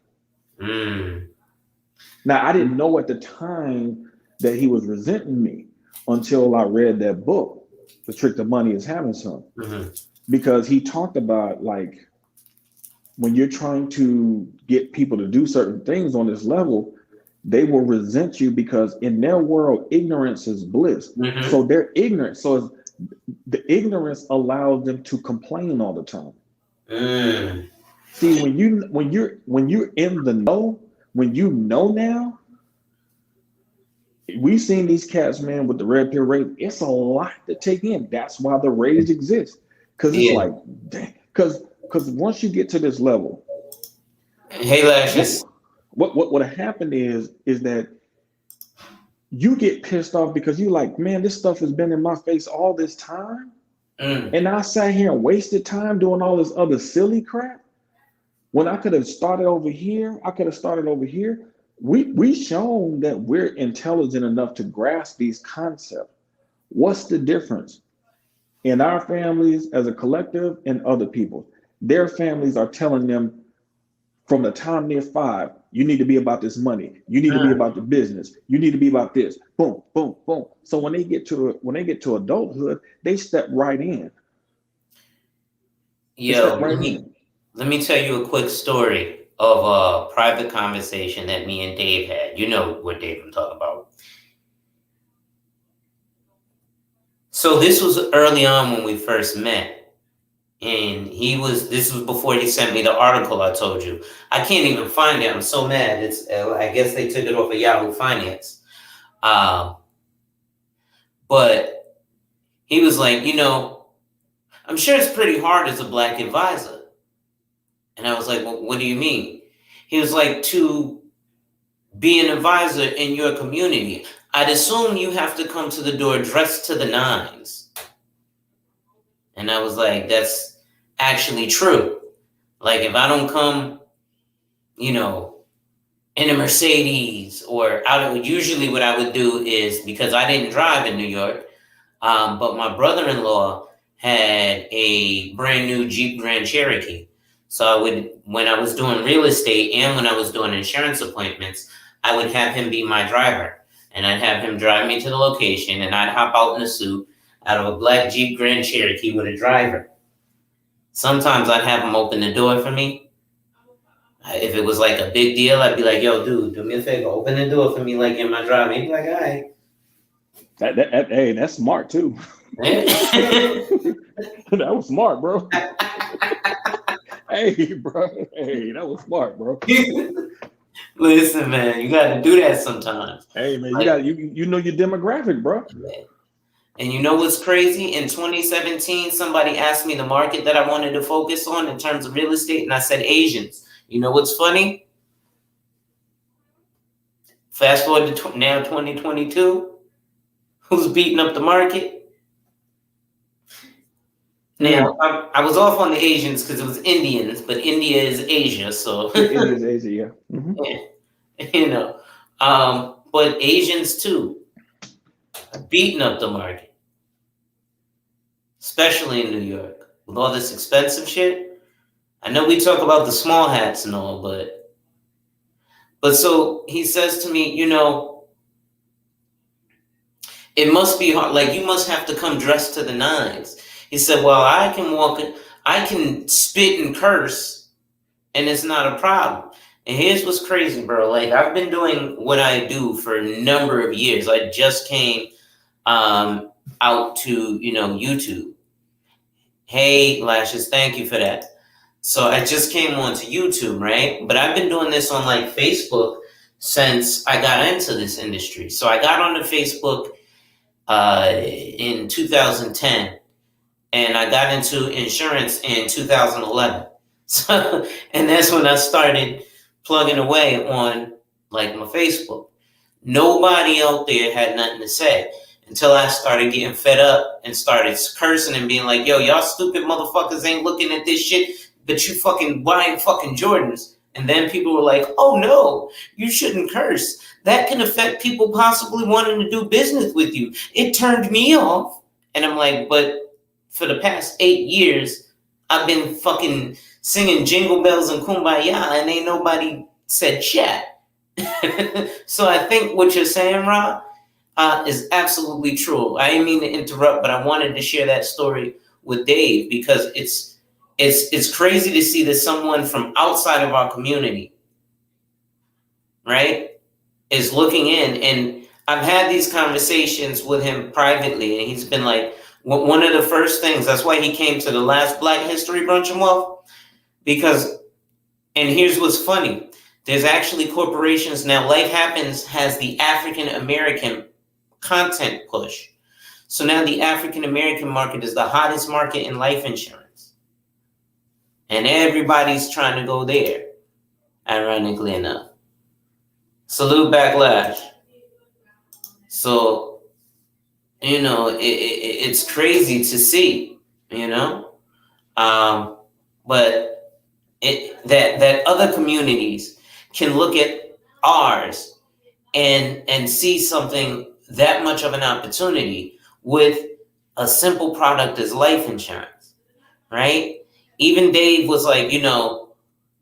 Now, I didn't know at the time that he was resenting me until I read that book, The Trick to Money is Having Some, because he talked about like when you're trying to get people to do certain things on this level, they will resent you because in their world, ignorance is bliss. So they're ignorant. So the ignorance allows them to complain all the time. See, when you're in the know, when you know now, we've seen these cats, man, with the red pill rate. It's a lot to take in. That's why the rage exists. Because it's like, because once you get to this level, hey Lashes, what happened is that you get pissed off because you like, man, this stuff has been in my face all this time. And I sat here and wasted time doing all this other silly crap when I could have started over here. I could have started over here. We shown that we're intelligent enough to grasp these concepts. What's the difference in our families as a collective and other people? Their families are telling them from the time they're 5, you need to be about this money. You need to be about the business. You need to be about this. Boom, boom, boom. So when they get to adulthood, they step right in. Let me tell you a quick story of a private conversation that me and Dave had. You know what Dave I'm talking about. So this was early on when we first met. And this was before he sent me the article I told you. I can't even find it. I'm so mad. I guess they took it off of Yahoo Finance. But he was like, I'm sure it's pretty hard as a Black advisor. And I was like, well, what do you mean? He was like, to be an advisor in your community, I'd assume you have to come to the door dressed to the nines. And I was like, that's actually true. Like if I don't come, in a Mercedes or out, usually what I would do is, because I didn't drive in New York, but my brother-in-law had a brand new Jeep Grand Cherokee. So when I was doing real estate and when I was doing insurance appointments, I would have him be my driver. And I'd have him drive me to the location and I'd hop out in a suit out of a black Jeep Grand Cherokee with a driver. Sometimes I'd have him open the door for me. If it was like a big deal, I'd be like, yo, dude, do me a favor, open the door for me like in my drive. He'd be like, all right. Hey, that's smart too. That was smart, bro. Hey, bro. Hey, that was smart, bro. Listen, man, you got to do that sometimes. Hey, man, you know your demographic, bro. Man. And you know what's crazy? In 2017, somebody asked me the market that I wanted to focus on in terms of real estate, and I said Asians. You know what's funny? Fast forward to now 2022. Who's beating up the market? Now, I was off on the Asians because it was Indians, but India is Asia, so. India is Asia, yeah. Mm-hmm. Yeah. But Asians too. Beating up the market, especially in New York with all this expensive shit. I know we talk about the small hats and all, but so he says to me, it must be hard. Like you must have to come dressed to the nines. He said, well, I can spit and curse and it's not a problem. And here's what's crazy, bro. Like I've been doing what I do for a number of years. I just came out to YouTube. Hey Lashes, thank you for that. So I just came onto YouTube, right? But I've been doing this on like Facebook since I got into this industry. So I got onto Facebook in 2010 and I got into insurance in 2011. So and that's when I started plugging away on like my Facebook. Nobody out there had nothing to say. until I started getting fed up and started cursing and being like, yo, y'all stupid motherfuckers ain't looking at this shit, but you fucking buying fucking Jordans. And then people were like, oh no, you shouldn't curse. That can affect people possibly wanting to do business with you. It turned me off. And I'm like, but for the past 8 years, I've been fucking singing Jingle Bells and Kumbaya, and ain't nobody said chat. So I think what you're saying, Rob, is absolutely true. I didn't mean to interrupt, but I wanted to share that story with Dave because it's crazy to see that someone from outside of our community, right, is looking in. And I've had these conversations with him privately, and he's been like, one of the first things, that's why he came to the last Black History Brunch and Wealth, because, and here's what's funny, there's actually corporations now, Life Happens has the African American content push. So now the African American market is the hottest market in life insurance. And everybody's trying to go there, ironically enough. Salute Backlash. So, it's crazy to see, but that other communities can look at ours and see something that much of an opportunity with a simple product as life insurance, right? Even Dave was like,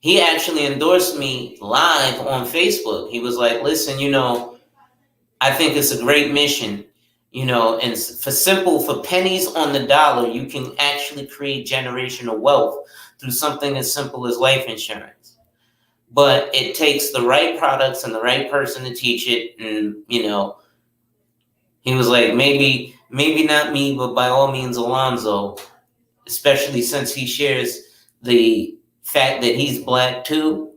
he actually endorsed me live on Facebook. He was like, listen, I think it's a great mission, and for pennies on the dollar, you can actually create generational wealth through something as simple as life insurance. But it takes the right products and the right person to teach it. And, he was like, maybe not me, but by all means, Alonzo, especially since he shares the fact that he's Black too,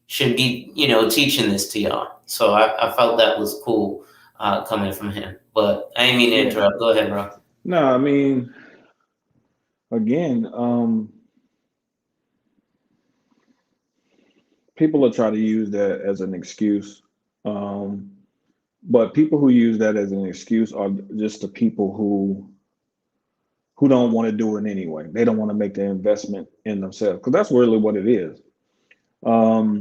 should be, teaching this to y'all. So I felt that was cool coming from him. But I didn't mean to interrupt. Go ahead, bro. No, I mean, again, people will try to use that as an excuse. But people who use that as an excuse are just the people who don't want to do it anyway. They don't want to make the investment in themselves because that's really what it is. A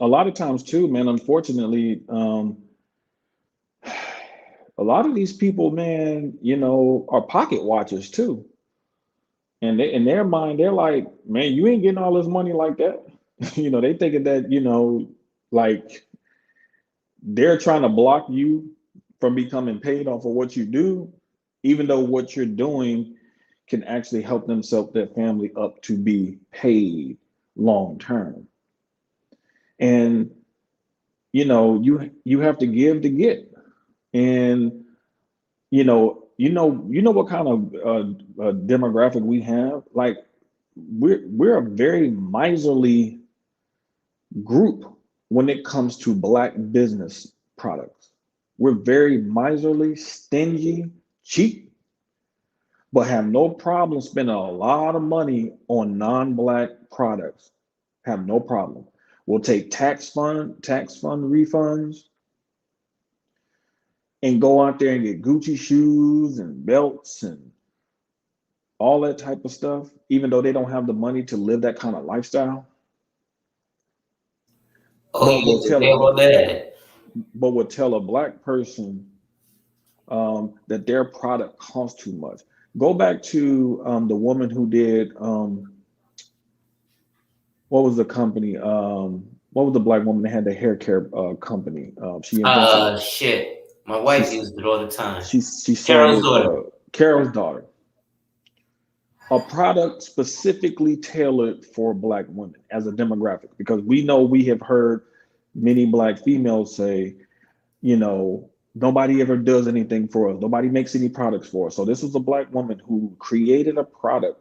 lot of times too, man, unfortunately, a lot of these people, man, are pocket watchers too. And they, in their mind, they're like, man, you ain't getting all this money like that. They thinking that, like they're trying to block you from becoming paid off of what you do, even though what you're doing can actually help them set their family up to be paid long term. And you have to give to get. And what kind of demographic we have. Like we're a very miserly group when it comes to Black business products. We're very miserly, stingy, cheap, but have no problem spending a lot of money on non-Black products. Have no problem. We'll take tax fund refunds and go out there and get Gucci shoes and belts and all that type of stuff, even though they don't have the money to live that kind of lifestyle. Oh, But yeah, we'll tell a Black person that their product costs too much. Go back to the woman who did what was the company? What was the Black woman that had the hair care company? She invented. Shit. My wife used it all the time. She Carol's started daughter. Carol's daughter. A product specifically tailored for Black women as a demographic, because we know we have heard many Black females say, nobody ever does anything for us. Nobody makes any products for us. So this was a Black woman who created a product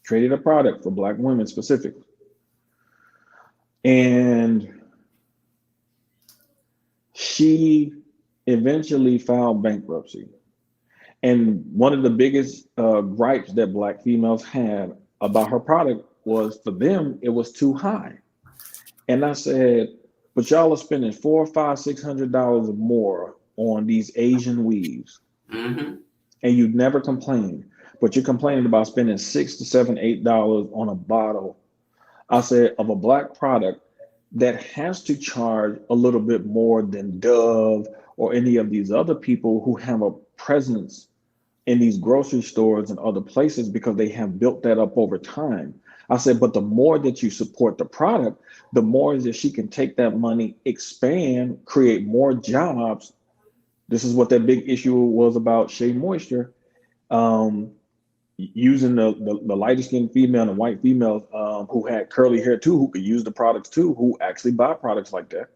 for Black women specifically. And she eventually filed bankruptcy. And one of the biggest gripes that Black females had about her product was, for them, it was too high. And I said, but y'all are spending four, five, $600 or more on these Asian weaves, Mm-hmm. and you never complain. But you're complaining about spending six to seven, $8 on a bottle. I said of a black product that has to charge a little bit more than Dove or any of these other people who have a presence in these grocery stores and other places because they have built that up over time. I said, but the more that you support the product, the more that she can take that money, expand, create more jobs. This is what that big issue was about Shea Moisture. Um, Using the lighter skinned female and the white female who had curly hair too, who could use the products too, who actually buy products like that.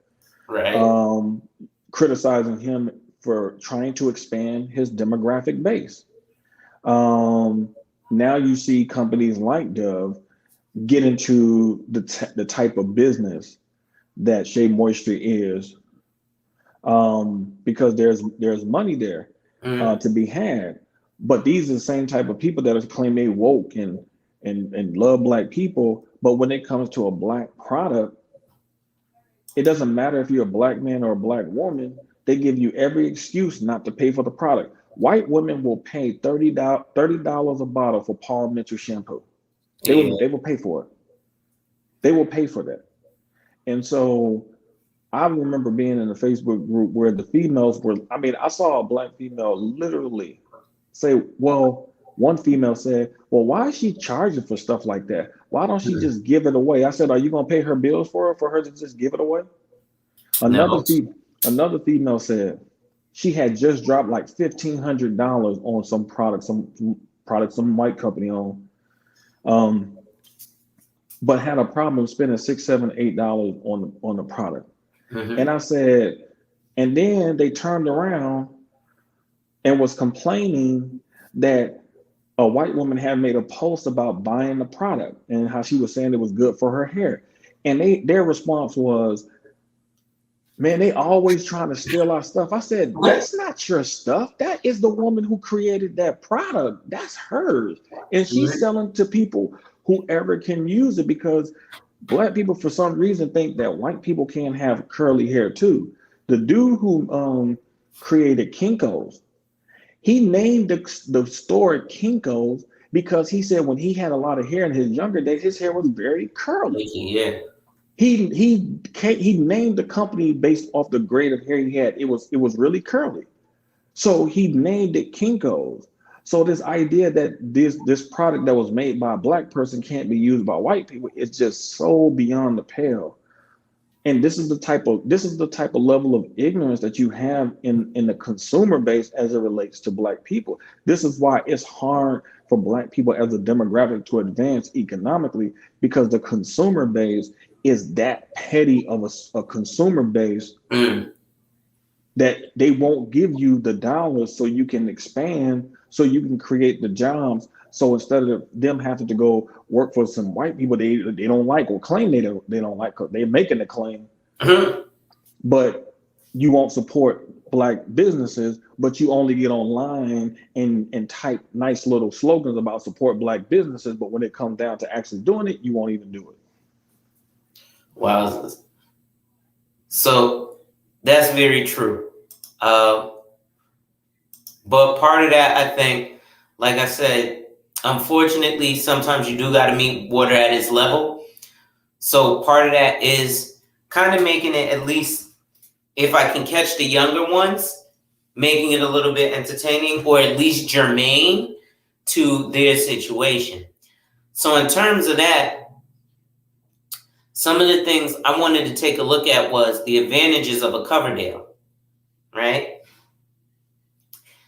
Right. Um, Criticizing him for trying to expand his demographic base. Um, Now you see companies like Dove get into the type of business that Shea Moisture is, because there's money there Mm. to be had. But these are the same type of people that are claim they woke and love black people. But when it comes to a black product, it doesn't matter if you're a black man or a black woman. They give you every excuse not to pay for the product. White women will pay $30 a bottle for Paul Mitchell shampoo. Yeah. They will pay for it. They will pay for that. And so I remember being in a Facebook group where the females were, I mean, I saw a black female literally say, well, one female said, well, why is she charging for stuff like that? Why don't she Mm. just give it away? I said, are you going to pay her bills for her to just give it away? Another No. fe- Another female said she had just dropped like $1,500 on some product, some product, some white company on, um, but had a problem spending six, seven, $8 on the product. And Mm-hmm. I said, and then they turned around and was complaining that a white woman had made a post about buying the product and how she was saying it was good for her hair. And their response was, man, they always trying to steal our stuff. I said, that's not your stuff. That is the woman who created that product. That's hers. And she's Mm-hmm. selling to people whoever can use it, because black people for some reason think that white people can have curly hair too. The dude who created Kinko's, he named the store Kinko's because he said when he had a lot of hair in his younger days, his hair was very curly. Yeah. He named the company based off the grade of hair he had. It was really curly. So he named it Kinko's. So this idea that this product that was made by a black person can't be used by white people is just so beyond the pale. And this is the type of level of ignorance that you have in the consumer base as it relates to black people. This is why it's hard for black people as a demographic to advance economically, because the consumer base is that petty of a consumer base Mm. that they won't give you the dollars so you can expand, so you can create the jobs. So instead of them having to go work for some white people they don't like, or claim they don't like, 'cause they're making the claim, Mm-hmm. but you won't support black businesses, but you only get online and type nice little slogans about support black businesses, but when it comes down to actually doing it, you won't even do it. Wow. So that's very true. Uh, but part of that, I think, like I said, unfortunately, sometimes you do got to meet water at its level. So part of that is kind of making it, at least if I can catch the younger ones, making it a little bit entertaining or at least germane to their situation. So in terms of that, some of the things I wanted to take a look at was the advantages of a Coverdale, right?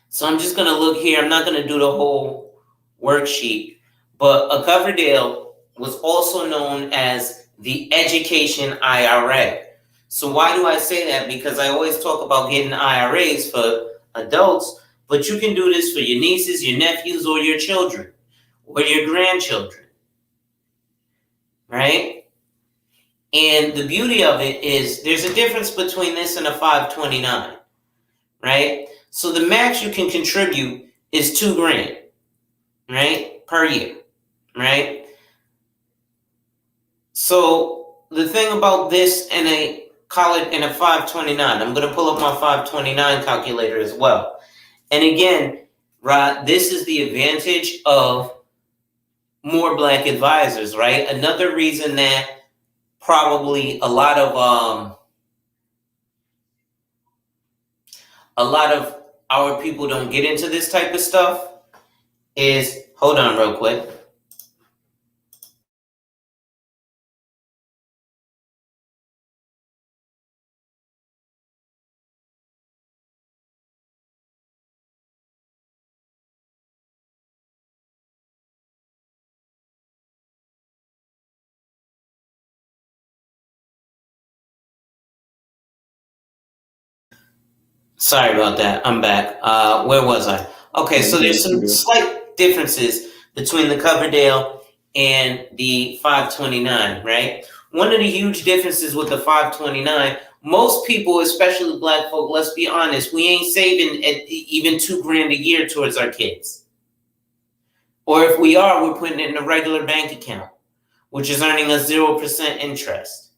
So I'm just going to look here. I'm not going to do the whole worksheet, but a Coverdale was also known as the Education IRA. So why do I say that? Because I always talk about getting IRAs for adults, but you can do this for your nieces, your nephews, or your children, or your grandchildren, right? And the beauty of it is there's a difference between this and a 529, right? So the max you can contribute is $2,000, right? Per year, right? So the thing about this and a college and a 529. I'm going to pull up my 529 calculator as well. And again, Rod, this is the advantage of more Black advisors, right? Another reason that probably a lot of our people don't get into this type of stuff is, hold on real quick. Sorry about that. I'm back. Where was I? Okay, so there's some slight differences between the Coverdale and the 529, right? One of the huge differences with the 529, most people, especially Black folk, let's be honest, we ain't saving even $2,000 a year towards our kids. Or if we are, we're putting it in a regular bank account, which is earning us 0% interest,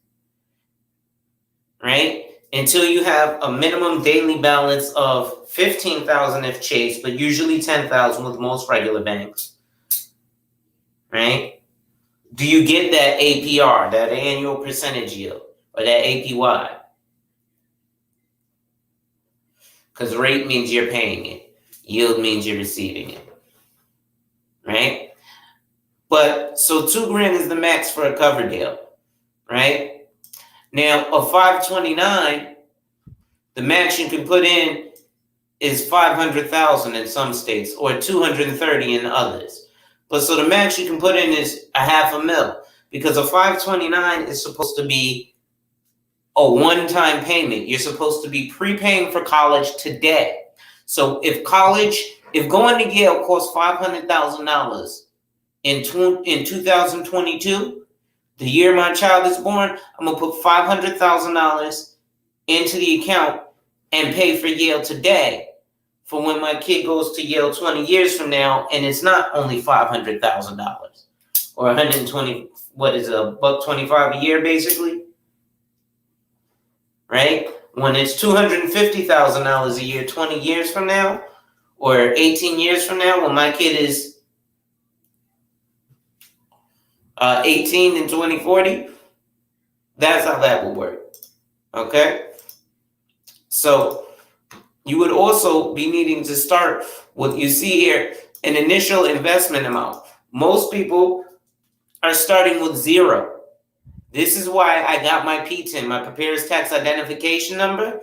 right? Until you have a minimum daily balance of 15,000 if Chase, but usually 10,000 with most regular banks, right? Do you get that APR, that annual percentage yield, or that APY? Because rate means you're paying it. Yield means you're receiving it, right? But so $2,000 is the max for a Coverdale, right? Now a 529, the max you can put in is 500,000 in some states, or 230 in others. But so the max you can put in is $500,000, because a 529 is supposed to be a one-time payment. You're supposed to be prepaying for college today. So if going to Yale costs $500,000 in 2022, the year my child is born, I'm gonna put $500,000 into the account and pay for Yale today, for when my kid goes to Yale 20 years from now, and it's not only $500,000 or 120. What is $125 a year, basically, right? When it's $250,000 a year 20 years from now, or 18 years from now, when my kid is 18 in 2040, that's how that will work. Okay? So you would also be needing to start with, you see here, an initial investment amount. Most people are starting with zero. This is why I got my PTIN, my Preparer's Tax Identification Number,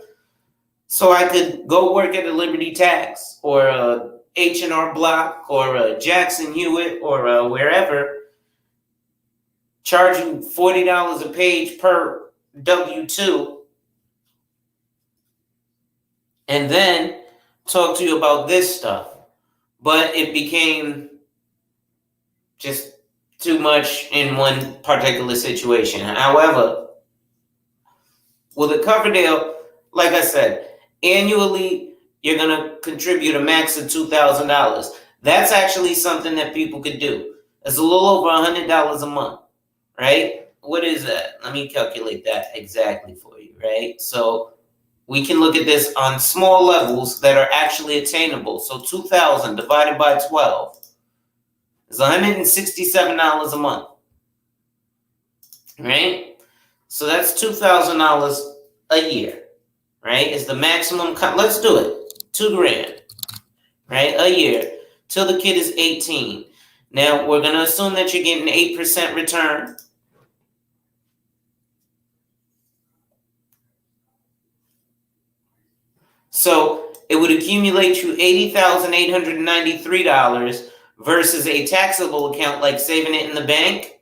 so I could go work at a Liberty Tax or a H&R Block or a Jackson Hewitt or wherever, charging $40 a page per W-2, and then talk to you about this stuff. But it became just too much in one particular situation. However, with a Coverdale, like I said, annually, you're going to contribute a max of $2,000. That's actually something that people could do. It's a little over $100 a month, right? What is that? Let me calculate that exactly for you, right? So we can look at this on small levels that are actually attainable. So 2,000 divided by 12 is $167 a month, right? So that's $2,000 a year, right? Is the maximum. Let's do it. $2,000, right? A year till the kid is 18. Now we're gonna assume that you're getting 8% return. So it would accumulate you $80,893 versus a taxable account like saving it in the bank,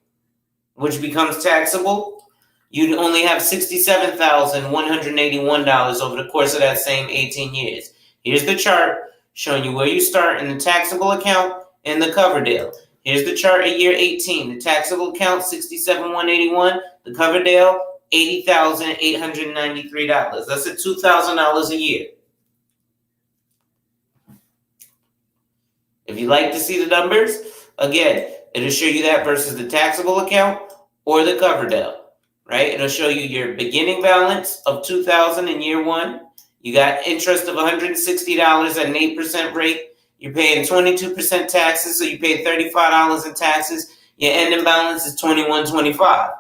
which becomes taxable. You'd only have $67,181 over the course of that same 18 years. Here's the chart showing you where you start in the taxable account and the Coverdale. Here's the chart at year 18. The taxable account, $67,181. The Coverdale, $80,893. That's at $2,000 a year. If you like to see the numbers, again, it'll show you that versus the taxable account or the Coverdale. right? It'll show you your beginning balance of $2,000 in year one. You got interest of $160 at an 8% rate. You're paying 22% taxes, so you pay $35 in taxes. Your ending balance is $21.25.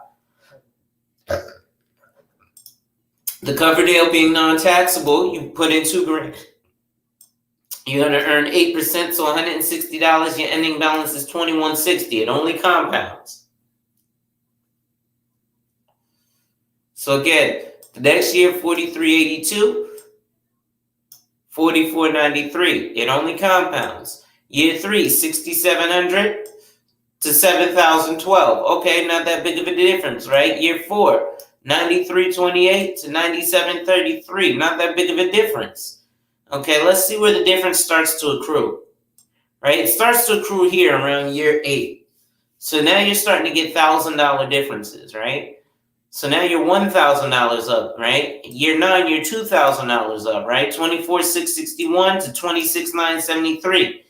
The Coverdale being non-taxable, you put in $2,000. You're going to earn 8%, so $160. Your ending balance is $21.60. It only compounds. So again, the next year, $43.82, $44.93. It only compounds. Year three, $6,700 to $7,012. Okay, not that big of a difference, right? Year four, $93.28 to $97.33. Not that big of a difference. Okay, let's see where the difference starts to accrue. Right? It starts to accrue here around year 8. So now you're starting to get $1,000 differences, right? So now you're $1,000 up, right? Year 9, you're $2,000 up, right? $24,661 to $26,973.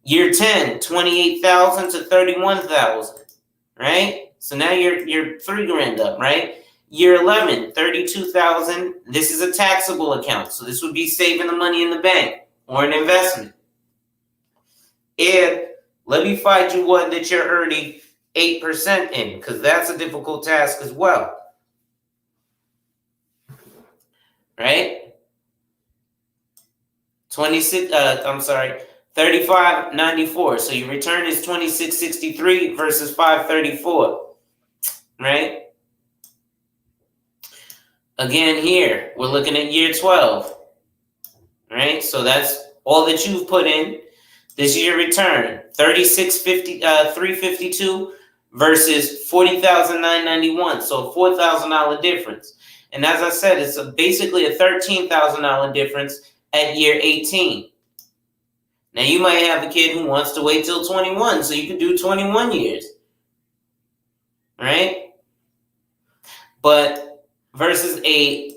Year 10, $28,000 to $31,000, right? So now you're $3,000 up, right? Year 11, $32,000. This is a taxable account, so this would be saving the money in the bank or an investment. And let me find you one that you're earning 8% in, because that's a difficult task as well. Right? 35.94. So your return is 26.63 versus 5.34. Right? Again, here, we're looking at year 12. Right? So that's all that you've put in. This is your return, $352 versus $40,991, so a $4,000 difference. And as I said, it's basically a $13,000 difference at year 18. Now you might have a kid who wants to wait till 21, so you could do 21 years, right? But versus a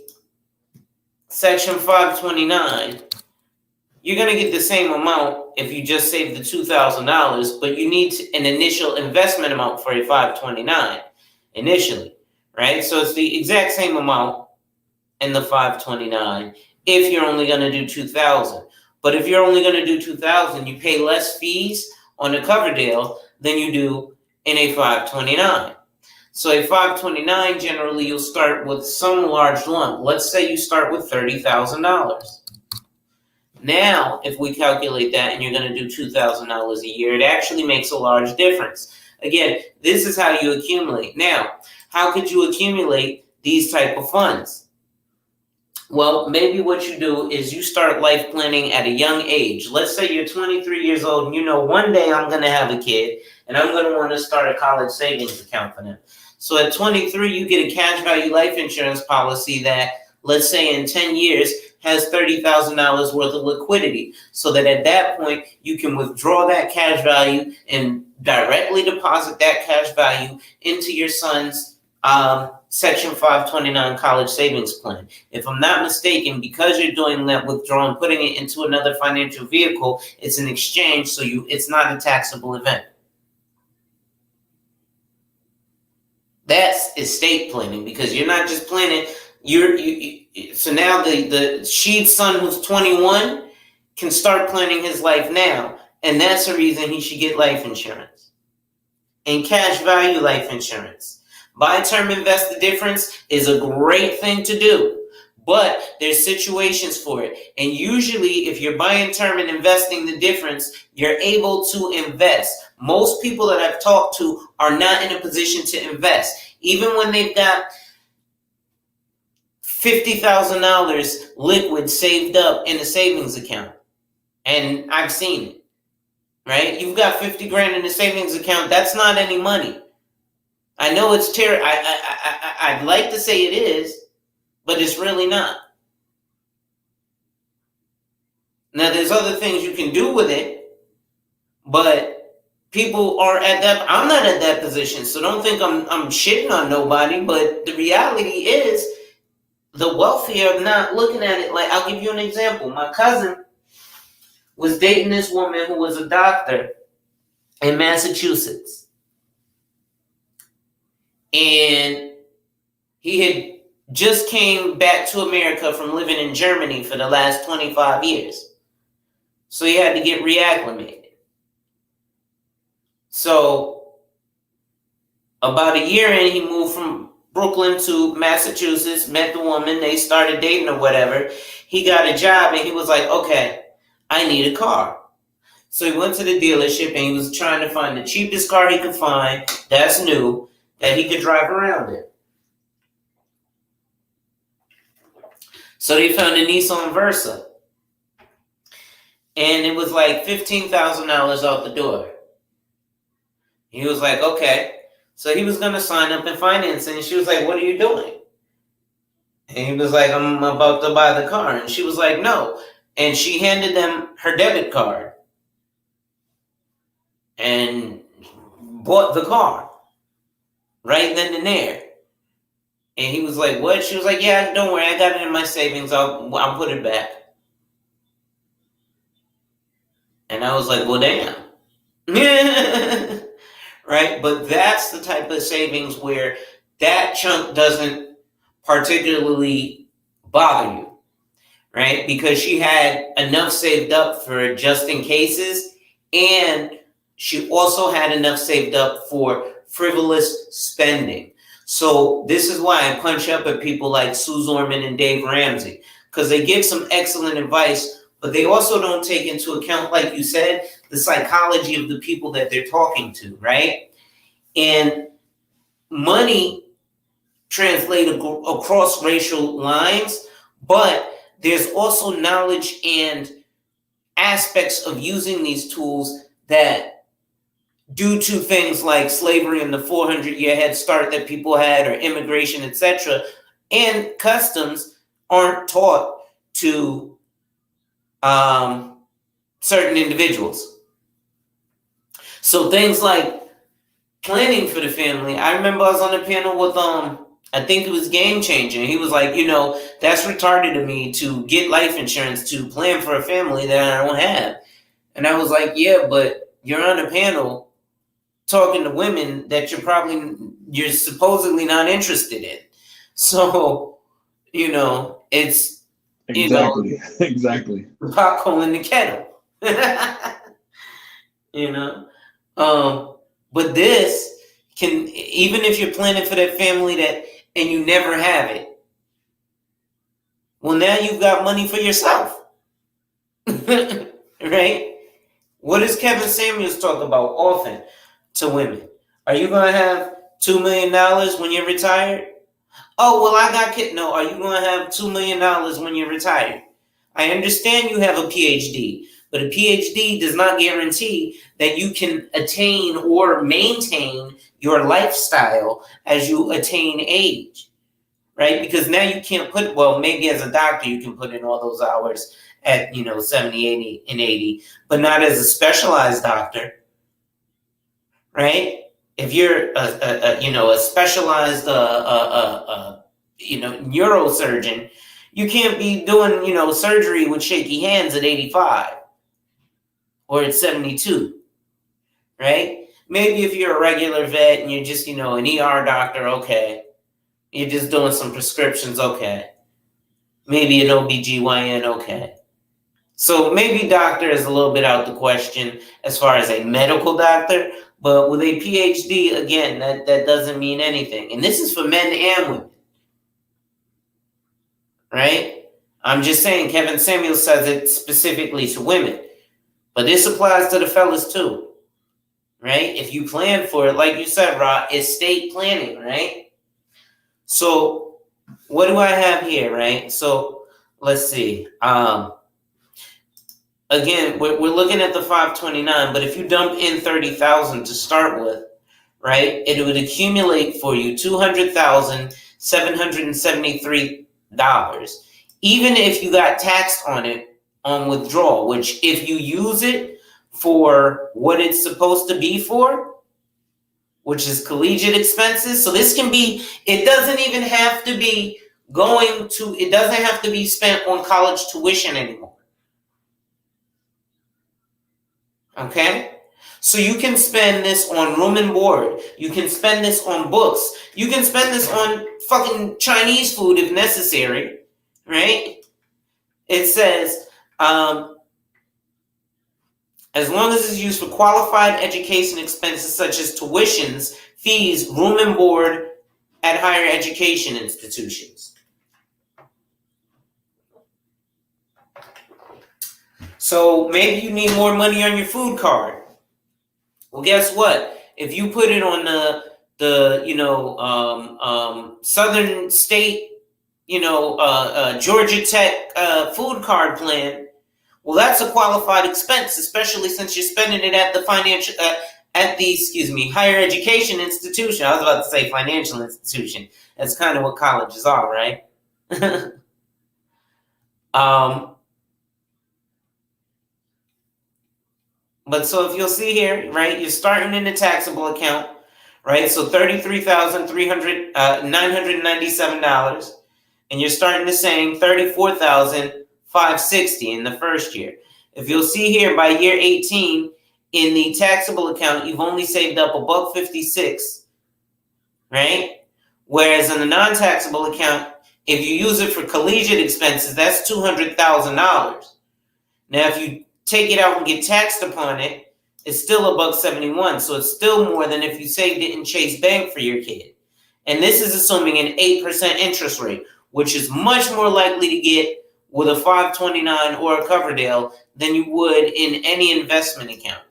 Section 529. You're going to get the same amount if you just save the $2,000, but you need an initial investment amount for a 529 initially, right? So it's the exact same amount in the 529 if you're only going to do 2,000. But if you're only going to do 2,000, you pay less fees on a Coverdale than you do in a 529. So a 529, generally, you'll start with some large lump. Let's say you start with $30,000. Now, if we calculate that and you're going to do $2,000 a year, it actually makes a large difference. Again, this is how you accumulate. Now, how could you accumulate these type of funds? Well, maybe what you do is you start life planning at a young age. Let's say you're 23 years old and you know one day I'm going to have a kid and I'm going to want to start a college savings account for them. So at 23, you get a cash value life insurance policy that, let's say in 10 years, has $30,000 worth of liquidity, so that at that point you can withdraw that cash value and directly deposit that cash value into your son's Section 529 college savings plan. If I'm not mistaken, because you're doing that withdrawal and putting it into another financial vehicle, it's an exchange, so it's not a taxable event. That's estate planning, because you're not just planning. So now the Sheed's son who's 21 can start planning his life now, and that's the reason he should get life insurance and cash value life insurance. Buy term invest the difference is a great thing to do, but there's situations for it. And usually if you're buying term and investing the difference, you're able to invest. Most people that I've talked to are not in a position to invest. Even when they've got $50,000 liquid saved up in a savings account. And I've seen it, right? You've got 50 grand in a savings account. That's not any money. I know it's terrible. I'd like to say it is, but it's really not. Now, there's other things you can do with it, but people are at that. I'm not at that position, so don't think I'm shitting on nobody. But the reality is, the wealthy are not looking at it like. I'll give you an example. My cousin was dating this woman who was a doctor in Massachusetts. And He had just came back to America from living in Germany for the last 25 years. So he had to get reacclimated. So about a year in, he moved from Brooklyn to Massachusetts, met the woman, they started dating or whatever. He got a job and he was like, okay, I need a car. So he went to the dealership and he was trying to find the cheapest car he could find that's new that he could drive around in. So they found a Nissan Versa. And it was like $15,000 out the door. He was like, okay. So he was going to sign up and finance it. And she was like, what are you doing? And he was like, I'm about to buy the car. And she was like, no. And she handed them her debit card and bought the car right then and there. And he was like, what? She was like, yeah, don't worry. I got it in my savings. I'll put it back. And I was like, well, damn. Right? But that's the type of savings where that chunk doesn't particularly bother you, right? Because she had enough saved up for just in cases, and she also had enough saved up for frivolous spending. So this is why I punch up at people like Sue Zorman and Dave Ramsey, because they give some excellent advice, but they also don't take into account, like you said, the psychology of the people that they're talking to, right? And money translates across racial lines, but there's also knowledge and aspects of using these tools that, due to things like slavery and the 400-year head start that people had, or immigration, etc., and customs, aren't taught to certain individuals. So things like planning for the family. I remember I was on a panel with I think it was Game Changer. He was like, that's retarded to me to get life insurance to plan for a family that I don't have. And I was like, yeah, but you're on a panel talking to women that you're supposedly not interested in. So, it's exactly exactly the pot calling the kettle. But this can, even if you're planning for that family and you never have it, well, now you've got money for yourself. Right? What does Kevin Samuels talk about often to women? Are you going to have $2 million when you're retired? Oh, well, I got kids. No, are you going to have $2 million when you're retired? I understand you have a PhD, but a PhD does not guarantee that you can attain or maintain your lifestyle as you attain age, right? Because now you can't maybe as a doctor you can put in all those hours at 70, 80, and 80, but not as a specialized doctor, right? If you're a specialized neurosurgeon, you can't be doing surgery with shaky hands at 85 or at 72, right? Maybe if you're a regular vet and you're just an ER doctor, okay, you're just doing some prescriptions, okay, maybe an OBGYN, okay. So maybe doctor is a little bit out the question as far as a medical doctor, but with a PhD, again, that doesn't mean anything. And this is for men and women, right? I'm just saying Kevin Samuels says it specifically to women, but this applies to the fellas too, right? If you plan for it, like you said, Rod, estate planning, right? So what do I have here, right? So let's see. Again, we're looking at the 529, but if you dump in 30,000 to start with, right, it would accumulate for you $200,773, even if you got taxed on it on withdrawal. Which, if you use it for what it's supposed to be for, which is collegiate expenses, so this can be. It doesn't even have to be It doesn't have to be spent on college tuition anymore. Okay? So you can spend this on room and board. You can spend this on books. You can spend this on fucking Chinese food if necessary, right? It says, as long as it's used for qualified education expenses such as tuitions, fees, room and board at higher education institutions. So maybe you need more money on your food card. Well, guess what? If you put it on the Southern State, Georgia Tech food card plan, well, that's a qualified expense, especially since you're spending it at the higher education institution. I was about to say financial institution. That's kind of what colleges are, right? But so if you'll see here, right, you're starting in the taxable account, right? So $33,997, and you're starting the same $34,560 in the first year. If you'll see here, by year 18, in the taxable account, you've only saved up $1.56, right? Whereas in the non-taxable account, if you use it for collegiate expenses, that's $200,000. Now, if you take it out and get taxed upon it, it's still $1.71. So it's still more than if you saved it in Chase Bank for your kid. And this is assuming an 8% interest rate, which is much more likely to get with a 529 or a Coverdale than you would in any investment account.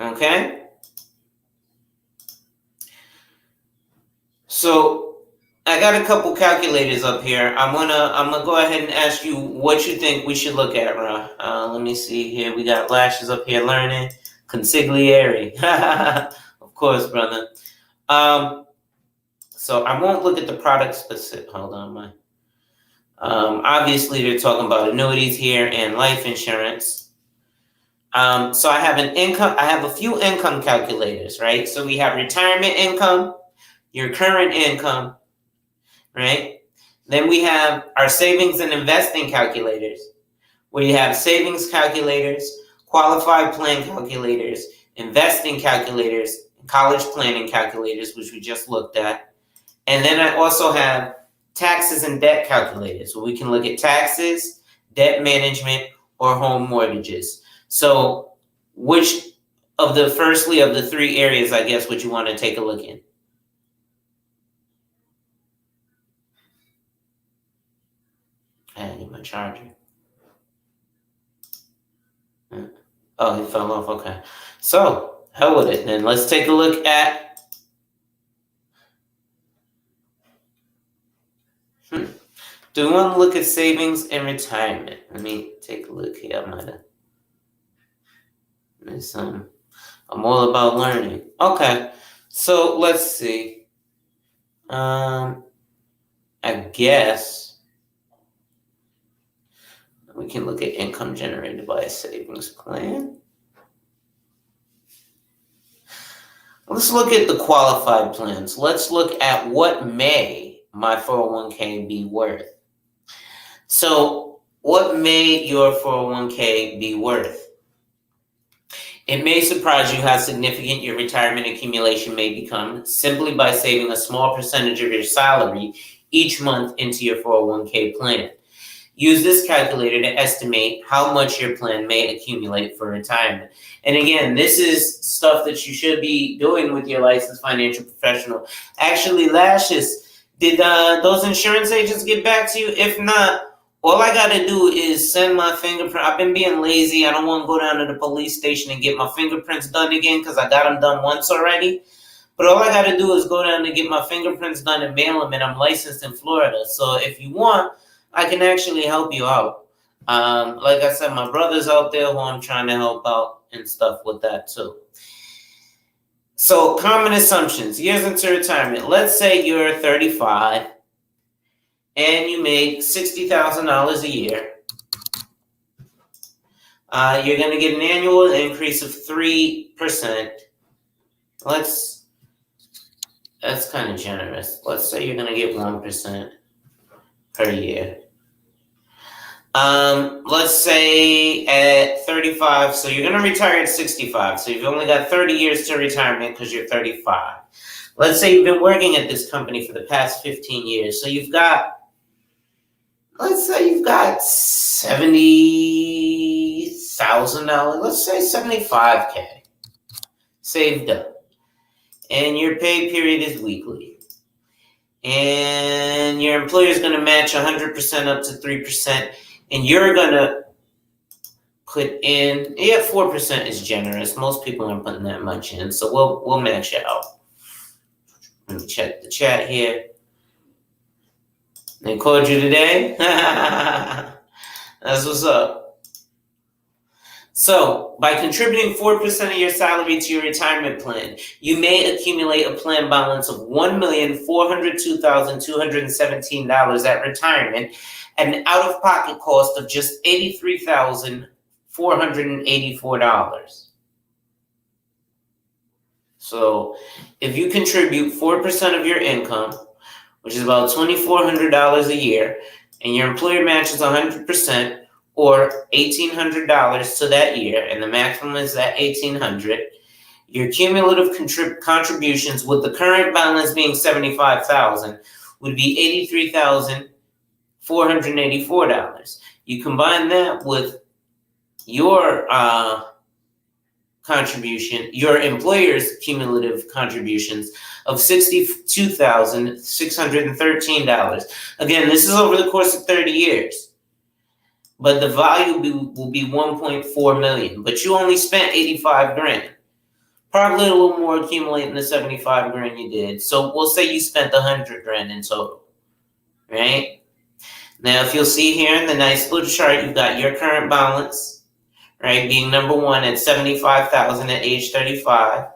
Okay? So I got a couple calculators up here. I'm gonna go ahead and ask you what you think we should look at, Ra. Let me see here. We got Lashes up here learning. Consigliere. Of course, brother. So I won't look at the product specific. Hold on, man. Obviously, they're talking about annuities here and life insurance. So I have a few income calculators, right? So we have retirement income, your current income, right? Then we have our savings and investing calculators, where you have savings calculators, qualified plan calculators, investing calculators, college planning calculators, which we just looked at. And then I also have taxes and debt calculators, where we can look at taxes, debt management, or home mortgages. So which of the three areas, I guess, would you want to take a look in? I need my charger. Oh, he fell off. Okay. So, hell with it. Then let's take a look at. Do we want to look at savings and retirement? Let me take a look here. I might have missed some. I'm all about learning. Okay. So, let's see. I guess we can look at income generated by a savings plan. Let's look at the qualified plans. Let's look at what may my 401k be worth. So, what may your 401k be worth? It may surprise you how significant your retirement accumulation may become simply by saving a small percentage of your salary each month into your 401k plan. Use this calculator to estimate how much your plan may accumulate for retirement. And again, this is stuff that you should be doing with your licensed financial professional. Actually, Lashes, did those insurance agents get back to you? If not, all I got to do is send my fingerprint. I've been being lazy. I don't want to go down to the police station and get my fingerprints done again because I got them done once already. But all I got to do is go down and get my fingerprints done and mail them, and I'm licensed in Florida. So if you want, I can actually help you out. Like I said, my brother's out there who I'm trying to help out and stuff with that too. So common assumptions, years into retirement. Let's say you're 35 and you make $60,000 a year. You're going to get an annual increase of 3%. That's kind of generous. Let's say you're going to get 1% per year. Let's say at 35, so you're going to retire at 65, so you've only got 30 years to retirement because you're 35. Let's say you've been working at this company for the past 15 years, so let's say you've got $70,000, let's say 75K saved up, and your pay period is weekly, and your employer is going to match 100% up to 3%, and you're going to put in, yeah, 4% is generous. Most people aren't putting that much in, so we'll match it out. Let me check the chat here. They called you today? That's what's up. So, by contributing 4% of your salary to your retirement plan, you may accumulate a plan balance of $1,402,217 at retirement at an out-of-pocket cost of just $83,484. So, if you contribute 4% of your income, which is about $2,400 a year, and your employer matches 100%, or $1,800 to that year, and the maximum is that $1,800, your cumulative contributions, with the current balance being $75,000, would be $83,484. You combine that with your contribution, your employer's cumulative contributions of $62,613. Again, this is over the course of 30 years. But the value will be 1.4 million. But you only spent 85 grand. Probably a little more accumulating the 75 grand you did. So we'll say you spent 100 grand in total. Right? Now, if you'll see here in the nice little chart, you've got your current balance, right, being number one at 75,000 at age 35,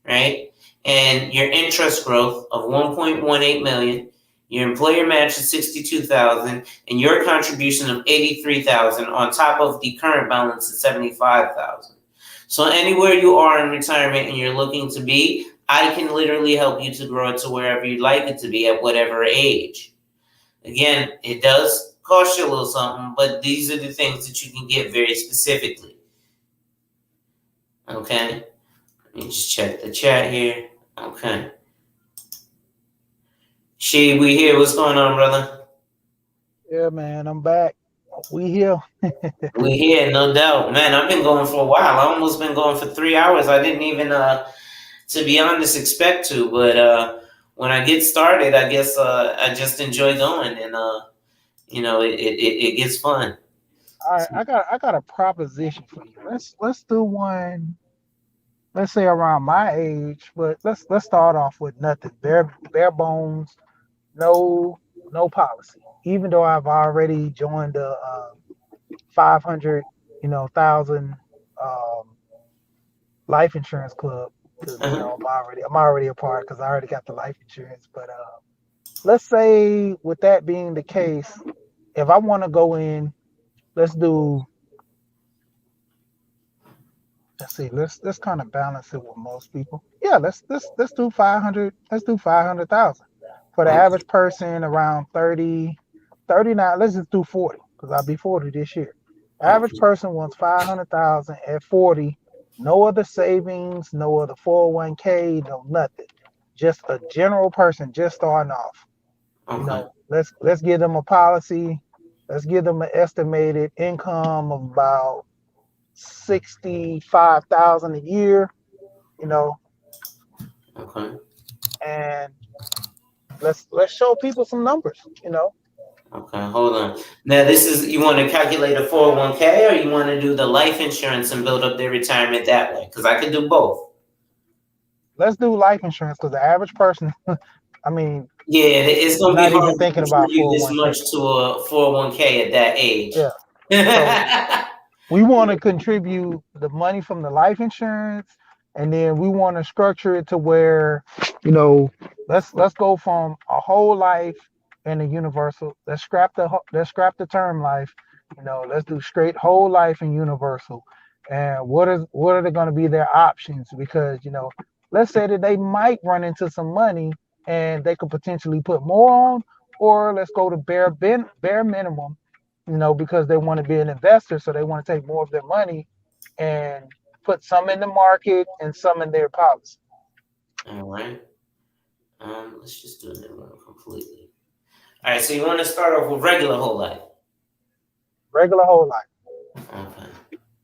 right? And your interest growth of 1.18 million. Your employer match is 62,000, and your contribution of 83,000 on top of the current balance of 75,000. So anywhere you are in retirement and you're looking to be, I can literally help you to grow it to wherever you'd like it to be at whatever age. Again, it does cost you a little something, but these are the things that you can get very specifically. Okay, let me just check the chat here. Okay. She, we here. What's going on, brother? Yeah, man, I'm back. We here. We here, no doubt. Man, I've been going for a while. I almost been going for 3 hours. I didn't even, to be honest, expect to. But when I get started, I guess I just enjoy going, and it gets fun. All right, I got a proposition for you. Let's do one. Let's say around my age, but let's start off with nothing. Bare bones, no policy. Even though I've already joined the 500, thousand um, life insurance club, because Uh-huh. I'm already a part because I already got the life insurance. But let's say with that being the case, if I want to go in, let's do let's see, let's kind of balance it with most people. Yeah, let's do 500. Let's do 500,000 for the Okay. average person around 30, 39. Let's just do 40 because I'll be 40 this year. Average Okay. person wants 500,000 at 40. No other savings, no other 401k, no nothing. Just a general person just starting off. Okay. Let's give them a policy. Let's give them an estimated income of about 65,000 a year, you know, Okay. and let's show people some numbers. Okay. Hold on. Now, this is, you want to calculate a 401k, or you want to do the life insurance and build up their retirement that way? Because I could do both. Let's do life insurance because the average person, I mean, Yeah, it's gonna be not even hard to thinking about contribute this 401k. much to a 401k at that age. Yeah. So we want to contribute the money from the life insurance, and then we want to structure it to where, you know, let's go from a whole life and a universal. Let's scrap the term life. Let's do straight whole life and universal. And what are they going to be their options? Because let's say that they might run into some money and they could potentially put more on, or let's go to bare minimum because they want to be an investor, so they want to take more of their money and put some in the market and some in their policy. All right. Let's just do it completely. All right. So you want to start off with regular whole life. Regular whole life. Okay.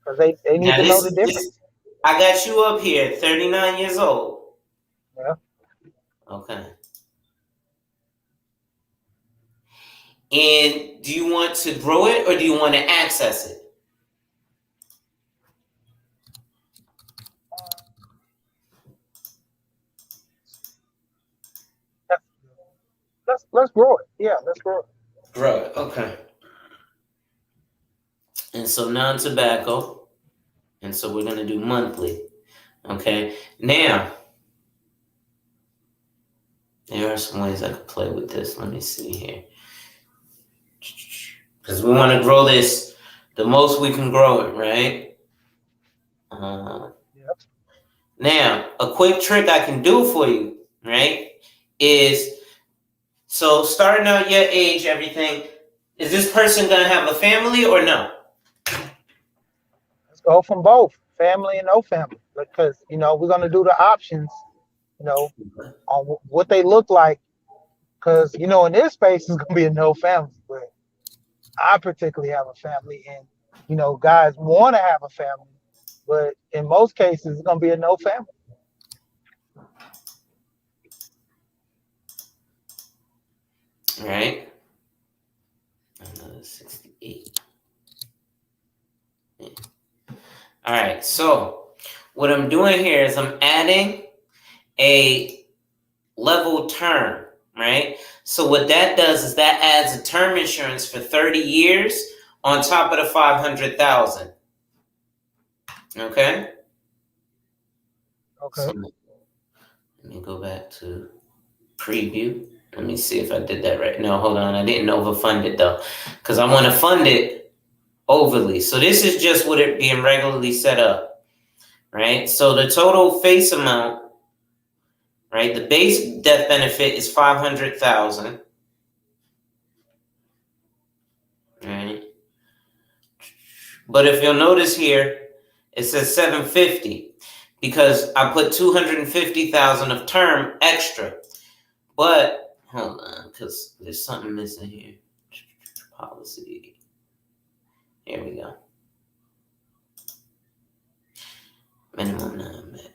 Because they need Now to know the difference. I got you up here, 39 years old. Yeah. Okay. And do you want to grow it or do you want to access it? Let's grow it. Yeah, let's grow it. Grow it. Okay. And so non-tobacco. And so we're going to do monthly. Okay. Now, there are some ways I could play with this. Let me see here. Because we want to grow this the most we can grow it, right? Yep. Now, a quick trick I can do for you, right, is so starting out your age, everything, is this person going to have a family or no? Let's go from both family and no family, because we're gonna do the options, on what they look like, because in this space is gonna be a no family, but I particularly have a family, and guys want to have a family, but in most cases it's gonna be a no family. All right. Another 68. Yeah. All right. So what I'm doing here is I'm adding a level term, right? So what that does is that adds a term insurance for 30 years on top of the 500,000. Okay? Okay. So let me go back to preview. Let me see if I did that right. No, hold on. I didn't overfund it though, because I want to fund it overly. So this is just with it being regularly set up, right? So the total face amount, right? The base death benefit is 500,000, right? But if you'll notice here, it says 750 because I put 250,000 of term extra. But hold on, because there's something missing here. Policy. Here we go. Minimum non-MEC.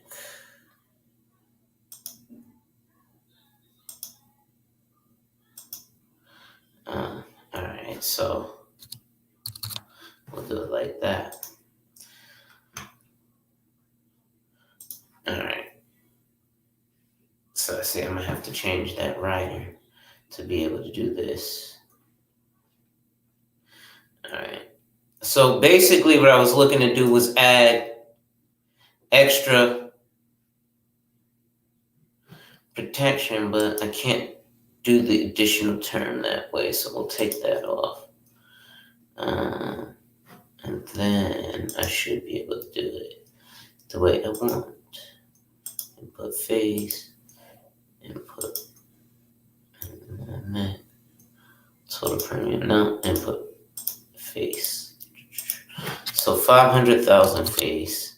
All right, so we'll do it like that. All right. So I see I'm gonna have to change that rider to be able to do this. All right. So basically what I was looking to do was add extra protection, but I can't do the additional term that way, so we'll take that off. And then I should be able to do it the way I want. Input face, input total premium, no, input face. So 500,000 face,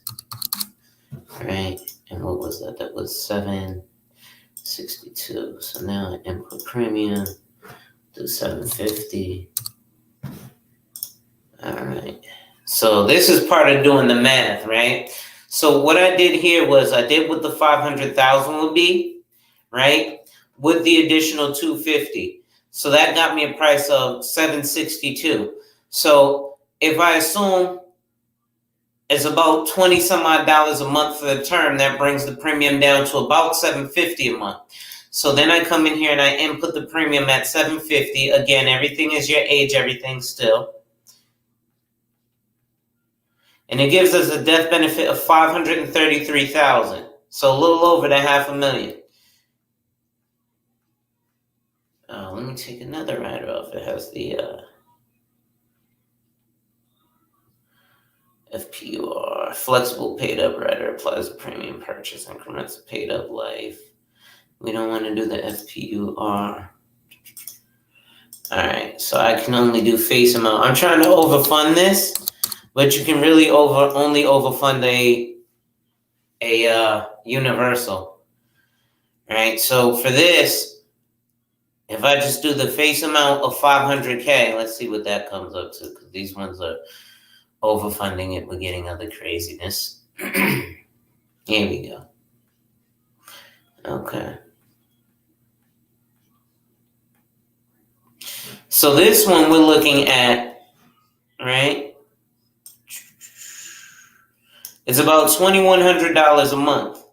right? And what was that? That was 762. So now I input premium, do 750. All right. So this is part of doing the math, right? So what I did here was I did what the 500,000 would be, right? With the additional 250. So that got me a price of 762. So if I assume it's about 20 some odd dollars a month for the term, that brings the premium down to about 750 a month. So then I come in here and I input the premium at 750. Again, everything is your age, everything still. And it gives us a death benefit of 533,000. So a little over the $500,000. Let me take another rider off. It has the FPUR, flexible paid up rider, applies a premium purchase, increments of paid up life. We don't want to do the FPUR. Alright, so I can only do face amount. I'm trying to overfund this, but you can really only overfund a universal. Alright, so for this, if I just do the face amount of 500K, let's see what that comes up to, because these ones are overfunding it. We're getting other craziness. Here we go. Okay. So this one we're looking at, right? It's about $2,100 a month,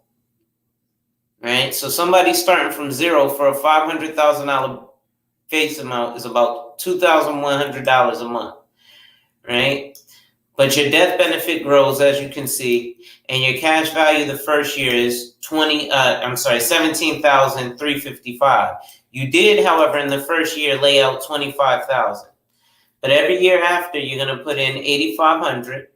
right? So somebody starting from zero for a $500,000 face amount is about $2,100 a month, right? But your death benefit grows, as you can see, and your cash value the first year is $17,355. You did, however, in the first year lay out $25,000, but every year after you're going to put in $8,500,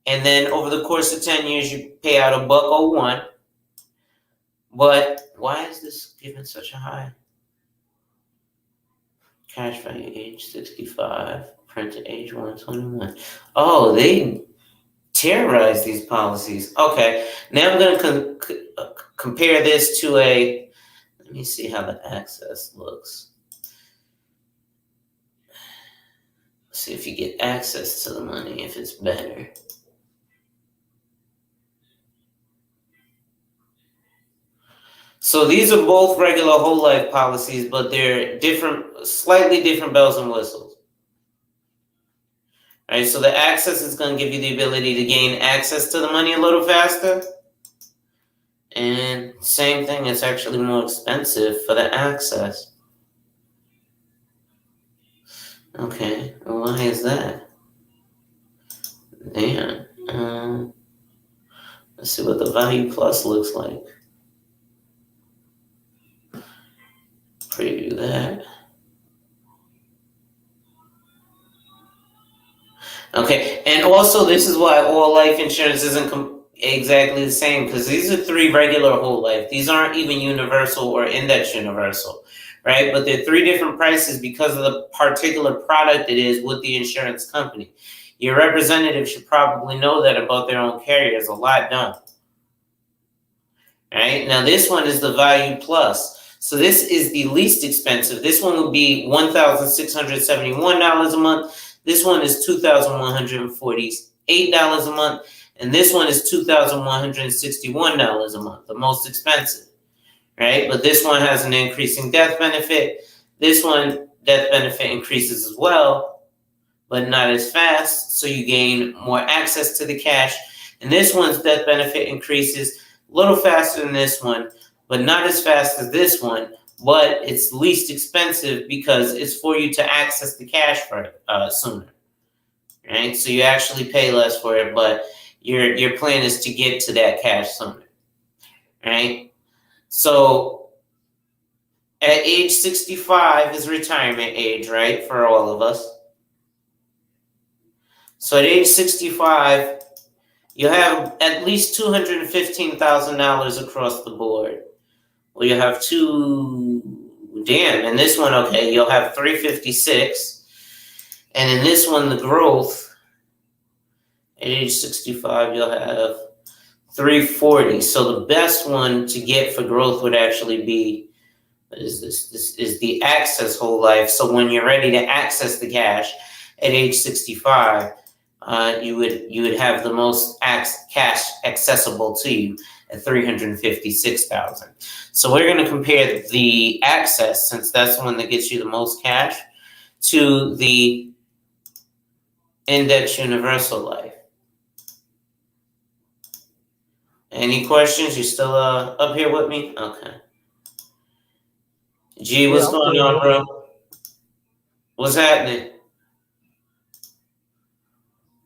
and then over the course of 10 years you pay out $101. But why is this given such a high cash value? Age 65, printed age 121. Oh, they terrorize these policies. Okay, now I'm going to compare this to a, let me see how the access looks. See if you get access to the money, if it's better. So these are both regular whole life policies, but they're different, slightly different bells and whistles. All right, so the access is going to give you the ability to gain access to the money a little faster. And same thing, it's actually more expensive for the access. Okay, well, why is that? Damn. Let's see what the value plus looks like. Preview that. Okay, and also this is why all life insurance isn't exactly the same, because these are 3 regular whole life. These aren't even universal or index universal, right? But they're 3 different prices because of the particular product it is with the insurance company. Your representative should probably know that about their own carriers. A lot don't. All right, now this one is the value plus. So this is the least expensive. This one would be $1,671 a month. This one is $2,148 a month. And this one is $2,161 a month, the most expensive, right? But this one has an increasing death benefit. This one, death benefit increases as well, but not as fast. So you gain more access to the cash. And this one's death benefit increases a little faster than this one, but not as fast as this one, but it's least expensive because it's for you to access the cash for it sooner, right? So you actually pay less for it, but your plan is to get to that cash sooner, right? So at age 65 is retirement age, right, for all of us. So at age 65, you have at least $215,000 across the board. Well, you have and this one, okay, you'll have 356. And in this one, the growth, at age 65, you'll have 340. So the best one to get for growth would actually be, what is this? This is the access whole life. So when you're ready to access the cash at age 65, you would have the most cash accessible to you at $356,000. So we're going to compare the access, since that's the one that gets you the most cash, to the index universal life. Any questions? You still up here with me? Okay. G, what's going on, bro? What's happening?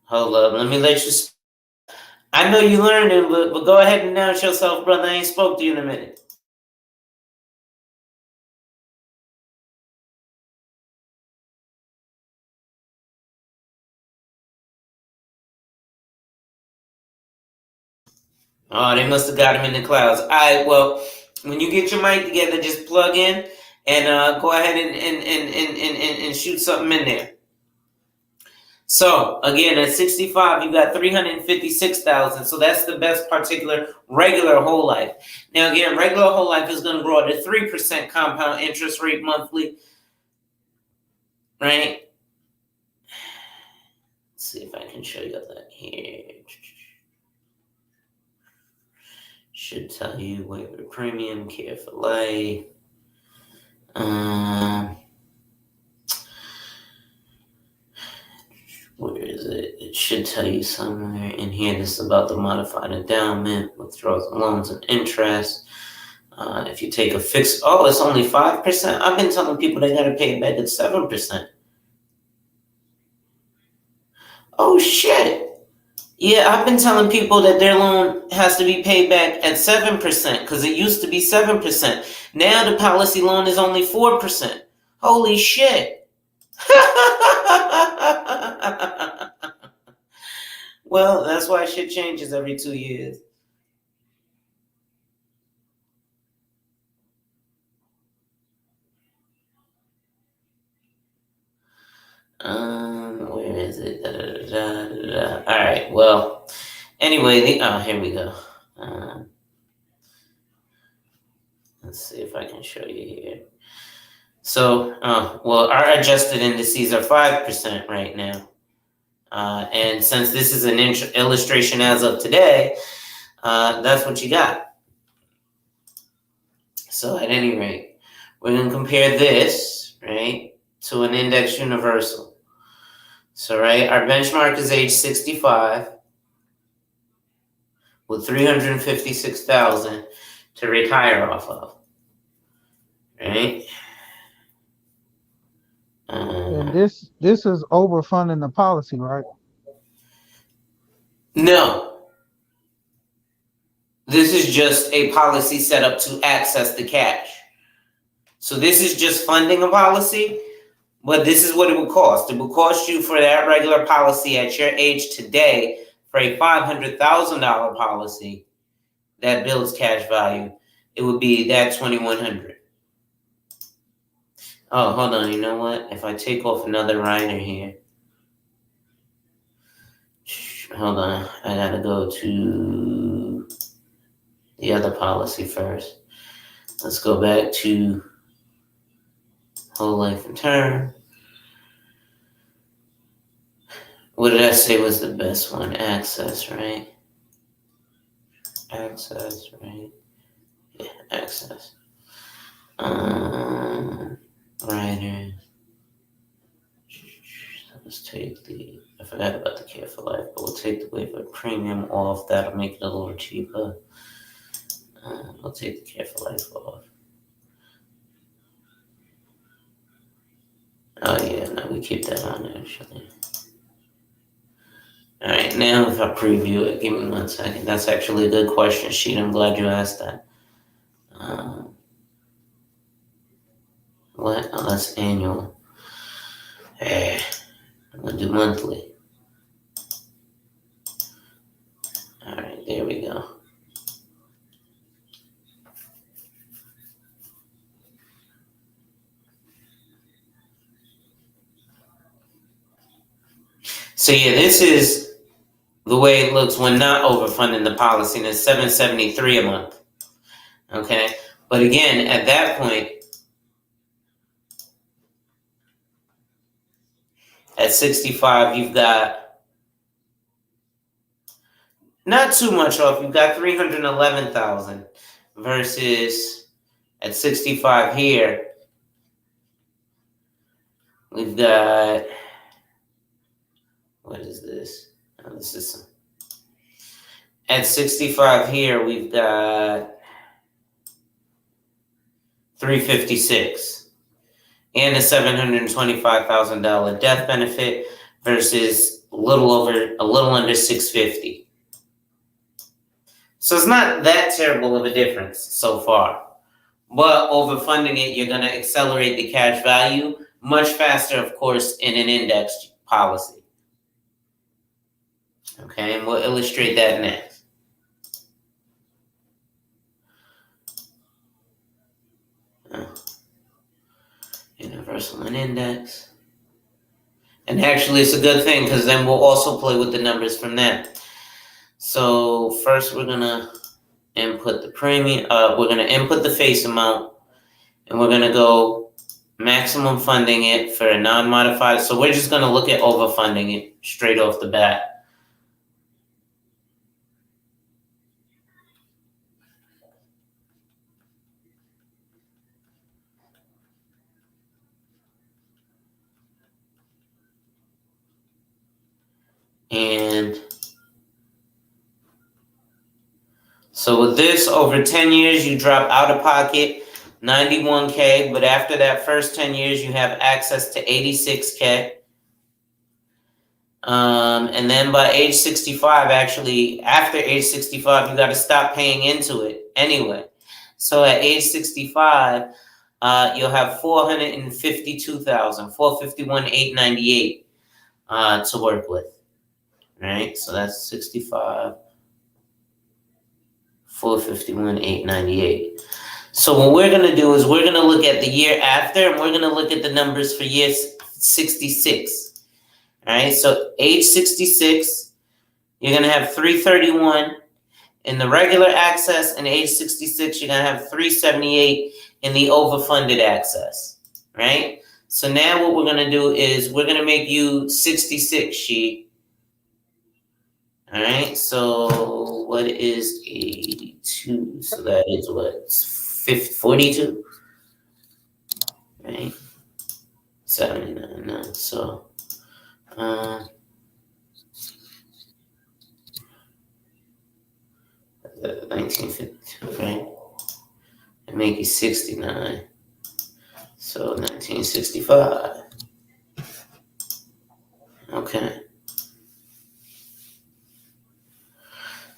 Hold up, let me let you. I know you learning, but go ahead and announce yourself, brother. I ain't spoke to you in a minute. Oh, they must have got him in the clouds. All right, well, when you get your mic together, just plug in and go ahead and shoot something in there. So again, at 65, you got 356,000. So that's the best particular regular whole life. Now again, regular whole life is going to grow at a 3% compound interest rate monthly, right? Let's see if I can show you that here. Should tell you waiver premium, care for life. Where is it? It should tell you somewhere in here. This is about the modified endowment, withdrawals, loans, and interest. If you take a fixed, it's only 5%. I've been telling people they got to pay it back at 7%. Oh shit! Yeah, I've been telling people that their loan has to be paid back at 7% because it used to be 7%. Now the policy loan is only 4%. Holy shit! Well, that's why shit changes every 2 years. Where is it? Da, da, da, da, da. All right. Well, anyway, here we go. Let's see if I can show you here. So, our adjusted indices are 5% right now. And since this is an illustration as of today, that's what you got. So at any rate, we're going to compare this, right, to an index universal. So, right, our benchmark is age 65 with 356,000 to retire off of, right? And this is overfunding the policy, right? No, this is just a policy set up to access the cash. So this is just funding a policy, but this is what it would cost. It would cost you for that regular policy at your age today for a $500,000 policy that builds cash value. It would be that $2,100. Oh, hold on. You know what? If I take off another rider here, hold on. I gotta go to the other policy first. Let's go back to whole life and term. What did I say was the best one? Access, right? Access, right? Yeah, access. Riders. Let's take I forgot about the care for life, but we'll take the waiver premium off. That'll make it a little cheaper. We'll take the care for life off. Oh yeah, no, we keep that on actually. All right, now if I preview it, give me 1 second. That's actually a good question, Sheet. I'm glad you asked that. What? Oh, that's annual. Hey, I'm gonna do monthly. All right, there we go. So yeah, this is the way it looks when not overfunding the policy, and it's $773 a month. Okay, but again, at that point, at 65, you've got not too much off. You've got 311,000 versus at 65 here, we've got, what is this? Oh, this is at 65 here, we've got 356 and a $725,000 death benefit versus a little under 650. So it's not that terrible of a difference so far. But overfunding it, you're going to accelerate the cash value much faster, of course, in an indexed policy. Okay, and we'll illustrate that next. Universal and index. And actually, it's a good thing because then we'll also play with the numbers from that. So first, we're gonna input the premium. We're gonna input the face amount, and we're gonna go maximum funding it for a non-modified. So we're just gonna look at overfunding it straight off the bat. And so with this, over 10 years, you drop out of pocket $91K, but after that first 10 years, you have access to $86K. And then by age 65, actually, after age 65, you got to stop paying into it anyway. So at age 65, you'll have $452,451,898 to work with. Right? So that's 65. 451,898. So what we're going to do is we're going to look at the year after, and we're going to look at the numbers for year 66. All right, so age 66, you're going to have 331 in the regular access, and age 66, you're going to have 378 in the overfunded access. Right? So now what we're going to do is we're going to make you 66, she. All right, so what is 82? So that is what? 42? Right? 79, no. So, 1952, right? And make you 69. So 1965. Okay.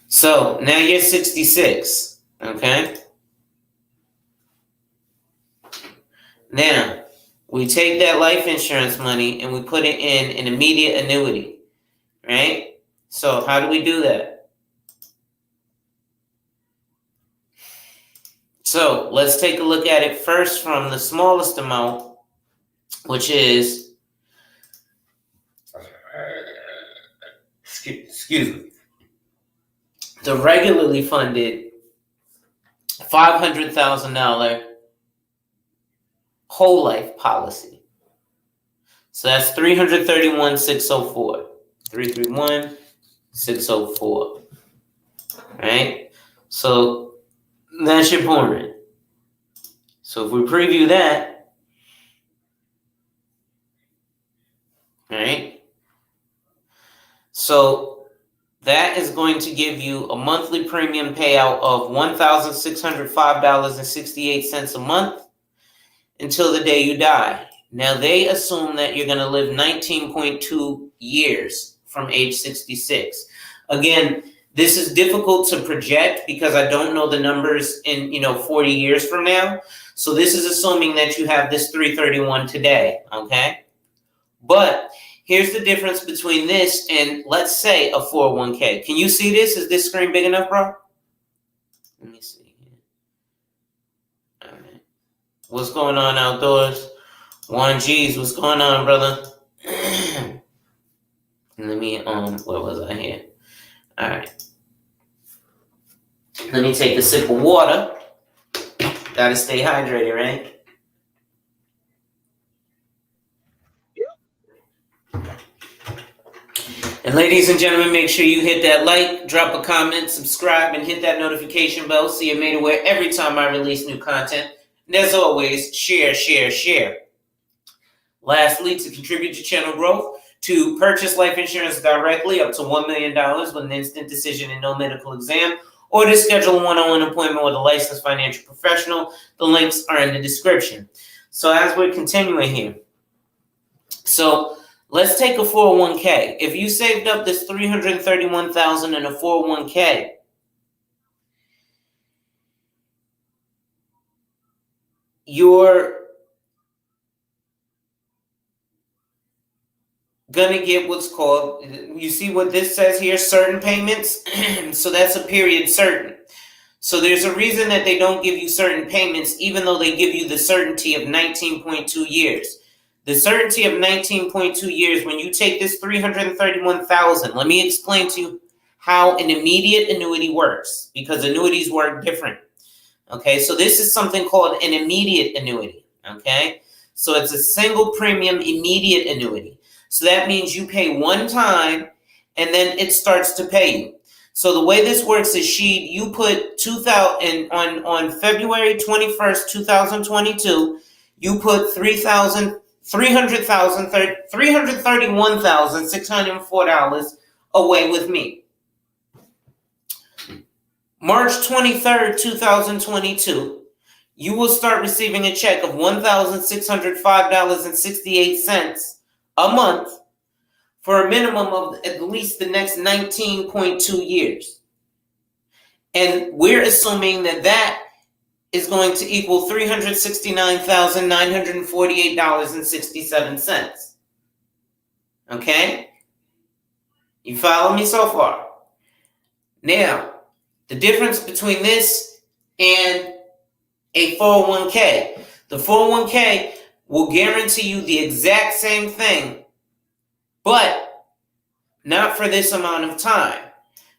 So now you're 66, okay? Now, we take that life insurance money and we put it in an immediate annuity, right? So how do we do that? So let's take a look at it first from the smallest amount, which is, excuse me, the regularly funded $500,000 whole life policy. So that's 331,604. 331,604. Right? So that's your point. So if we preview that, right? So that is going to give you a monthly premium payout of $1,605.68 a month until the day you die. Now, they assume that you're going to live 19.2 years from age 66. Again, this is difficult to project because I don't know the numbers in 40 years from now. So this is assuming that you have this 331 today, okay? But here's the difference between this and, let's say, a 401k. Can you see this? Is this screen big enough, bro? Let me see here. All right. What's going on outdoors? Juan G's, what's going on, brother? Let me, where was I here? All right. Let me take a sip of water. Gotta stay hydrated, right? And ladies and gentlemen, make sure you hit that like, drop a comment, subscribe, and hit that notification bell so you're made aware every time I release new content. And as always, share, share, share. Lastly, to contribute to channel growth, to purchase life insurance directly up to $1 million with an instant decision and no medical exam, or to schedule a one-on-one appointment with a licensed financial professional, the links are in the description. So as we're continuing here, so let's take a 401k. If you saved up this $331,000 in a 401k, you're gonna get what's called, you see what this says here, certain payments? So that's a period certain. So there's a reason that they don't give you certain payments, even though they give you the certainty of 19.2 years. The certainty of 19.2 years, when you take this 331,000, let me explain to you how an immediate annuity works, because annuities work different. Okay, so this is something called an immediate annuity. Okay, so it's a single premium immediate annuity. So that means you pay one time and then it starts to pay you. So the way this works is you put 2000 on February 21st, 2022, you put 331,604 away with me. March 23rd, 2022, you will start receiving a check of $1,605.68 a month for a minimum of at least the next 19.2 years. And we're assuming that that is going to equal $369,948.67. Okay? You follow me so far? Now, the difference between this and a 401k. The 401k will guarantee you the exact same thing, but not for this amount of time,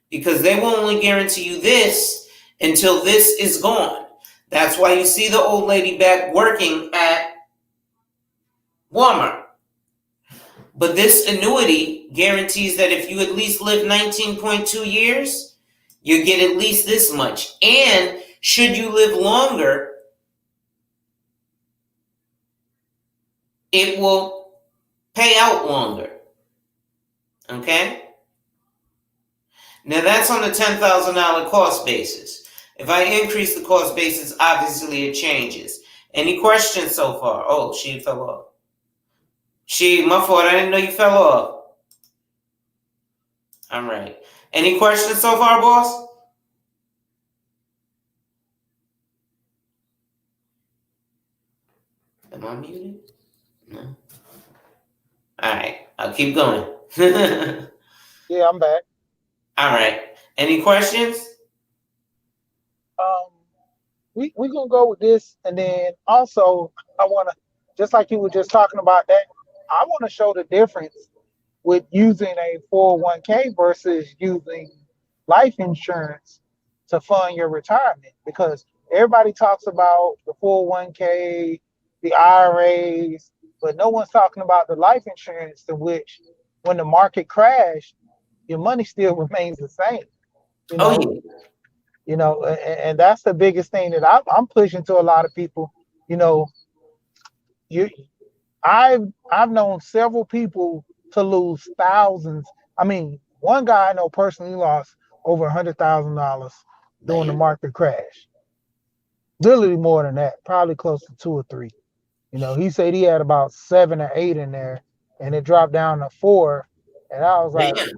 because they will only guarantee you this until this is gone. That's why you see the old lady back working at Walmart. But this annuity guarantees that if you at least live 19.2 years, you get at least this much. And should you live longer, it will pay out longer. Okay? Now that's on the $10,000 cost basis. If I increase the cost basis, obviously it changes. Any questions so far? Oh, she fell off. My fault. I didn't know you fell off. All right. Any questions so far, boss? Am I muted? No. All right. I'll keep going. Yeah, I'm back. All right. Any questions? We gonna go with this, and then also I wanna, just like you were just talking about that, I want to show the difference with using a 401k versus using life insurance to fund your retirement, because everybody talks about the 401k, the IRAs, but no one's talking about the life insurance, in which when the market crashed, your money still remains the same. You Oh, know, yeah. and that's the biggest thing that I'm pushing to a lot of people. You know, you I've known several people to lose thousands. I mean, one guy I know personally lost over $100,000 during the Man. market crash. Literally more than that, probably close to two or three. He said he had about 7 or 8 in there, and it dropped down to 4. And I was like, Man.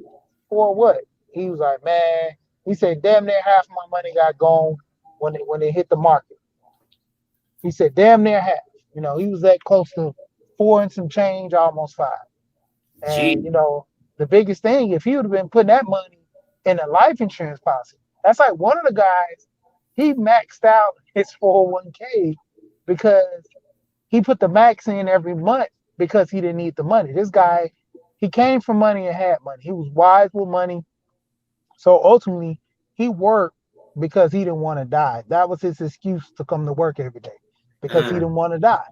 for what? He was like, man. He said, damn near half my money got gone when it hit the market. He said, damn near half. He was at close to 4 and some change, almost 5. And Gee. the biggest thing, if he would have been putting that money in a life insurance policy, that's like one of the guys, he maxed out his 401k because he put the max in every month because he didn't need the money. This guy, he came from money and had money. He was wise with money. So ultimately, he worked because he didn't want to die. That was his excuse to come to work every day, because he didn't want to die.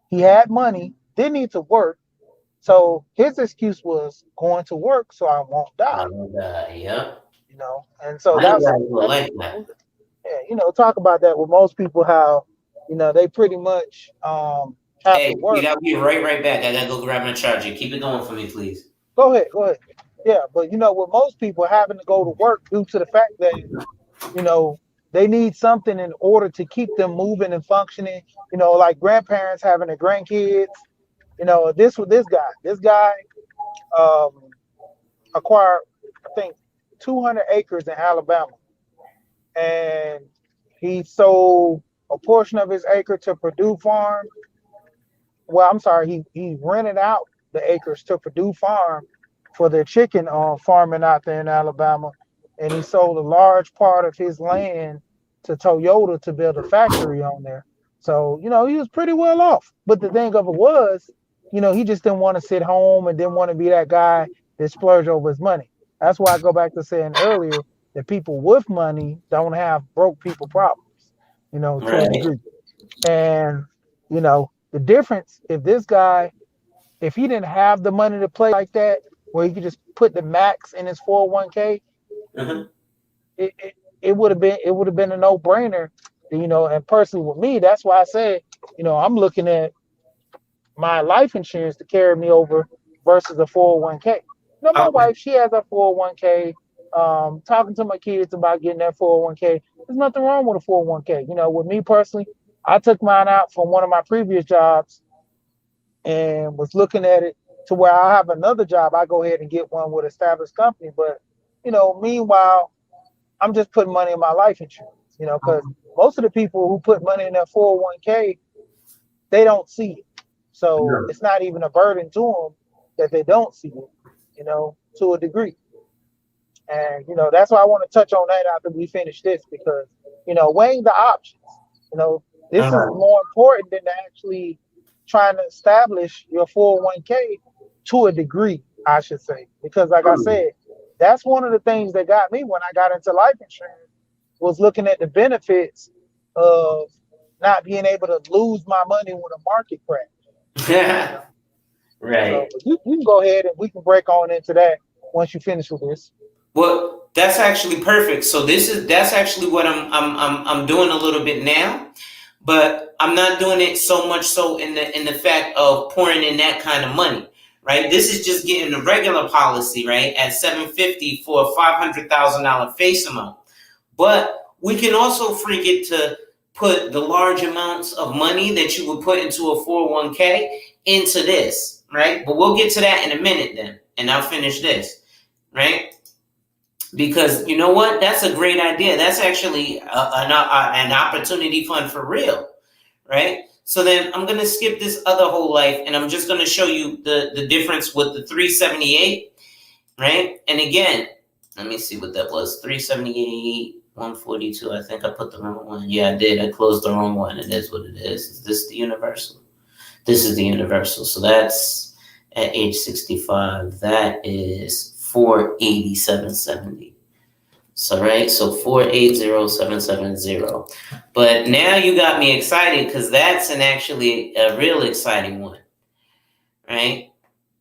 He had money, didn't need to work. So his excuse was going to work so I won't die. Yeah. And so My that's guys will like that. yeah, talk about that with most people, how they pretty much have to Hey, work. I'll be right back. I gotta go grab my charger. Keep it going for me, please. Go ahead. Yeah, but with most people having to go to work due to the fact that you know they need something in order to keep them moving and functioning. Like grandparents having their grandkids. This with this guy. This guy um, acquired, I think, 200 acres in Alabama, and he sold a portion of his acre to Purdue Farm. Well, I'm sorry, he rented out the acres to Purdue Farm for their chicken farming out there in Alabama, and he sold a large part of his land to Toyota to build a factory on there. So, he was pretty well off. But the thing of it was, he just didn't want to sit home and didn't want to be that guy that splurged over his money. That's why I go back to saying earlier that people with money don't have broke people problems, to a Right. degree. And, the difference, if he didn't have the money to play like that, where he could just put the max in his 401k, Uh-huh. it, it, it would have been a no-brainer. And personally with me, that's why I said, I'm looking at my life insurance to carry me over versus a 401k. My Okay. wife, she has a 401k. Talking to my kids about getting that 401k. There's nothing wrong with a 401k. With me personally, I took mine out from one of my previous jobs and was looking at it to where I have another job. I go ahead and get one with an established company. But, meanwhile, I'm just putting money in my life insurance, because most of the people who put money in their 401k, they don't see it. So No. it's not even a burden to them that they don't see it, to a degree. And, that's why I want to touch on that after we finish this, because, weighing the options, you know, this is Uh-huh. more important than actually trying to establish your 401k to a degree, I should say. Because like I said, that's one of the things that got me when I got into life insurance was looking at the benefits of not being able to lose my money when a market crash. You know? So Right. but you can go ahead and we can break on into that once you finish with this. Well, that's actually perfect. So that's actually what I'm doing a little bit now, but I'm not doing it so much so in the fact of pouring in that kind of money, right? This is just getting the regular policy, right, at 750 for a $500,000 face amount. But we can also forget to put the large amounts of money that you would put into a 401k into this, right? But we'll get to that in a minute then, and I'll finish this, right? Because you know what? That's a great idea. That's actually an opportunity fund for real, right? So then I'm going to skip this other whole life and I'm just going to show you the difference with the 378, right? And again, let me see what that was. 378, 142. I think I put the wrong one. Yeah, I did. I closed the wrong one. It is what it is. Is this the universal? This is the universal. So that's at age 65. That is 487.70. So right, so 480,770. But now you got me excited because that's actually a real exciting one, right?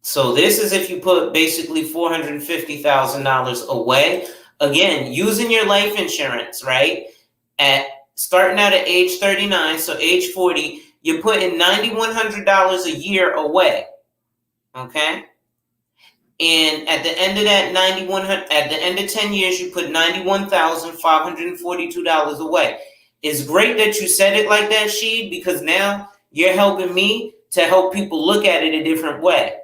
So this is if you put basically $450,000 away. Again, using your life insurance, right? At starting out at age 39, so age 40, you're putting $9,100 a year away. Okay? And at the end of that 9100, at the end of 10 years, you put $91,542 away. It's great that you said it like that, Sheed, because now you're helping me to help people look at it a different way,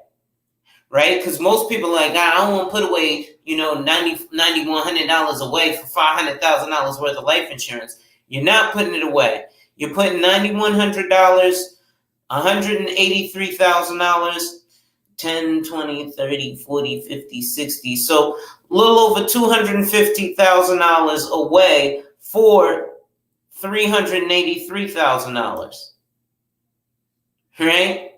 right? Because most people are like, I don't want to put away, $9,100 away for $500,000 worth of life insurance. You're not putting it away. You're putting $9,100, $183,000, 10, 20, 30, 40, 50, 60. So a little over $250,000 away for $383,000. Right?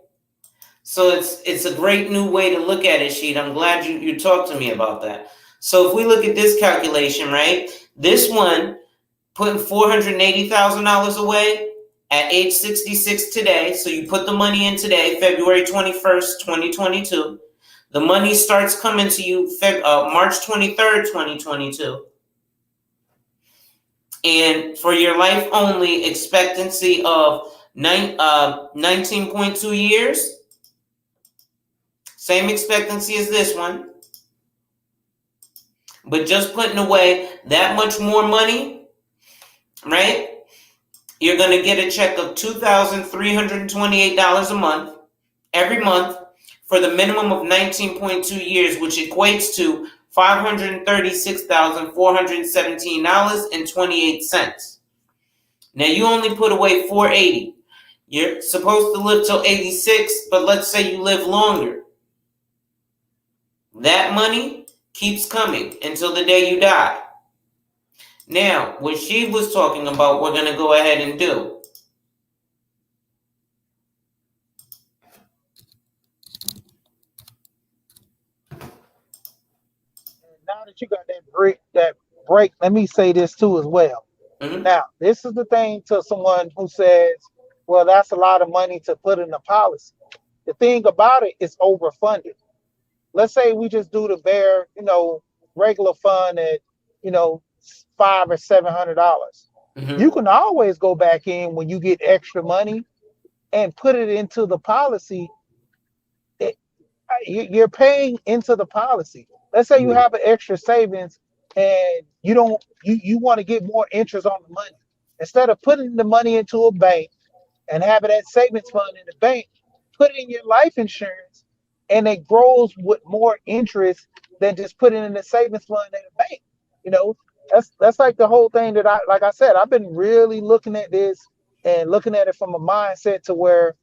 So it's a great new way to look at it, Sheet. I'm glad you talked to me about that. So if we look at this calculation, right? This one, putting $480,000 away at age 66 today. So you put the money in today, February 21st, 2022. The money starts coming to you March 23rd, 2022. And for your life only, expectancy of 19.2 years. Same expectancy as this one. But just putting away that much more money, right? You're going to get a check of $2,328 a month, every month, for the minimum of 19.2 years, which equates to $536,417.28. Now, you only put away $480. You're supposed to live till 86, but let's say you live longer. That money keeps coming until the day you die. Now, what she was talking about, we're going to go ahead and do. Now that you got that break, let me say this too as well. Mm-hmm. Now, this is the thing to someone who says, well, that's a lot of money to put in a policy. The thing about it is overfunded. Let's say we just do the bare, regular fund at, $500 or $700. Mm-hmm. You can always go back in when you get extra money and put it into the policy. It, you're paying into the policy. Let's say you have an extra savings and you don't you want to get more interest on the money. Instead of putting the money into a bank and having that savings fund in the bank, put it in your life insurance and it grows with more interest than just putting it in the savings fund in the bank. You know, that's like the whole thing that like I said, I've been really looking at this and looking at it from a mindset to where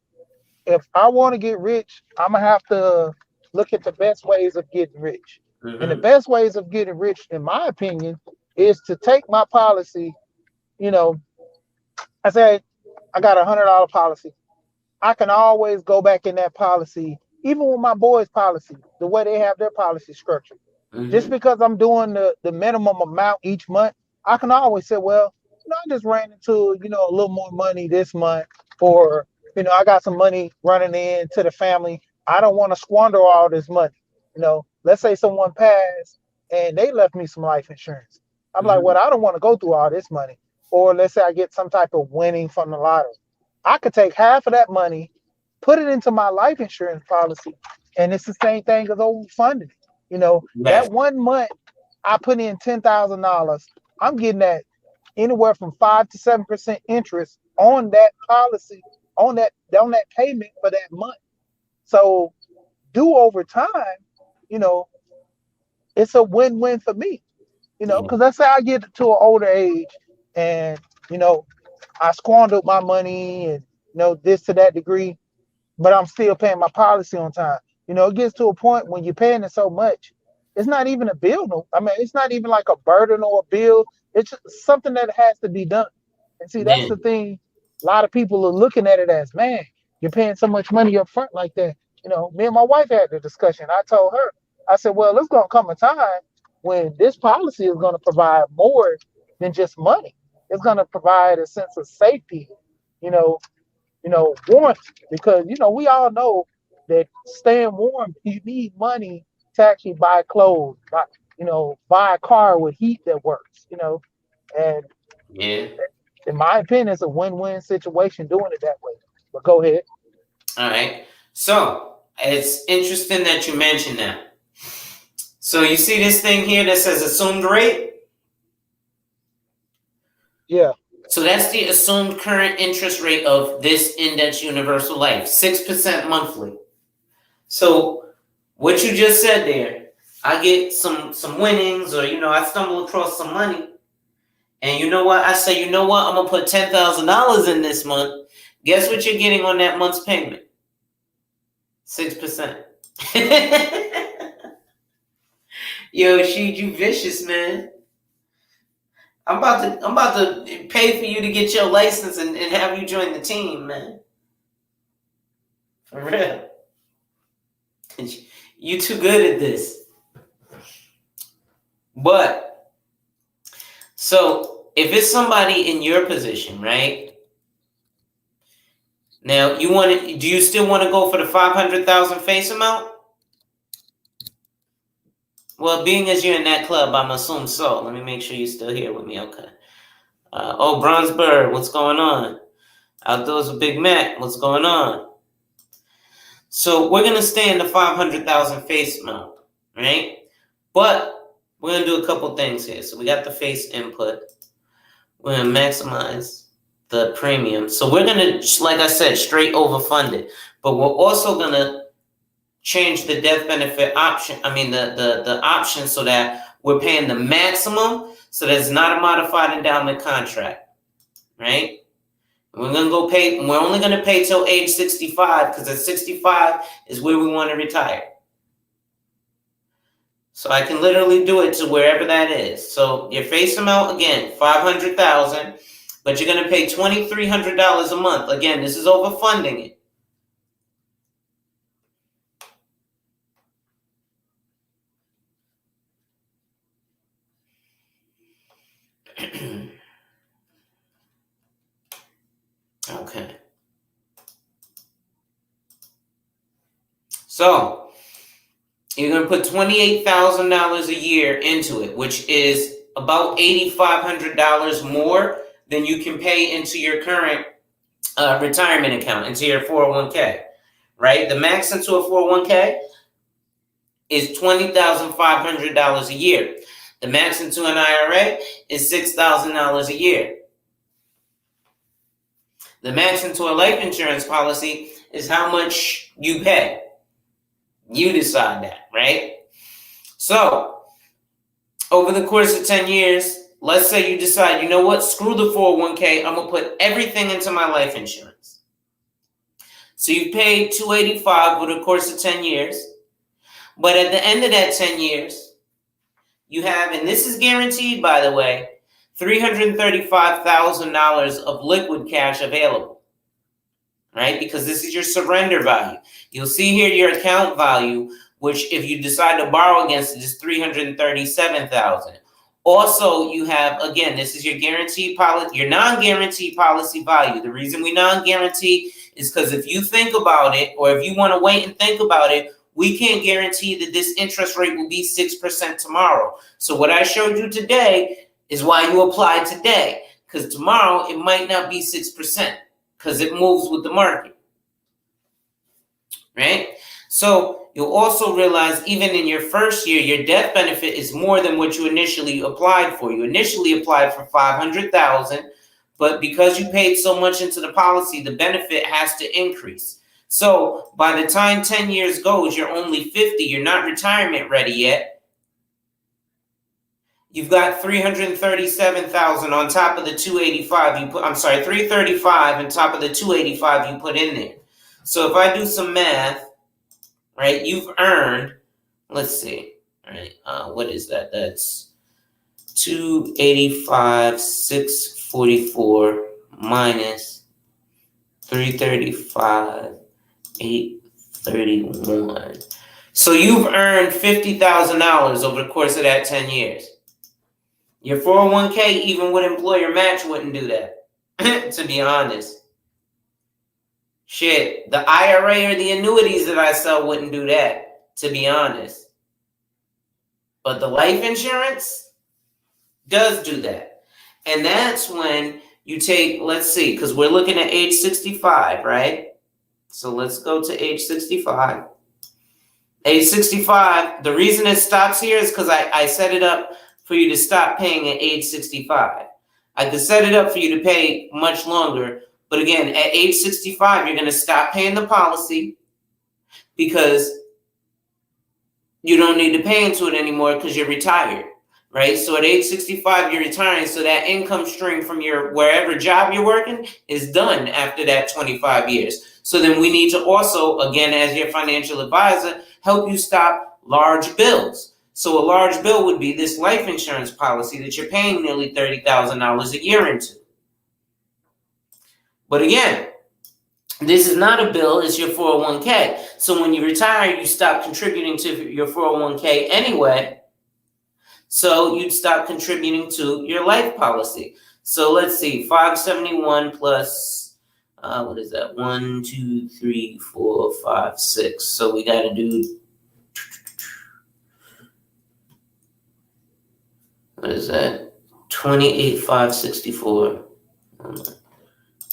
if I want to get rich, I'm gonna have to look at the best ways of getting rich. And the Mm-hmm. best ways of getting rich, in my opinion, is to take my policy. You know, I said I got $100 policy. I can always go back in that policy, even with my boys' policy, the way they have their policy structured. Just Mm-hmm. because I'm doing the minimum amount each month, I can always say, well, I just ran into, a little more money this month, or, I got some money running in to the family. I don't want to squander all this money. Let's say someone passed and they left me some life insurance. I'm like, Mm-hmm. well, I don't want to go through all this money. Or let's say I get some type of winning from the lottery. I could take half of that money, put it into my life insurance policy, and it's the same thing as overfunding it. Yes. That 1 month I put in $10,000, I'm getting that anywhere from 5 to 7% interest on that policy, on that payment for that month. So do over time, you know, it's a win-win for me. Yeah. Because let's say I get to an older age and you know I squandered my money and this to that degree, but I'm still paying my policy on time. It gets to a point when you're paying it so much, it's not even a bill. No, I mean, it's not even like a burden or a bill. It's just something that has to be done. And see, that's Yeah. the thing. A lot of people are looking at it as, man, you're paying so much money up front like that. Me and my wife had the discussion. I told her, I said, well, there's going to come a time when this policy is going to provide more than just money. It's going to provide a sense of safety, you know, warmth, because we all know that staying warm, you need money to actually buy clothes, buy a car with heat that works, and Yeah. in my opinion, it's a win-win situation doing it that way. But go ahead. All right. So it's interesting that you mentioned that. So you see this thing here that says assumed rate? Yeah. So that's the assumed current interest rate of this index universal life, 6% monthly. So what you just said there, I get some winnings, or I stumble across some money, and you know what? I say, I'm gonna put $10,000 in this month. Guess what you're getting on that month's payment? 6%. Yo, she, you vicious, man. I'm about to pay for you to get your license and have you join the team, man. For real. You too good at this. But so if it's somebody in your position, right? Now do you still want to go for the 500,000 face amount? Well, being as you're in that club, I'm assuming so. Let me make sure you're still here with me. Okay. Bronze Bird, what's going on? Outdoors with Big Mac, what's going on? So we're gonna stay in the 500,000 face amount, right? But we're gonna do a couple things here. So we got the face input. We're gonna maximize the premium. So we're gonna, like I said, straight overfund it. But we're also gonna change the death benefit option. I mean the option, so that we're paying the maximum, so that it's not a modified endowment contract, right? We're gonna go pay. We're only gonna pay till age 65, because at 65 is where we want to retire. So I can literally do it to wherever that is. So your face amount, again, $500,000, but you're going to pay $2,300 a month. Again, this is overfunding it. Okay. So you're going to put $28,000 a year into it, which is about $8,500 more than you can pay into your current retirement account, into your 401k, right? The max into a 401k is $20,500 a year. The max into an IRA is $6,000 a year. The max into a life insurance policy is how much you pay. You decide that, right? So, over the course of 10 years, let's say you decide, you know what, screw the 401k, I'm going to put everything into my life insurance. So you've paid $285 over the course of 10 years. But at the end of that 10 years, you have, and this is guaranteed, by the way, $335,000 of liquid cash available, right? Because this is your surrender value. You'll see here your account value, which if you decide to borrow against it is $337,000. Also, you have, again, this is your guaranteed policy, your non-guaranteed policy value. The reason we non-guarantee is because if you think about it, or if you want to wait and think about it, we can't guarantee that this interest rate will be 6% tomorrow. So what I showed you today is why you apply today, because tomorrow it might not be 6% because it moves with the market, right? So you'll also realize even in your first year, your death benefit is more than what you initially applied for. You initially applied for $500,000, but because you paid so much into the policy, the benefit has to increase. So by the time 10 years goes, you're only 50. You're not retirement ready yet. You've got $337,000 on top of the $285 you put. I'm sorry, $335 on top of the $285 you put in there. So if I do some math, right, you've earned. Let's see, right? What is that? That's 285, 644 minus 335. 831. So you've earned $50,000 over the course of that 10 years. Your 401k, even with employer match, wouldn't do that, to be honest. Shit, the IRA or the annuities that I sell wouldn't do that, to be honest. But the life insurance does do that. And that's when you take, let's see, because we're looking at age 65, right? So let's go to age 65. Age 65, the reason it stops here is because I set it up for you to stop paying at age 65. I could set it up for you to pay much longer. But again, at age 65, you're going to stop paying the policy because you don't need to pay into it anymore because you're retired, right? So at age 65, you're retiring. So that income stream from your wherever job you're working is done after that 25 years. So then we need to also, again, as your financial advisor, help you stop large bills. So a large bill would be this life insurance policy that you're paying nearly $30,000 a year into. But again, this is not a bill, it's your 401k. So when you retire, you stop contributing to your 401k anyway. So you'd stop contributing to your life policy. So let's see, 571 plus what is that? 1, 2, 3, 4, 5, 6. So we got to do, what is that? 28,564.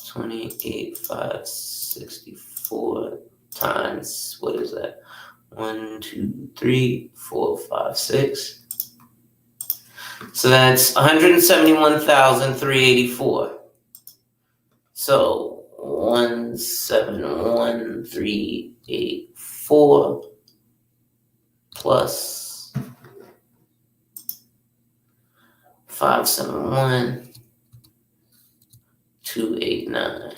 28,564 times, what is that? 1, 2, 3, 4, 5, 6. So that's 171,384. So 171,384 plus 571,289.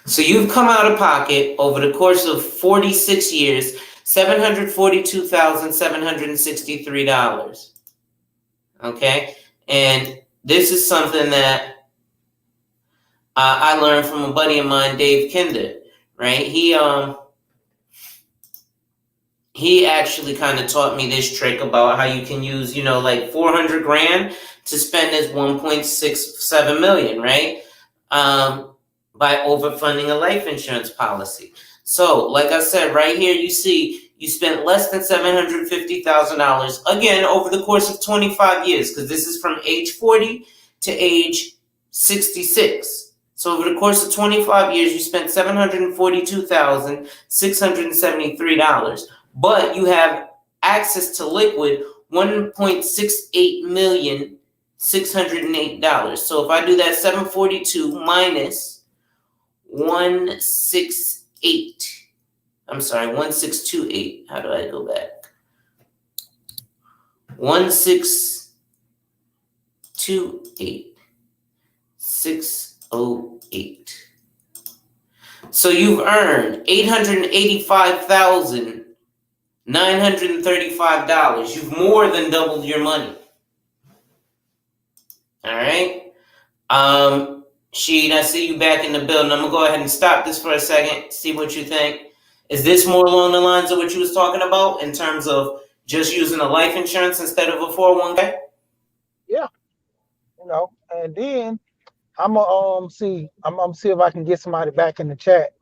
So you've come out of pocket over the course of 46 years $742,763. Okay, and this is something that I learned from a buddy of mine, Dave Kinder. Right, he actually kind of taught me this trick about how you can use, like 400 grand to spend as 1.67 million, right? By overfunding a life insurance policy. So, like I said, right here, you see, you spent less than $750,000, again, over the course of 25 years, because this is from age 40 to age 66. So over the course of 25 years, you spent $742,673. But you have access to liquid $1.68,608. So if I do that 742 minus 168, I'm sorry, 1628. How do I go back? 1628, 608. So you've earned $885,935. You've more than doubled your money. All right. Sheed, I see you back in the building. I'm gonna go ahead and stop this for a second, see what you think. Is this more along the lines of what you was talking about in terms of just using a life insurance instead of a 401k? Yeah, and then I'm gonna see if I can get somebody back in the chat.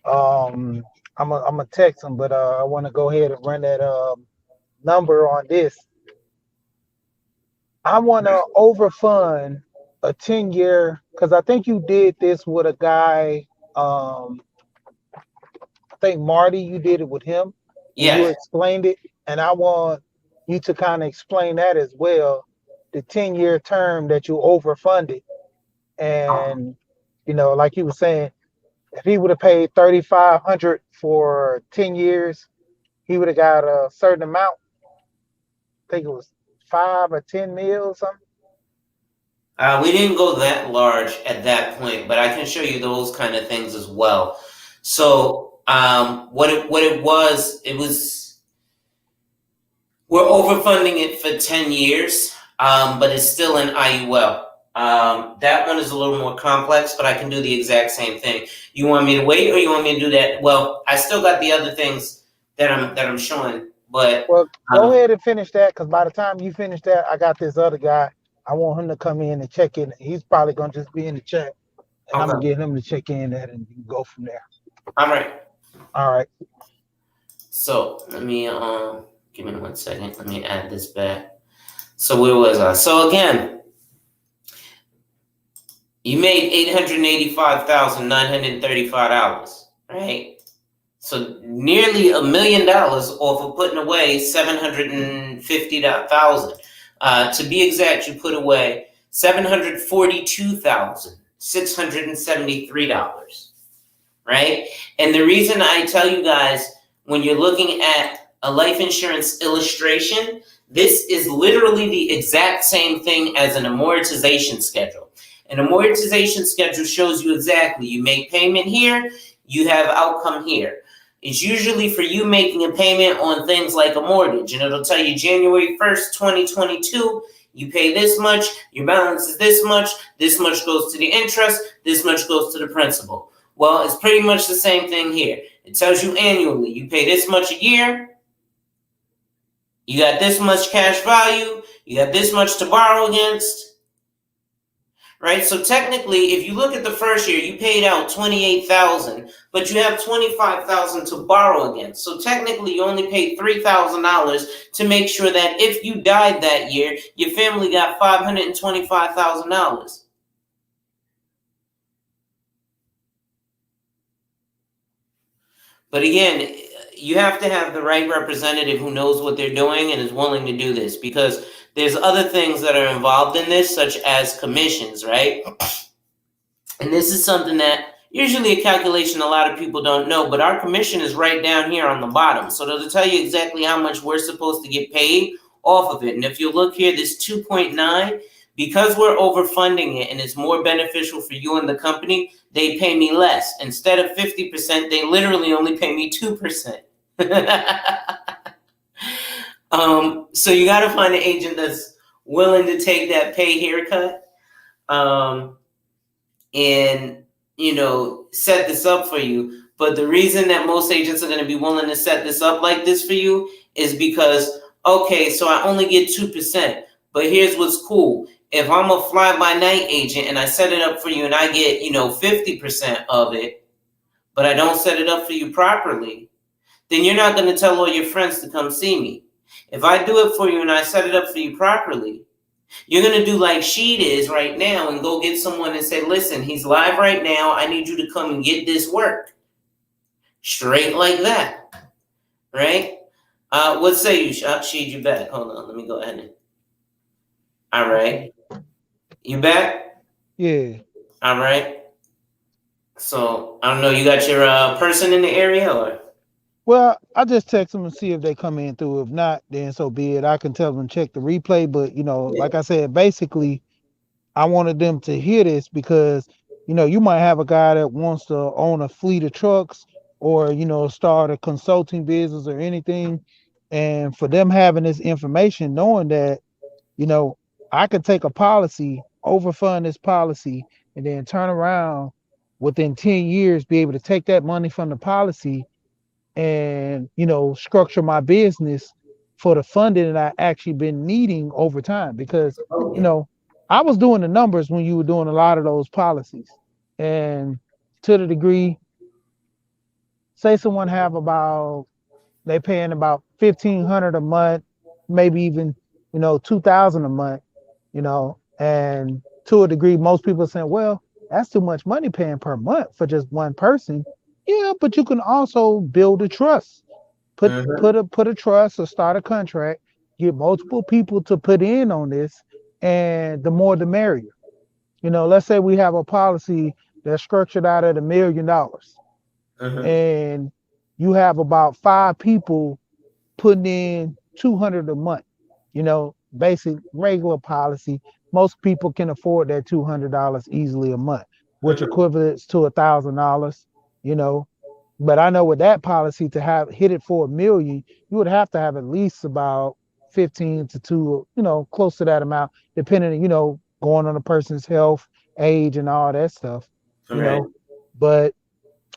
I'm gonna text them, but I want to go ahead and run that number on this. I want to overfund a 10-year, because I think you did this with a guy. I think Marty, you did it with him, and you Yes. explained it. And I want you to kind of explain that as well, the 10-year term that you overfunded. And like you were saying, if he would have paid $3,500 for 10 years, he would have got a certain amount. I think it was 5 or 10 mil or something. We didn't go that large at that point, but I can show you those kind of things as well. So what it was, we're overfunding it for 10 years, but it's still an IUL. That one is a little more complex, but I can do the exact same thing. You want me to wait, or you want me to do that? Well, I still got the other things that I'm showing, but well, go ahead and finish that, because by the time you finish that, I got this other guy. I want him to come in and check in. He's probably gonna just be in the chat, and okay. I'm gonna get him to check in that and go from there. All right. All right. So let me give me 1 second. Let me add this back. So where was I? So again, you made $885,935, right? So nearly $1 million off of putting away $750,000. To be exact, you put away $742,673, right? And the reason I tell you guys, when you're looking at a life insurance illustration, this is literally the exact same thing as an amortization schedule. An amortization schedule shows you exactly, you make payment here, you have outcome here. It's usually for you making a payment on things like a mortgage, and it'll tell you January 1st, 2022, you pay this much, your balance is this much goes to the interest, this much goes to the principal. Well, it's pretty much the same thing here. It tells you annually, you pay this much a year, you got this much cash value, you got this much to borrow against, right? So technically, if you look at the first year, you paid out $28,000, but you have $25,000 to borrow against. So technically, you only paid $3,000 to make sure that if you died that year, your family got $525,000. But again, you have to have the right representative who knows what they're doing and is willing to do this, because there's other things that are involved in this, such as commissions, right? And this is something that usually a calculation a lot of people don't know, but our commission is right down here on the bottom. So it'll tell you exactly how much we're supposed to get paid off of it. And if you look here, this 2.9, because we're overfunding it and it's more beneficial for you and the company, they pay me less. Instead of 50%, they literally only pay me 2%. So you got to find an agent that's willing to take that pay haircut, and set this up for you. But the reason that most agents are going to be willing to set this up like this for you is because, okay, so I only get 2%, but here's what's cool. If I'm a fly-by-night agent and I set it up for you and I get 50% of it, but I don't set it up for you properly, then you're not going to tell all your friends to come see me. If I do it for you and I set it up for you properly, you're going to do like Sheed is right now and go get someone and say, listen, he's live right now. I need you to come and get this work. Straight like that. Right? What say you, Sheed? You back? Hold on. Let me go ahead. All right. You back? Yeah. All right. So, I don't know. You got your person in the area or? Well, I just text them and see if they come in through. If not, then so be it. I can tell them check the replay. But Yeah. like I said, basically, I wanted them to hear this because you might have a guy that wants to own a fleet of trucks or start a consulting business or anything, and for them having this information, knowing that you know I could take a policy, overfund this policy, and then turn around within 10 years be able to take that money from the policy and structure my business for the funding that I actually been needing over time because Oh, you yeah. know I was doing the numbers when you were doing a lot of those policies, and to the degree, say someone have about they paying about 1,500 a month, maybe even 2,000 a month, and to a degree most people are saying, well, that's too much money paying per month for just one person. Yeah, but you can also build a trust, put Mm-hmm. put a trust or start a contract, get multiple people to put in on this, and the more the merrier. Let's say we have a policy that's structured out at $1 million, Mm-hmm. and you have about 5 people putting in 200 a month. Basic regular policy. Most people can afford that $200 easily a month, which Mm-hmm. equivalents to $1,000. You know, but I know with that policy to have hit it for 1 million, you would have to have at least about 15 to two, close to that amount, depending, going on a person's health, age, and all that stuff, you Right. know. But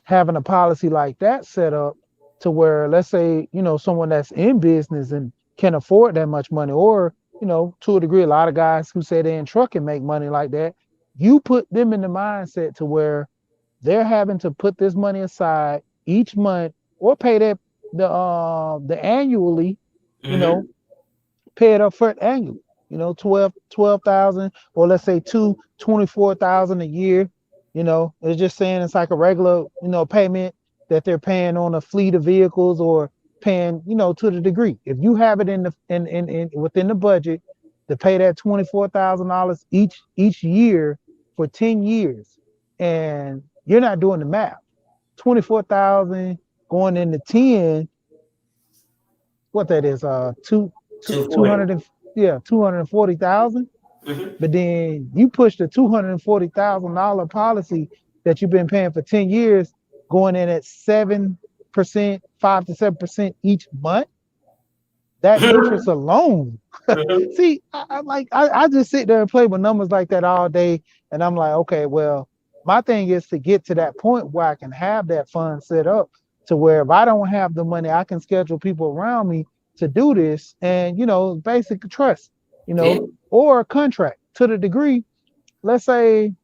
having a policy like that set up to where, let's say, someone that's in business and can afford that much money, or, to a degree, a lot of guys who say they're in trucking make money like that, you put them in the mindset to where they're having to put this money aside each month or pay that the annually, you Mm-hmm. know, pay it up front annually. 12,000, or let's say 24,000 a year. It's just saying it's like a regular, payment that they're paying on a fleet of vehicles or paying, to the degree. If you have it in the in within the budget to pay that $24,000 each year for 10 years, and you're not doing the math, 24,000 going into 10, what that is, two 240. hundred and yeah, 240,000. Mm-hmm. But then you push the $240,000 policy that you've been paying for 10 years, going in at 7%, 5 to 7% each month. That interest alone. Mm-hmm. See, I just sit there and play with numbers like that all day, and I'm like, okay, well, my thing is to get to that point where I can have that fund set up to where if I don't have the money, I can schedule people around me to do this, and basic trust, Yeah. or a contract to the degree. Let's say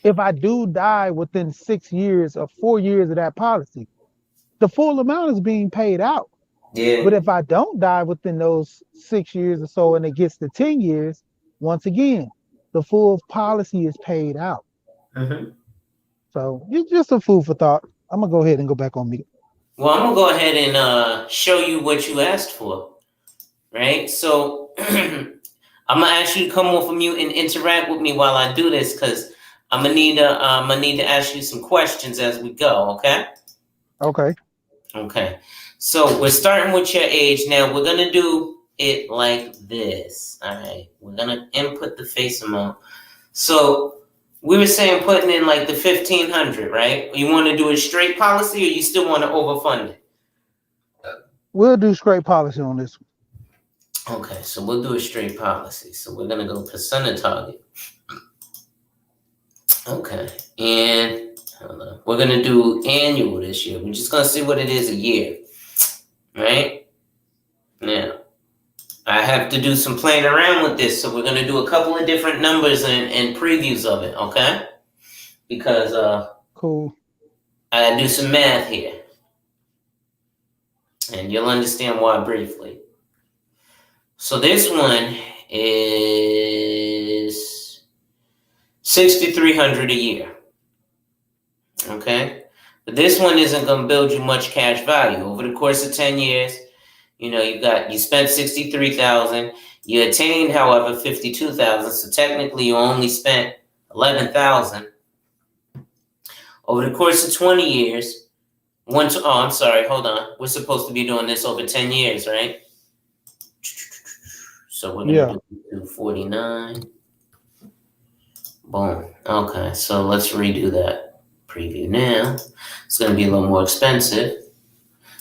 if I do die within 6 years or 4 years of that policy, the full amount is being paid out. Yeah. But if I don't die within those 6 years or so and it gets to 10 years, once again, the full policy is paid out. Mm-hmm. So it's just a food for thought. I'm going to go ahead and go back on mute. Well, I'm gonna go ahead and show you what you asked for, right? So I'm gonna ask you to come off of mute and interact with me while I do this, because I'm gonna need to ask you some questions as we go. Okay? Okay. Okay. So we're starting with your age. Now we're gonna do it like this. All right. We're gonna input the face amount. So we were saying putting in like the 1,500, right? You want to do a straight policy, or you still want to overfund it? We'll do straight policy on this one. Okay, so we'll do a straight policy. So we're gonna go percent of target. Okay, and hold on. We're gonna do annual this year. We're just gonna see what it is a year, right? Now, I have to do some playing around with this, so we're gonna do a couple of different numbers and previews of it, okay? Because Cool. I do some math here, and you'll understand why briefly. So this one is $6,300 a year. Okay, but this one isn't going to build you much cash value over the course of 10 years. You know, you spent 63,000. You attained, however, 52,000. So technically, you only spent 11,000 over the course of 20 years. I'm sorry. Hold on. We're supposed to be doing this over 10 years, right? So we're going to do 49. Boom. Okay, so let's redo that preview now. It's going to be a little more expensive.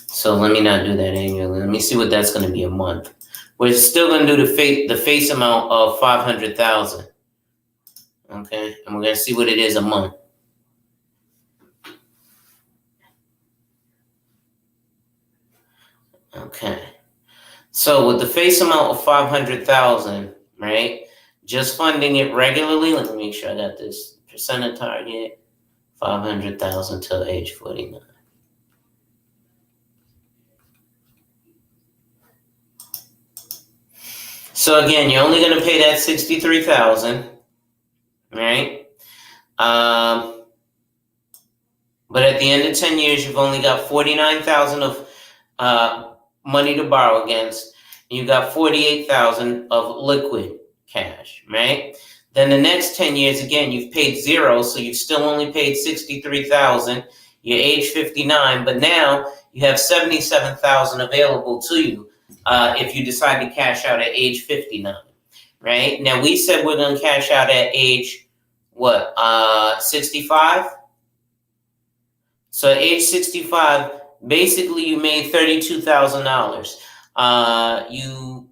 So let me not do that annually. Let me see what that's going to be a month. We're still going to do the face amount of 500,000. Okay, and we're going to see what it is a month. Okay, so with the face amount of 500,000, right? Just funding it regularly. Let me make sure I got this percent of target. 500,000 till age 49. So again, you're only going to pay that 63,000, right? But at the end of 10 years, you've only got 49,000 of money to borrow against. You got 48,000 of liquid cash, right? Then the next 10 years, again, you've paid zero, so you've still only paid 63,000. You're age 59, but now you have 77,000 available to you if you decide to cash out at age 59, right? Now, we said we're going to cash out at age, 65? So at age 65, basically you made $32,000. You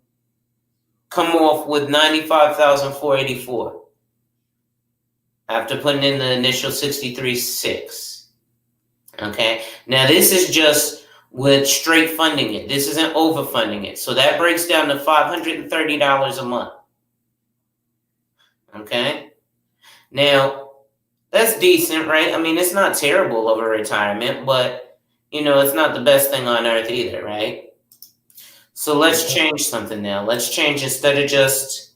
come off with $95,484 after putting in the initial 63.6. Okay, now this is just with straight funding it. This isn't overfunding it. So that breaks down to $530 a month. Okay, now that's decent, right? I mean, it's not terrible of a retirement, but you know, it's not the best thing on earth either, right? So let's change something now. Let's change, instead of just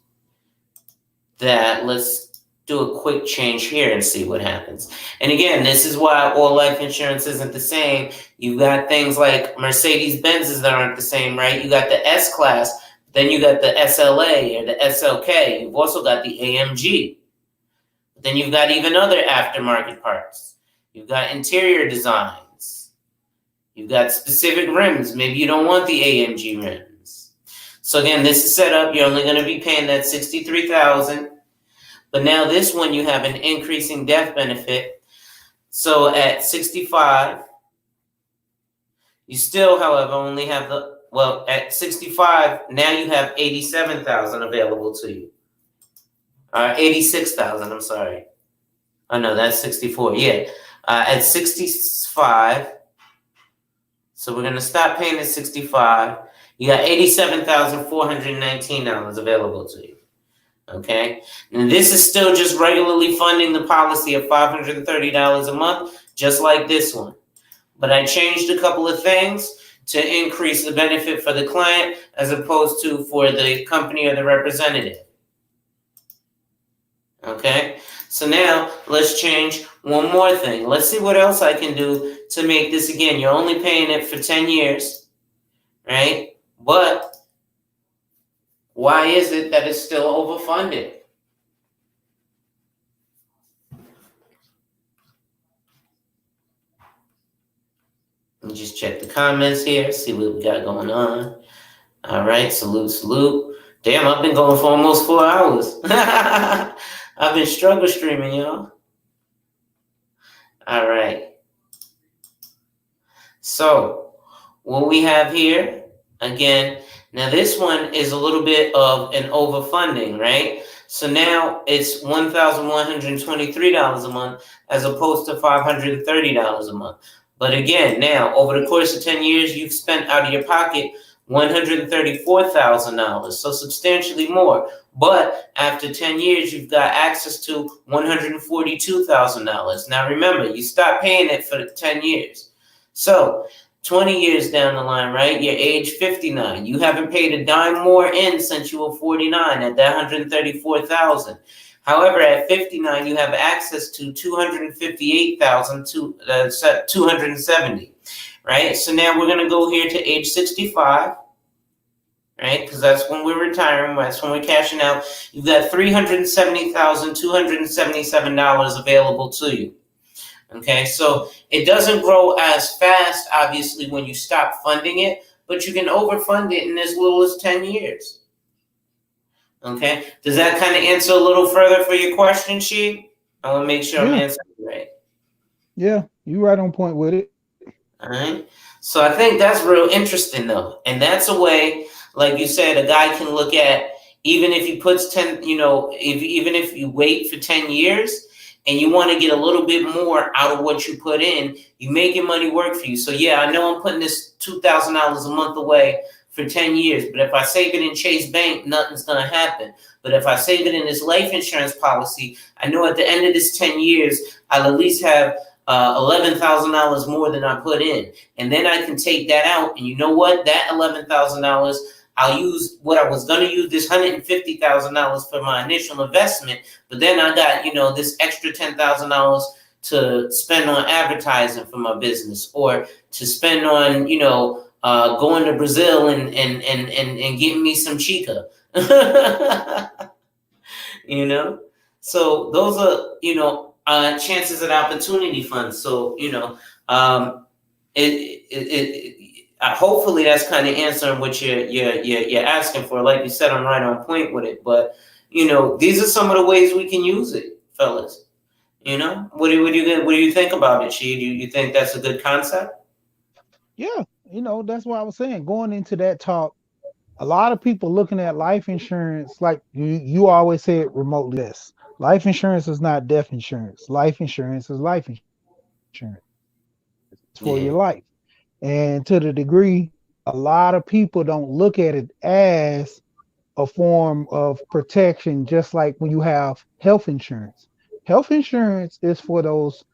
that, let's do a quick change here and see what happens. And again, this is why all life insurance isn't the same. You've got things like Mercedes-Benzes that aren't the same, right? You got the S-Class, then you got the SLA or the SLK. You've also got the AMG. Then you've got even other aftermarket parts. You've got interior designs. You've got specific rims. Maybe you don't want the AMG rims. So again, this is set up. You're only going to be paying that $63,000. But now this one, you have an increasing death benefit. So at 65, you still, however, only have at 65, now you have 87,000 available to you. 86,000, I'm sorry. Oh no, that's 64, yeah. At 65, so we're going to stop paying at 65. You got $87,419 available to you. Okay? And this is still just regularly funding the policy of $530 a month, just like this one. But I changed a couple of things to increase the benefit for the client as opposed to for the company or the representative. Okay? So now let's change one more thing. Let's see what else I can do to make this, again, you're only paying it for 10 years, right? But why is it that it's still overfunded? Let me just check the comments here, see what we got going on. All right, salute. Damn, I've been going for almost 4 hours. I've been struggle streaming, y'all. All right. So what we have here again. Now this one is a little bit of an overfunding, right? So now it's $1,123 a month as opposed to $530 a month. But again, now over the course of 10 years, you've spent out of your pocket $134,000, so substantially more. But after 10 years, you've got access to $142,000. Now remember, you stop paying it for 10 years. So 20 years down the line, right? You're age 59. You haven't paid a dime more in since you were 49 at that 134,000. However, at 59, you have access to 258,270, right? So now we're going to go here to age 65, right? Because that's when we're retiring. That's when we're cashing out. You've got $370,277 available to you. Okay, so it doesn't grow as fast, obviously, when you stop funding it, but you can overfund it in as little as 10 years. Okay, does that kind of answer a little further for your question, She? I want to make sure I'm Yeah, answering right. yeah, you right on point with it. All right. So I think that's real interesting, though, and that's a way, like you said, a guy can look at, even if he puts 10, even if you wait for 10 years, and you want to get a little bit more out of what you put in, you make your money work for you. So yeah, I know I'm putting this $2,000 a month away for 10 years, but if I save it in Chase Bank, nothing's gonna happen. But if I save it in this life insurance policy, I know at the end of this 10 years, I'll at least have $11,000 more than I put in, and then I can take that out. And you know what? That $11,000, I'll use what I was going to use this $150,000 for my initial investment, but then I got this extra $10,000 to spend on advertising for my business, or to spend on going to Brazil and getting me some chica. you know so those are chances and opportunity funds. So hopefully that's kind of answering what you're asking for. Like you said, I'm right on point with it. But these are some of the ways we can use it, fellas. What do you think about it, She? Do you think that's a good concept? Yeah, that's why I was saying going into that talk. A lot of people looking at life insurance like you always say it remotely this. Life insurance is not death insurance. Life insurance is life insurance. It's for your Yeah, life. And to the degree, a lot of people don't look at it as a form of protection, just like when you have health insurance. Health insurance is for those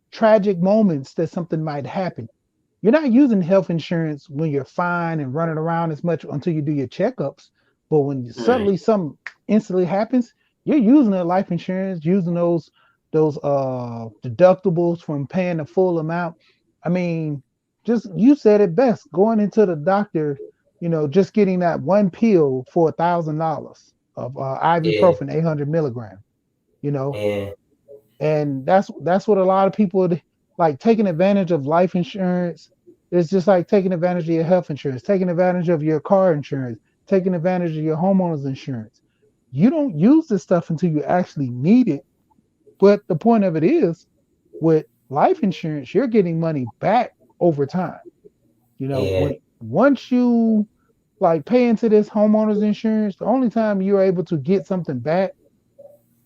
tragic moments that something might happen. You're not using health insurance when you're fine and running around as much until you do your checkups. But when right. suddenly something instantly happens, you're using the life insurance, using those deductibles from paying the full amount. I mean, just you said it best. Going into the doctor, just getting that one pill for $1,000 of Yeah, ibuprofen, 800 milligram. You know, yeah, and that's what a lot of people like taking advantage of life insurance. It's just like taking advantage of your health insurance, taking advantage of your car insurance, taking advantage of your homeowner's insurance. You don't use this stuff until you actually need it. But the point of it is, with life insurance, you're getting money back over time. yeah. When once you like pay into this homeowner's insurance, the only time you're able to get something back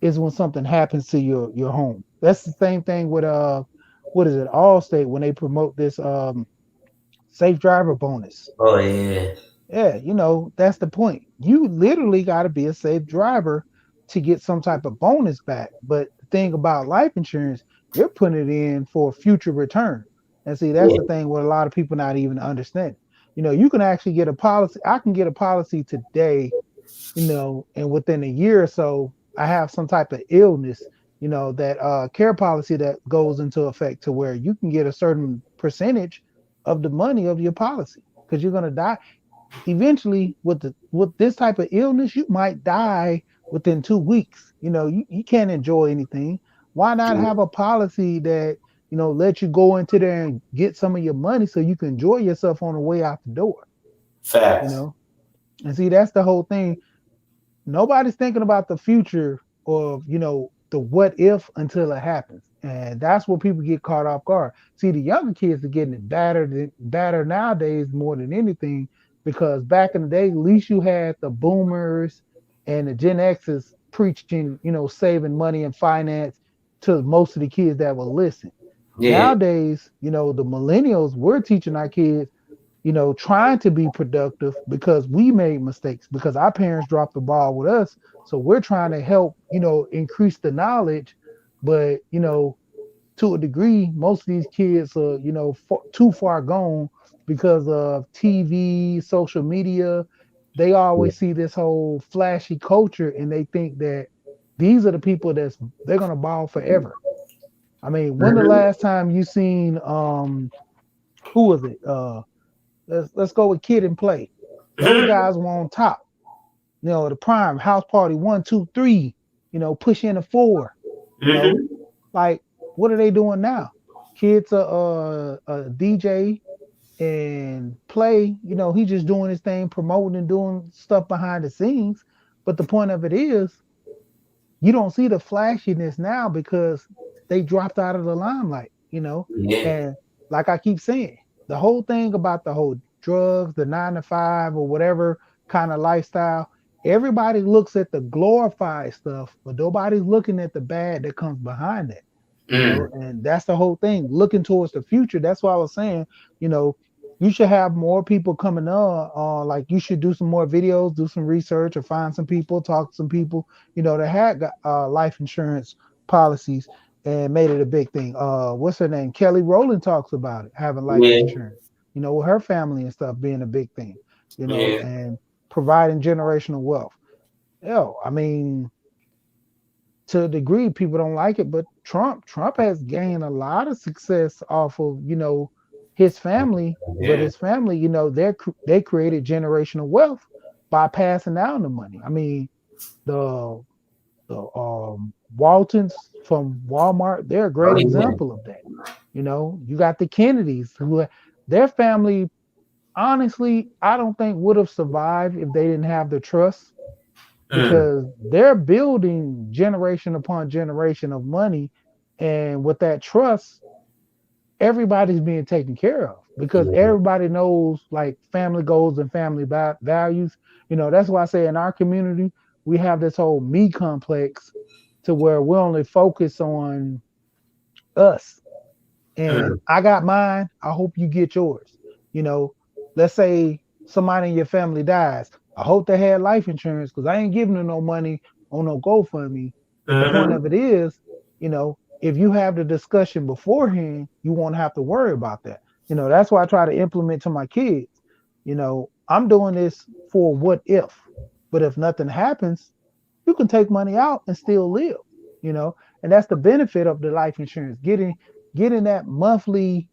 is when something happens to your home. That's the same thing with what is it, Allstate, when they promote this safe driver bonus. Oh yeah, Yeah, that's the point. You literally got to be a safe driver to get some type of bonus back. But the thing about life insurance, you're putting it in for a future return. And see, that's yeah. the thing what a lot of people not even understand. You can actually get a policy. I can get a policy today, and within a year or so, I have some type of illness, that care policy that goes into effect to where you can get a certain percentage of the money of your policy because you're gonna die eventually with this type of illness. You might die within 2 weeks. You can't enjoy anything. Why not have a policy that let you go into there and get some of your money so you can enjoy yourself on the way out the door? you Facts. know and see, that's the whole thing. Nobody's thinking about the future, or the what if until it happens. And that's what people get caught off guard. See, the younger kids are getting it battered nowadays more than anything, because back in the day, at least you had the boomers and the Gen X's preaching, saving money and finance to most of the kids that will listen. Yeah. Nowadays, the millennials, we're teaching our kids, trying to be productive because we made mistakes, because our parents dropped the ball with us. So we're trying to help, increase the knowledge. But, to a degree, most of these kids are, too far gone because of TV, social media. They always see this whole flashy culture and they think that these are the people they're gonna ball forever. I mean, when the Mhm. last time you seen who was it? Let's go with Kid and Play. Those guys were on top. The prime house party 1, 2, 3. Push in a 4. You know, Mhm. like what are they doing now? Kids are a DJ and Play. He just doing his thing, promoting and doing stuff behind the scenes. But the point of it is, you don't see the flashiness now because they dropped out of the limelight. Yeah. And like I keep saying, the whole thing about the whole drugs, the 9 to 5 or whatever kind of lifestyle, everybody looks at the glorified stuff, but nobody's looking at the bad that comes behind it. Mm. And that's the whole thing, looking towards the future. That's why I was saying, you know, you should have more people coming on. Like you should do some more videos, do some research, or find some people, talk to some people, that had life insurance policies and made it a big thing. What's her name? Kelly Rowland talks about it, having life Yeah. insurance. With her family and stuff being a big thing. Yeah. And providing generational wealth. I mean, to a degree, people don't like it, but Trump has gained a lot of success off of his family. But Yeah. his family, they created generational wealth by passing down the money. I mean, the Waltons from Walmart, they're a Oh great yeah. example of that. You got the Kennedys, who their family, honestly, I don't think would have survived if they didn't have the trust, Mm. because they're building generation upon generation of money. And with that trust, everybody's being taken care of because Yeah. everybody knows like family goals and family values. That's why I say in our community, we have this whole me complex to where we only focus on us, and Mm. I got mine. I hope you get yours. You know, let's say somebody in your family dies. I hope they had life insurance because I ain't giving them no money on no GoFundMe. But the point of Mhm. it is, if you have the discussion beforehand, you won't have to worry about that. That's why I try to implement to my kids. I'm doing this for what if, but if nothing happens, you can take money out and still live. You know, and that's the benefit of the life insurance, getting that monthly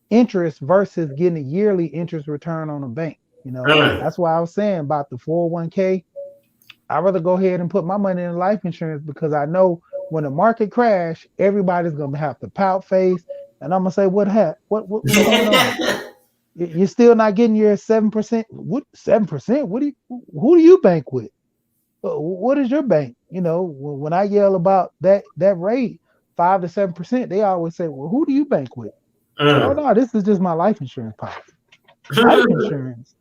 interest versus getting a yearly interest return on a bank. Mm. That's why I was saying about the 401k. I'd rather go ahead and put my money in life insurance because I know when the market crash, everybody's gonna have to pout face, and I'm gonna say, what's going on? You're still not getting your 7%. What 7%? Who do you bank with? What is your bank? When I yell about that rate, 5 to 7%, they always say, "Well, who do you bank with?" I say, "Oh Mm. no, this is just my life insurance policy." Life insurance,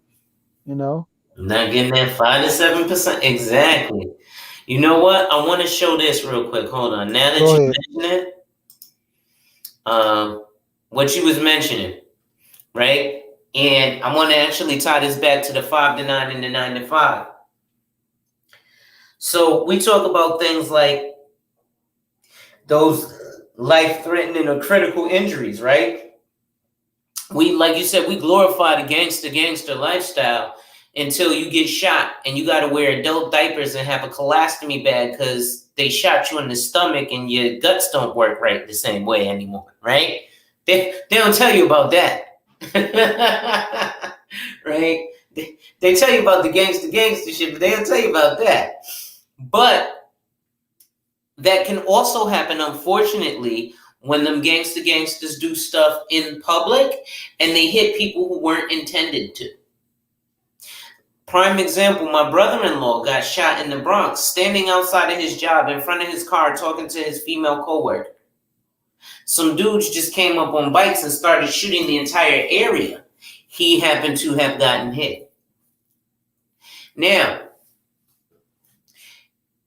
you know. Not getting that 5 to 7%. Exactly. You know what? I want to show this real quick. Hold on. Now that Go you ahead. mention it, um, what you was mentioning, right? And I want to actually tie this back to the 5 to 9 and the 9 to 5. So we talk about things like those life-threatening or critical injuries, right? We, like you said, we glorify the gangster lifestyle until you get shot and you got to wear adult diapers and have a colostomy bag because they shot you in the stomach and your guts don't work right the same way anymore, right? They don't tell you about that. Right? They tell you about the gangster shit, but they don't tell you about that. But that can also happen, unfortunately, when them gangsters do stuff in public and they hit people who weren't intended to. Prime example, my brother-in-law got shot in the Bronx, standing outside of his job in front of his car talking to his female coworker. Some dudes just came up on bikes and started shooting the entire area. He happened to have gotten hit. Now,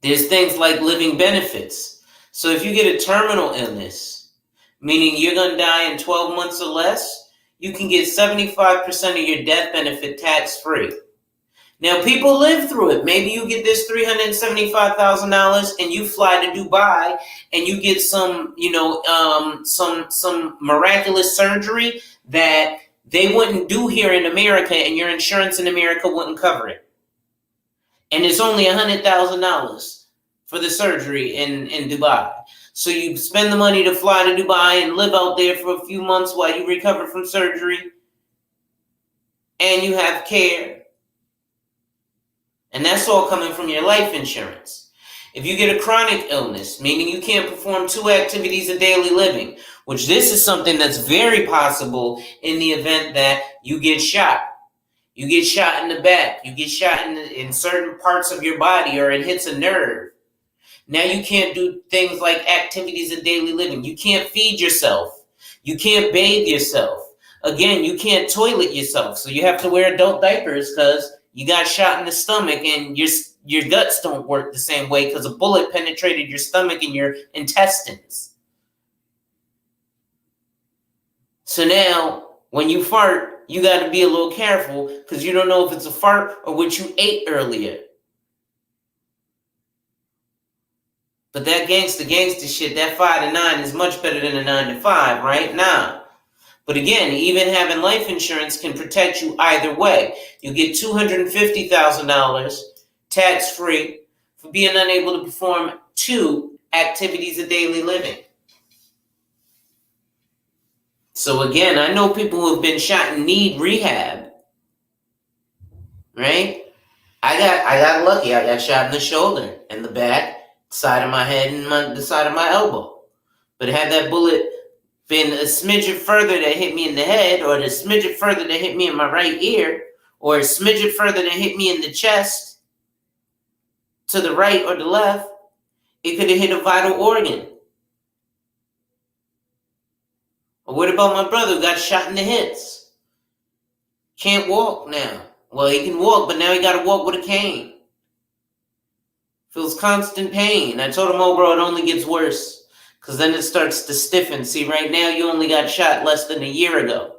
there's things like living benefits. So if you get a terminal illness, meaning you're going to die in 12 months or less, you can get 75% of your death benefit tax-free. Now, people live through it. Maybe you get this $375,000 and you fly to Dubai and you get some, some miraculous surgery that they wouldn't do here in America, and your insurance in America wouldn't cover it. And it's only $100,000 for the surgery in Dubai. So you spend the money to fly to Dubai and live out there for a few months while you recover from surgery, and you have care. And that's all coming from your life insurance. If you get a chronic illness, meaning you can't perform 2 activities of daily living, which this is something that's very possible in the event that you get shot. You get shot in the back. You get shot in certain parts of your body, or it hits a nerve. Now you can't do things like activities of daily living. You can't feed yourself. You can't bathe yourself. Again, you can't toilet yourself. So you have to wear adult diapers because you got shot in the stomach and your guts don't work the same way because a bullet penetrated your stomach and your intestines. So now, when you fart, you got to be a little careful because you don't know if it's a fart or what you ate earlier. But that gangster shit, that 5 to 9 is much better than a 9 to 5, right? Nah. But again, even having life insurance can protect you either way. You get $250,000 tax-free for being unable to perform 2 activities of daily living. So again, I know people who have been shot and need rehab, right? I got lucky. I got shot in the shoulder and the back, side of my head, and the side of my elbow. But had that bullet been a smidget further that hit me in the head, or a smidget further that hit me in my right ear, or a smidget further that hit me in the chest, to the right or the left, it could have hit a vital organ. Or what about my brother who got shot in the hips? Can't walk now. Well, he can walk, but now he got to walk with a cane. Feels constant pain. I told him, oh, bro, it only gets worse. Because then it starts to stiffen. See, right now you only got shot less than a year ago.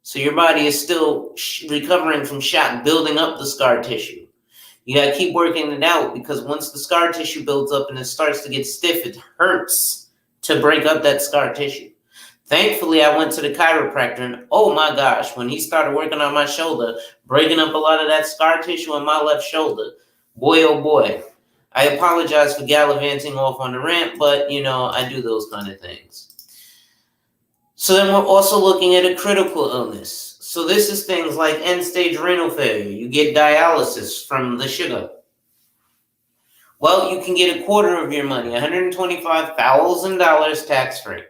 So your body is still recovering from shot, building up the scar tissue. You got to keep working it out, because once the scar tissue builds up and it starts to get stiff, it hurts to break up that scar tissue. Thankfully, I went to the chiropractor, and oh my gosh, when he started working on my shoulder, breaking up a lot of that scar tissue on my left shoulder, boy, oh boy. I apologize for gallivanting off on the rant, but, I do those kind of things. So then we're also looking at a critical illness. So this is things like end-stage renal failure. You get dialysis from the sugar. Well, you can get a quarter of your money, $125,000 tax-free.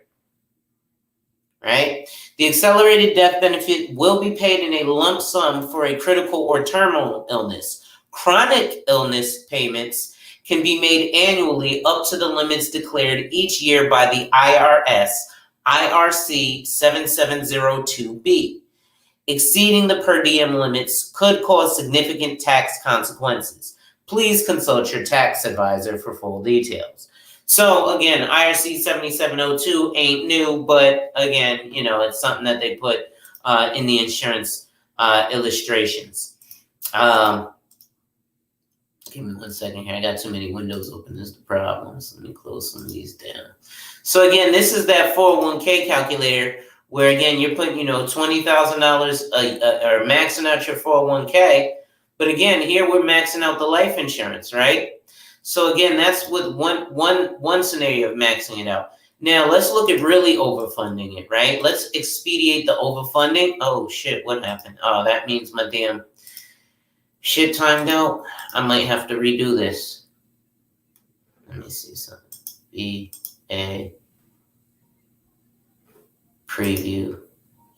Right? The accelerated death benefit will be paid in a lump sum for a critical or terminal illness. Chronic illness payments can be made annually up to the limits declared each year by the IRS, IRC 7702B. Exceeding the per diem limits could cause significant tax consequences. Please consult your tax advisor for full details. So again, IRC 7702 ain't new, but again, it's something that they put in the insurance illustrations. Give me 1 second here. I got too many windows open. This is the problem. So let me close some of these down. So again, this is that 401k calculator where, again, you're putting, $20,000 or maxing out your 401k. But again, here we're maxing out the life insurance, right? So again, that's with one scenario of maxing it out. Now let's look at really overfunding it, right? Let's expedite the overfunding. Oh shit, what happened? Oh, that means my damn shit timed out. I might have to redo this. Let me see something. VA preview.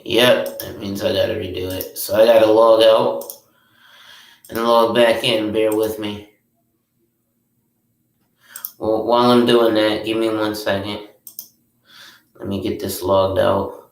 Yep, that means I gotta redo it. So I gotta log out and log back in. Bear with me. Well, while I'm doing that, give me 1 second. Let me get this logged out.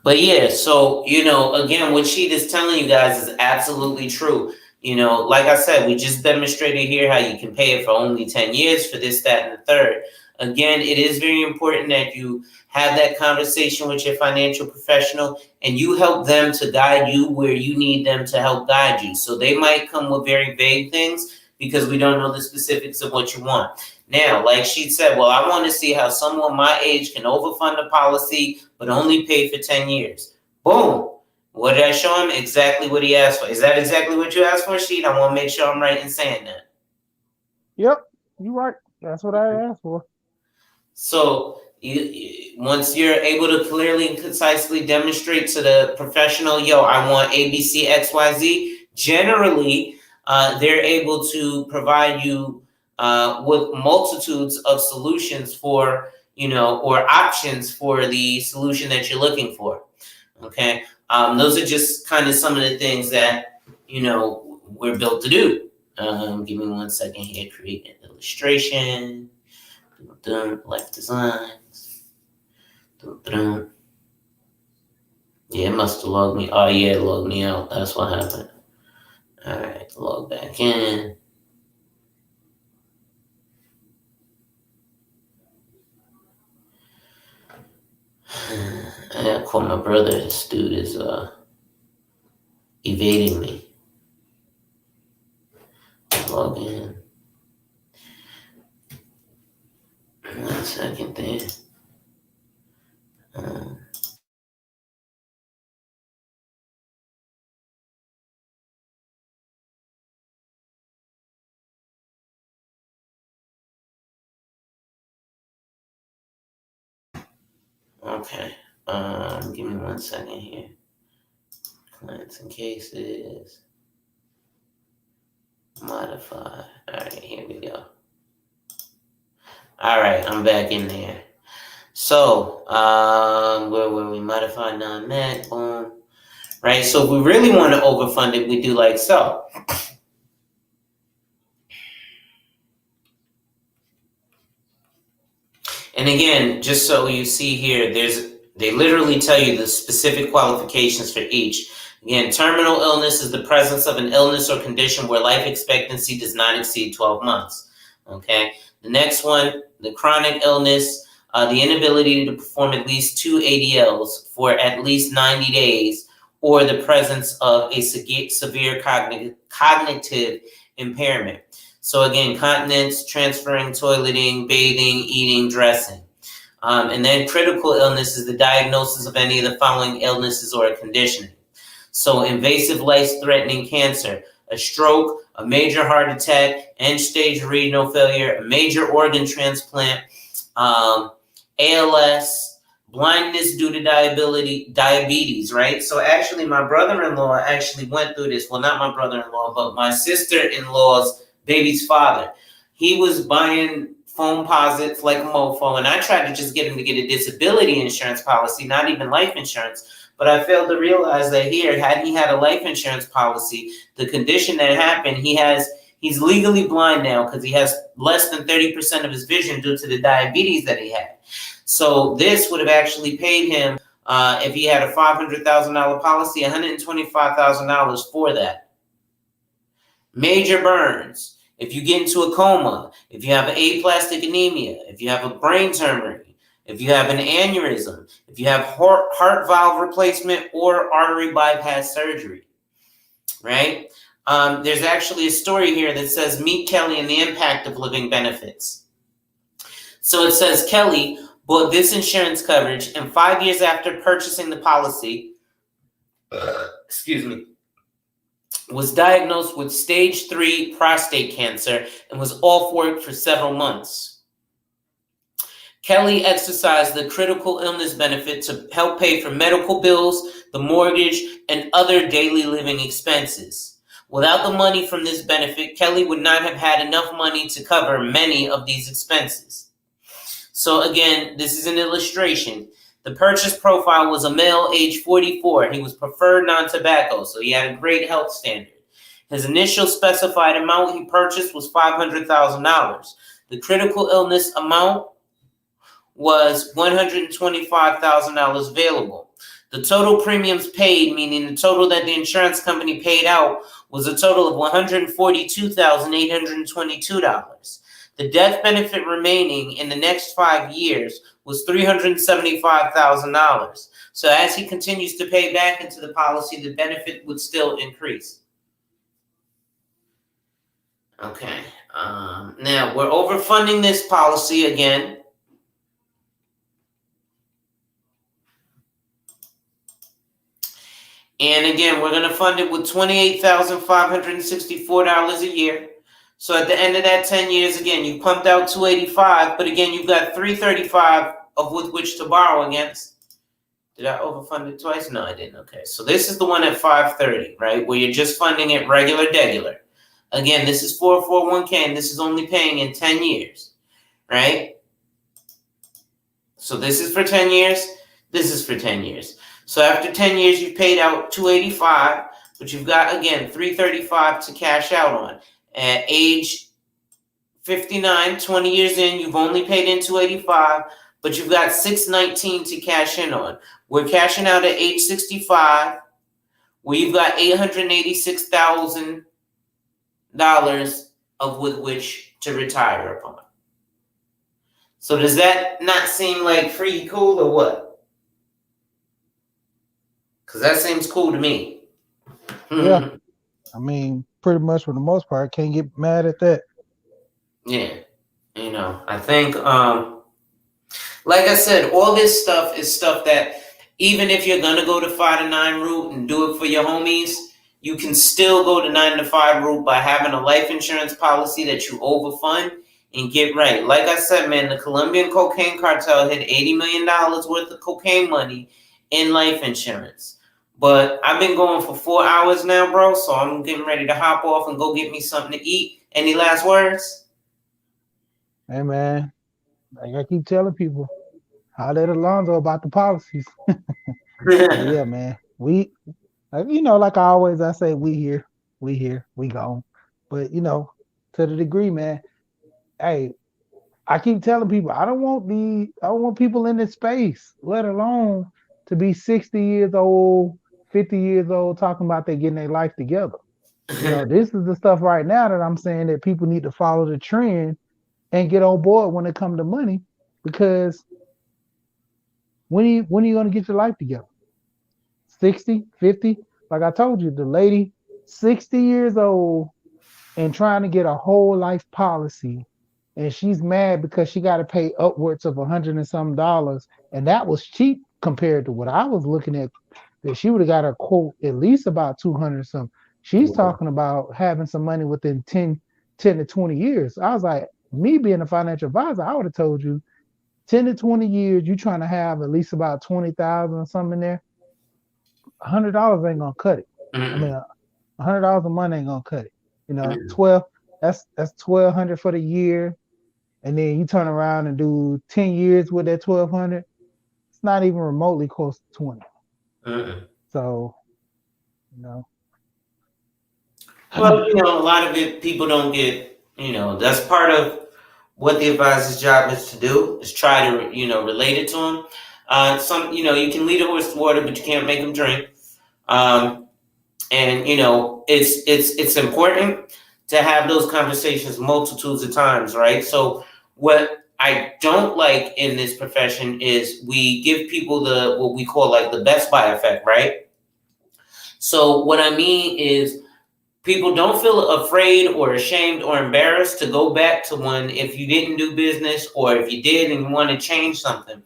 But yeah, so, again, what Sheet is telling you guys is absolutely true. Like I said, we just demonstrated here how you can pay it for only 10 years for this, that, and the third. Again, it is very important that you have that conversation with your financial professional and you help them to guide you where you need them to help guide you. So they might come with very vague things because we don't know the specifics of what you want. Now, like she said, well, I want to see how someone my age can overfund a policy but only pay for 10 years. Boom. What did I show him? Exactly what he asked for. Is that exactly what you asked for, Sheet? I want to make sure I'm right in saying that. Yep, you're right. That's what I asked for. So once you're able to clearly and concisely demonstrate to the professional, yo, I want ABC, XYZ, generally, they're able to provide you with multitudes of solutions for, or options for the solution that you're looking for. Okay. Those are just kind of some of the things that, we're built to do. Give me 1 second here, create an illustration. Life designs. Yeah, it must have logged me. Oh, yeah, it logged me out. That's what happened. All right, log back in. I gotta call my brother. This dude is evading me. Log in. 1 second there. Okay. Give me 1 second here. Clients and cases. Modify. All right, here we go. All right, I'm back in there. So, where were we? Modify non-met, boom. Right, so if we really want to overfund it, we do like so. And again, just so you see here, they literally tell you the specific qualifications for each. Again, terminal illness is the presence of an illness or condition where life expectancy does not exceed 12 months. Okay. The next one, the chronic illness, the inability to perform at least 2 ADLs for at least 90 days, or the presence of a severe cognitive impairment. So again, continence, transferring, toileting, bathing, eating, dressing. And then critical illness is the diagnosis of any of the following illnesses or conditioning. So invasive life-threatening cancer, a stroke, a major heart attack, end-stage renal failure, a major organ transplant, ALS, blindness due to diabetes, right? So actually, my brother-in-law actually went through this. Well, not my brother-in-law, but my sister-in-law's baby's father. He was buying phone posits like a mofo, and I tried to just get him to get a disability insurance policy, not even life insurance. But I failed to realize that here, had he had a life insurance policy, the condition that happened, he's legally blind now because he has less than 30% of his vision due to the diabetes that he had. So this would have actually paid him, if he had a $500,000 policy, $125,000 for that. Major burns. If you get into a coma, if you have aplastic anemia, if you have a brain tumor, if you have an aneurysm, if you have heart valve replacement or artery bypass surgery, right? There's actually a story here that says, meet Kelly and the impact of living benefits. So it says, Kelly bought this insurance coverage, and 5 years after purchasing the policy, was diagnosed with stage 3 prostate cancer and was off work for several months. Kelly exercised the critical illness benefit to help pay for medical bills, the mortgage, and other daily living expenses. Without the money from this benefit, Kelly would not have had enough money to cover many of these expenses. So again, this is an illustration. The purchase profile was a male, age 44. He was preferred non-tobacco, so he had a great health standard. His initial specified amount he purchased was $500,000. The critical illness amount was $125,000 available. The total premiums paid, meaning the total that the insurance company paid out, was a total of $142,822. The death benefit remaining in the next 5 years was $375,000. So as he continues to pay back into the policy, the benefit would still increase. Okay. Now, we're overfunding this policy again. And again, we're going to fund it with $28,564 a year. So at the end of that 10 years, again, you pumped out $285, but again, you've got $335 of with which to borrow against. Did I overfund it twice? No, I didn't. Okay, so this is the one at $530, right, where you're just funding it regular. Again, this is for a 401k, and this is only paying in 10 years, right? So this is for 10 years. This is for 10 years. So after 10 years, you've paid out $285, but you've got, again, $335 to cash out on. At age 59, 20 years in, you've only paid in $285, but you've got $619 to cash in on. We're cashing out at age 65, where you've got $886,000 of with which to retire upon. So does that not seem like pretty cool or what? Because that seems cool to me. Yeah. I mean, pretty much for the most part, can't get mad at that. Yeah. I think, like I said, all this stuff is stuff that even if you're going to go to 5 to 9 route and do it for your homies, you can still go to 9 to 5 route by having a life insurance policy that you overfund and get right. Like I said, man, the Colombian cocaine cartel had $80 million worth of cocaine money in life insurance. But I've been going for 4 hours now, bro, so I'm getting ready to hop off and go get me something to eat. Any last words? Hey, man, like I keep telling people, holler at Alonzo about the policies. Yeah, man. We, like I say, we here, we gone. But, to the degree, man, hey, I keep telling people, I don't want people in this space, let alone to be 60 years old, 50 years old, talking about they getting their life together. This is the stuff right now that I'm saying that people need to follow the trend and get on board when it comes to money, because when are you going to get your life together? 60, 50? Like I told you, the lady, 60 years old and trying to get a whole life policy, and she's mad because she got to pay upwards of $100 and some, and that was cheap compared to what I was looking at, that she would have got a quote at least about 200 some. She's talking about having some money within 10 to 20 years. I was like, me being a financial advisor, I would have told you 10 to 20 years, you trying to have at least about 20,000 or something in there. $100 ain't gonna cut it. I mean, $100 a month ain't gonna cut it. 12, that's $1,200 for the year, and then you turn around and do 10 years with that $1,200. It's not even remotely close to 20. So, Well, a lot of it people don't get. That's part of what the advisor's job is to do, is try to relate it to them. You can lead a horse to water, but you can't make him drink. And it's important to have those conversations multitudes of times, right? So what I don't like in this profession is we give people what we call like the Best Buy effect, right? So what I mean is people don't feel afraid or ashamed or embarrassed to go back to one if you didn't do business, or if you did and you want to change something.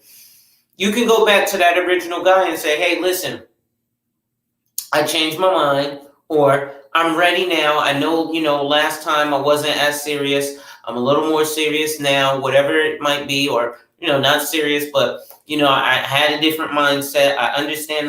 You can go back to that original guy and say, hey, listen, I changed my mind, or I'm ready now. I know, last time I wasn't as serious. I'm a little more serious now, whatever it might be, or, not serious, but, I had a different mindset. I understand,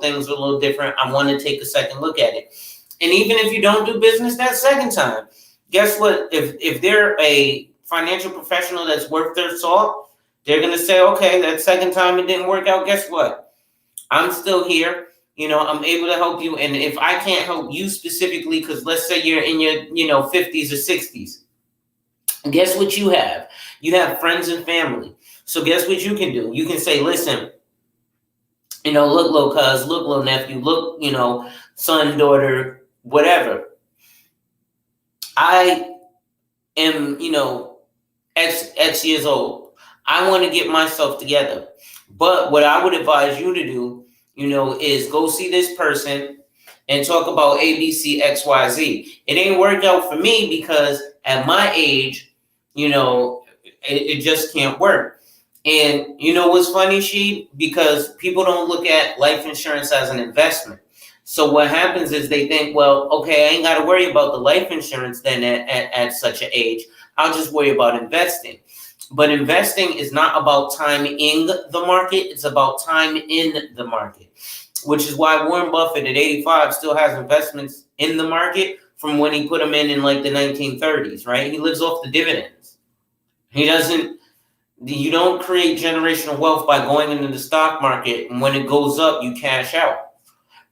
things are a little different. I want to take a second look at it. And even if you don't do business that second time, guess what? If they're a financial professional that's worth their salt, they're going to say, okay, that second time it didn't work out. Guess what? I'm still here. I'm able to help you. And if I can't help you specifically, because let's say you're in your, 50s or 60s, guess what you have? You have friends and family. So guess what you can do? You can say, listen, look, little cuz, look, little nephew, look, son, daughter, whatever. I am, X years old. I want to get myself together. But what I would advise you to do, is go see this person and talk about A, B, C, X, Y, Z. It ain't worked out for me because at my age, it just can't work. And you know what's funny, She? Because people don't look at life insurance as an investment. So what happens is they think, well, okay, I ain't got to worry about the life insurance then at such an age. I'll just worry about investing. But investing is not about timing the market. It's about time in the market, which is why Warren Buffett at 85 still has investments in the market from when he put them in like the 1930s, right? He lives off the dividends. You don't create generational wealth by going into the stock market, and when it goes up, you cash out,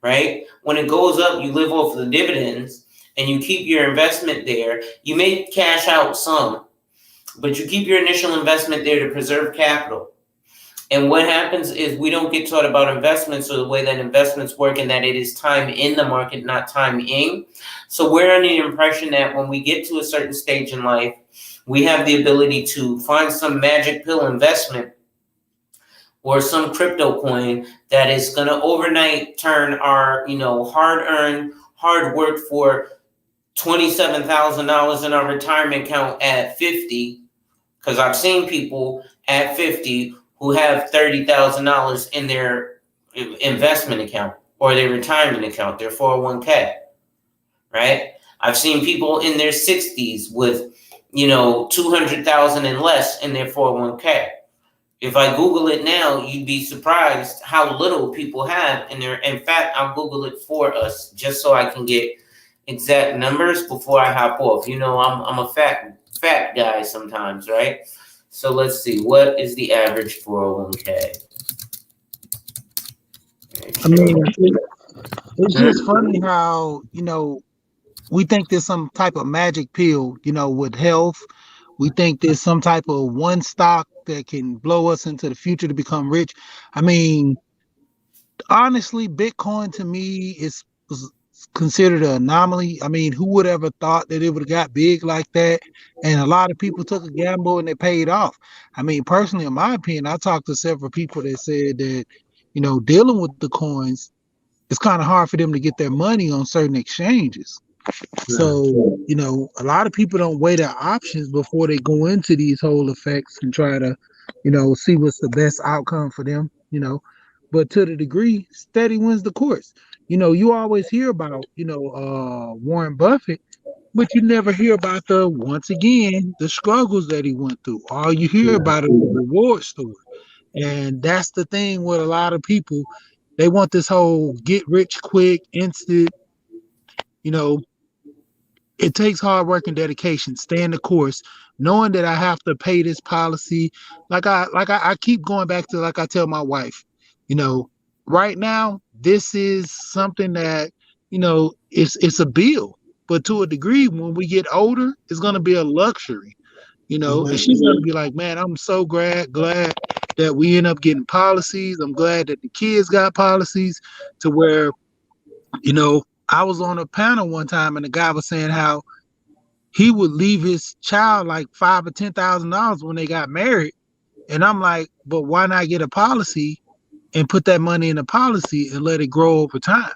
right? When it goes up, you live off the dividends and you keep your investment there. You may cash out some, but you keep your initial investment there to preserve capital. And what happens is we don't get taught about investments or the way that investments work, and that it is time in the market, not time in. So we're under the impression that when we get to a certain stage in life, we have the ability to find some magic pill investment or some crypto coin that is going to overnight turn our, hard-earned, hard work for $27,000 in our retirement account at 50, because I've seen people at 50 who have $30,000 in their investment account or their retirement account, their 401k, right? I've seen people in their 60s with, 200,000 and less in their 401k. If I Google it now, you'd be surprised how little people have in there. In fact, I'll Google it for us just so I can get exact numbers before I hop off. I'm a fat guy sometimes, right? So let's see. What is the average 401k? I mean, it's just funny how, we think there's some type of magic pill, with health. We think there's some type of one stock that can blow us into the future to become rich. I mean, honestly, Bitcoin to me was considered an anomaly. I mean, who would ever thought that it would have got big like that? And a lot of people took a gamble and they paid off. I mean, personally, in my opinion, I talked to several people that said that, dealing with the coins, it's kind of hard for them to get their money on certain exchanges. So, a lot of people don't weigh their options before they go into these whole effects and try to, see what's the best outcome for them. But to the degree, steady wins the course. You always hear about, Warren Buffett, but you never hear about once again, the struggles that he went through. All you hear about is the reward story. And that's the thing with a lot of people. They want this whole get rich quick, instant, you know, it takes hard work and dedication, staying the course, knowing that I have to pay this policy. I keep going back to, like I tell my wife, you know, right now this is something that, it's a bill, but to a degree, when we get older, it's gonna be a luxury, and she's gonna be like, man, I'm so glad that we end up getting policies. I'm glad that the kids got policies to where, I was on a panel one time and the guy was saying how he would leave his child like $5,000 or $10,000 when they got married. And I'm like, but why not get a policy and put that money in the policy and let it grow over time?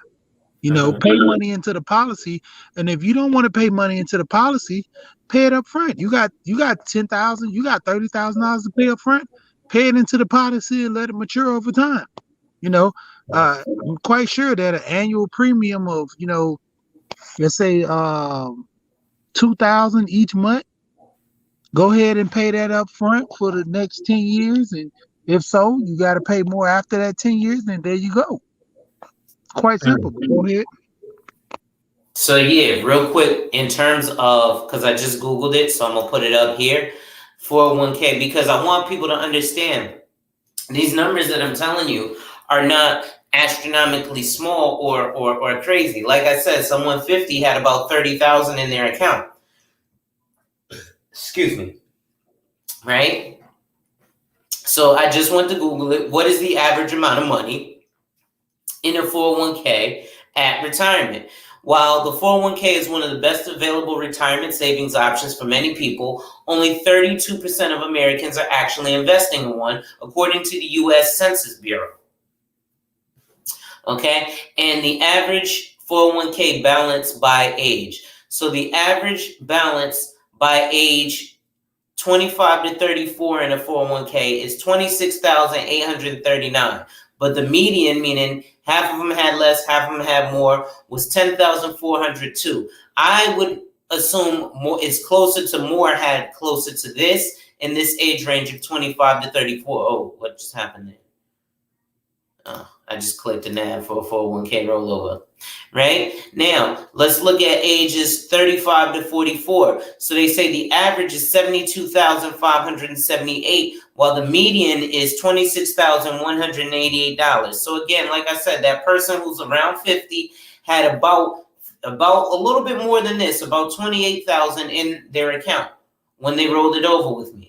Pay money into the policy. And if you don't want to pay money into the policy, pay it up front. You got 10,000, you got $30,000 to pay up front, pay it into the policy and let it mature over time. I'm quite sure that an annual premium of, let's say 2,000 each month, go ahead and pay that up front for the next 10 years. And if so, you got to pay more after that 10 years, then there you go. Quite simple. Go ahead. So yeah, real quick, in terms of, because I just Googled it, so I'm going to put it up here, 401k, because I want people to understand these numbers that I'm telling you are not astronomically small or crazy. Like I said, someone 50 had about 30,000 in their account. Excuse me. Right? So I just went to Google it. What is the average amount of money in a 401k at retirement? While the 401k is one of the best available retirement savings options for many people, only 32% of Americans are actually investing in one, according to the U.S. Census Bureau. Okay, and the average 401k balance by age. So the average balance by age 25 to 34 in a 401k is 26,839. But the median, meaning half of them had less, half of them had more, was 10,402. I would assume more it's closer to more had closer to this in this age range of 25 to 34. Oh, what just happened there? I just clicked an ad for a 401k rollover. Right? Now, let's look at ages 35 to 44. So they say the average is $72,578, while the median is $26,188. So again, like I said, that person who's around 50 had about a little bit more than this, about 28,000 in their account when they rolled it over with me.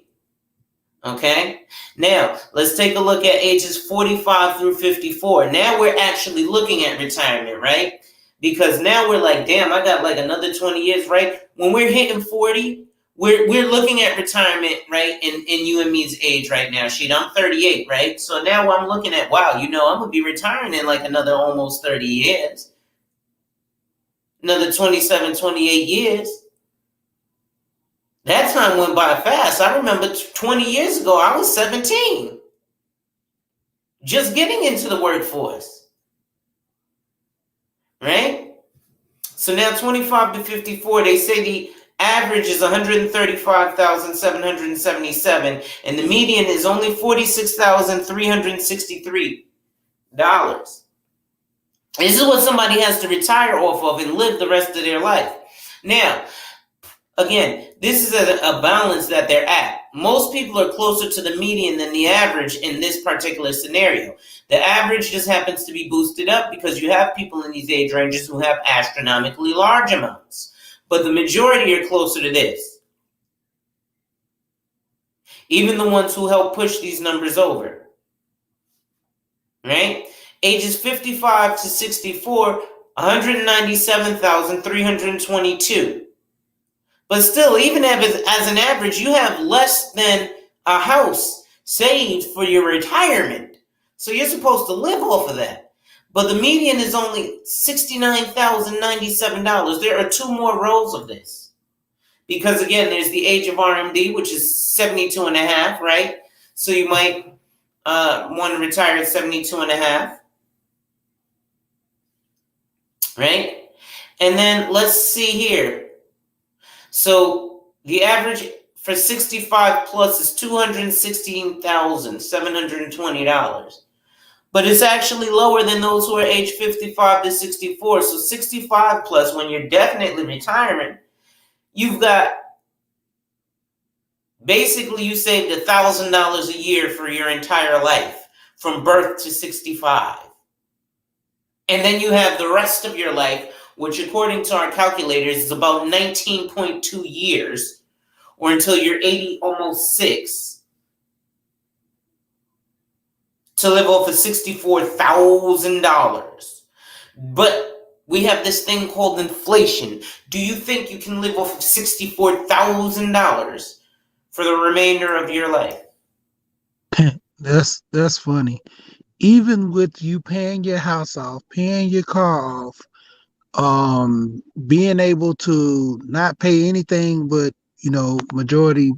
Okay, now let's take a look at ages 45 through 54. Now we're actually looking at retirement, right? Because now we're like, damn, I got like another 20 years, right? When we're hitting 40, we're looking at retirement, right? In you and me's age right now. Shit, I'm 38, right? So now I'm looking at, wow, I'm gonna be retiring in like another almost 30 years. Another 27, 28 years. That time went by fast. I remember 20 years ago, I was 17. Just getting into the workforce. Right? So now 25 to 54, they say the average is $135,777, and the median is only $46,363. This is what somebody has to retire off of and live the rest of their life. Now, again, this is a balance that they're at. Most people are closer to the median than the average in this particular scenario. The average just happens to be boosted up because you have people in these age ranges who have astronomically large amounts. But the majority are closer to this. Even the ones who help push these numbers over. Right? Ages 55 to 64, 197,322. But still, even as an average, you have less than a house saved for your retirement. So you're supposed to live off of that. But the median is only $69,097. There are two more rows of this. Because again, there's the age of RMD, which is 72 and a half, right? So you might want to retire at 72 and a half. Right? And then let's see here. So the average for 65 plus is $216,720. But it's actually lower than those who are age 55 to 64. So 65 plus, when you're definitely retiring, you've got, basically you saved $1,000 a year for your entire life from birth to 65. And then you have the rest of your life, which according to our calculators is about 19.2 years, or until you're 80, almost 6, to live off of $64,000. But we have this thing called inflation. Do you think you can live off of $64,000 for the remainder of your life? That's funny. Even with you paying your house off, paying your car off, being able to not pay anything but, majority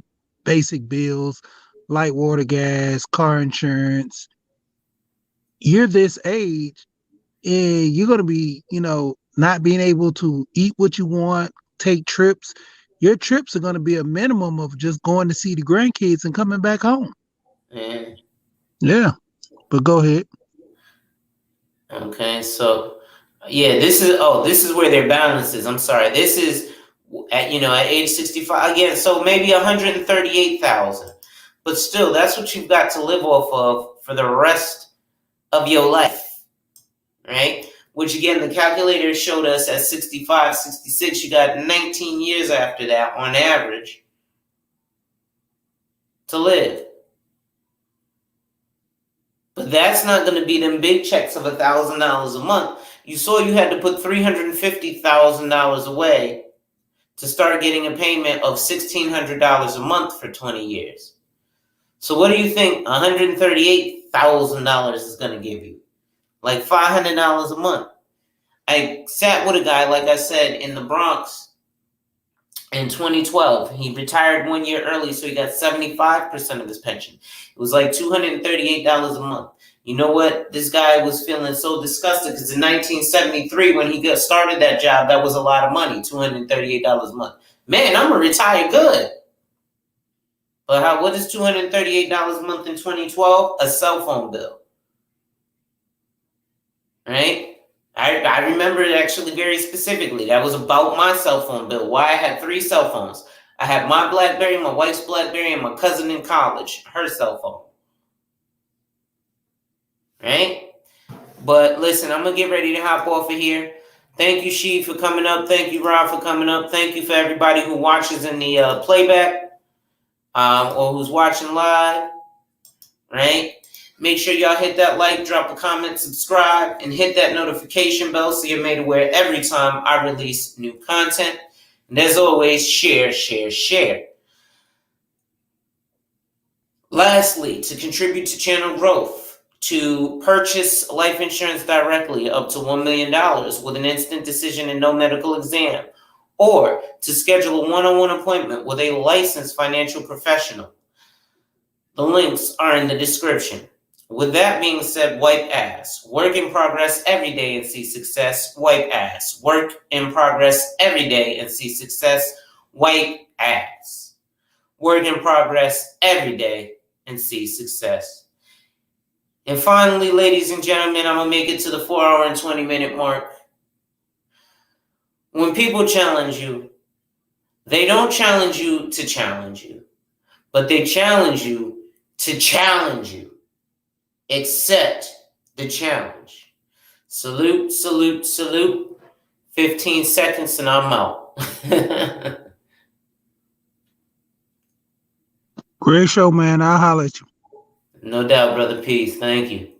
basic bills, light, water, gas, car insurance, you're this age and you're going to be, not being able to eat what you want, take trips. Your trips are going to be a minimum of just going to see the grandkids and coming back home. Yeah. Yeah, but go ahead. Okay, so yeah, this is where their balance is. I'm sorry. This is at age 65 again, so maybe 138,000. But still, that's what you've got to live off of for the rest of your life. Right? Which again, the calculator showed us at 65, 66, you got 19 years after that on average to live. But that's not going to be them big checks of $1,000 a month. You saw you had to put $350,000 away to start getting a payment of $1,600 a month for 20 years. So what do you think $138,000 is going to give you? Like $500 a month. I sat with a guy, like I said, in the Bronx in 2012. He retired 1 year early, so he got 75% of his pension. It was like $238 a month. You know what? This guy was feeling so disgusted because in 1973, when he got started that job, that was a lot of money, $238 a month. Man, I'm going to retire good. But what is $238 a month in 2012? A cell phone bill. Right? I remember it actually very specifically. That was about my cell phone bill. Why I had 3 cell phones. I had my BlackBerry, my wife's BlackBerry, and my cousin in college, her cell phone. Right? But listen, I'm going to get ready to hop off of here. Thank you, She, for coming up. Thank you, Rob, for coming up. Thank you for everybody who watches in the playback or who's watching live. Right? Make sure y'all hit that like, drop a comment, subscribe, and hit that notification bell so you're made aware every time I release new content. And as always, share, share, share. Lastly, to contribute to channel growth, to purchase life insurance directly up to $1 million with an instant decision and no medical exam, or to schedule a one-on-one appointment with a licensed financial professional, the links are in the description. With that being said, wipe ass. Work in progress every day and see success. Wipe ass. Work in progress every day and see success. Wipe ass. Work in progress every day and see success. And finally, ladies and gentlemen, I'm going to make it to the 4 hour and 20 minute mark. When people challenge you, they don't challenge you to challenge you, but they challenge you to challenge you. Accept the challenge. Salute, salute, salute. 15 seconds and I'm out. Great show, man. I'll holler at you. No doubt, brother. Peace. Thank you.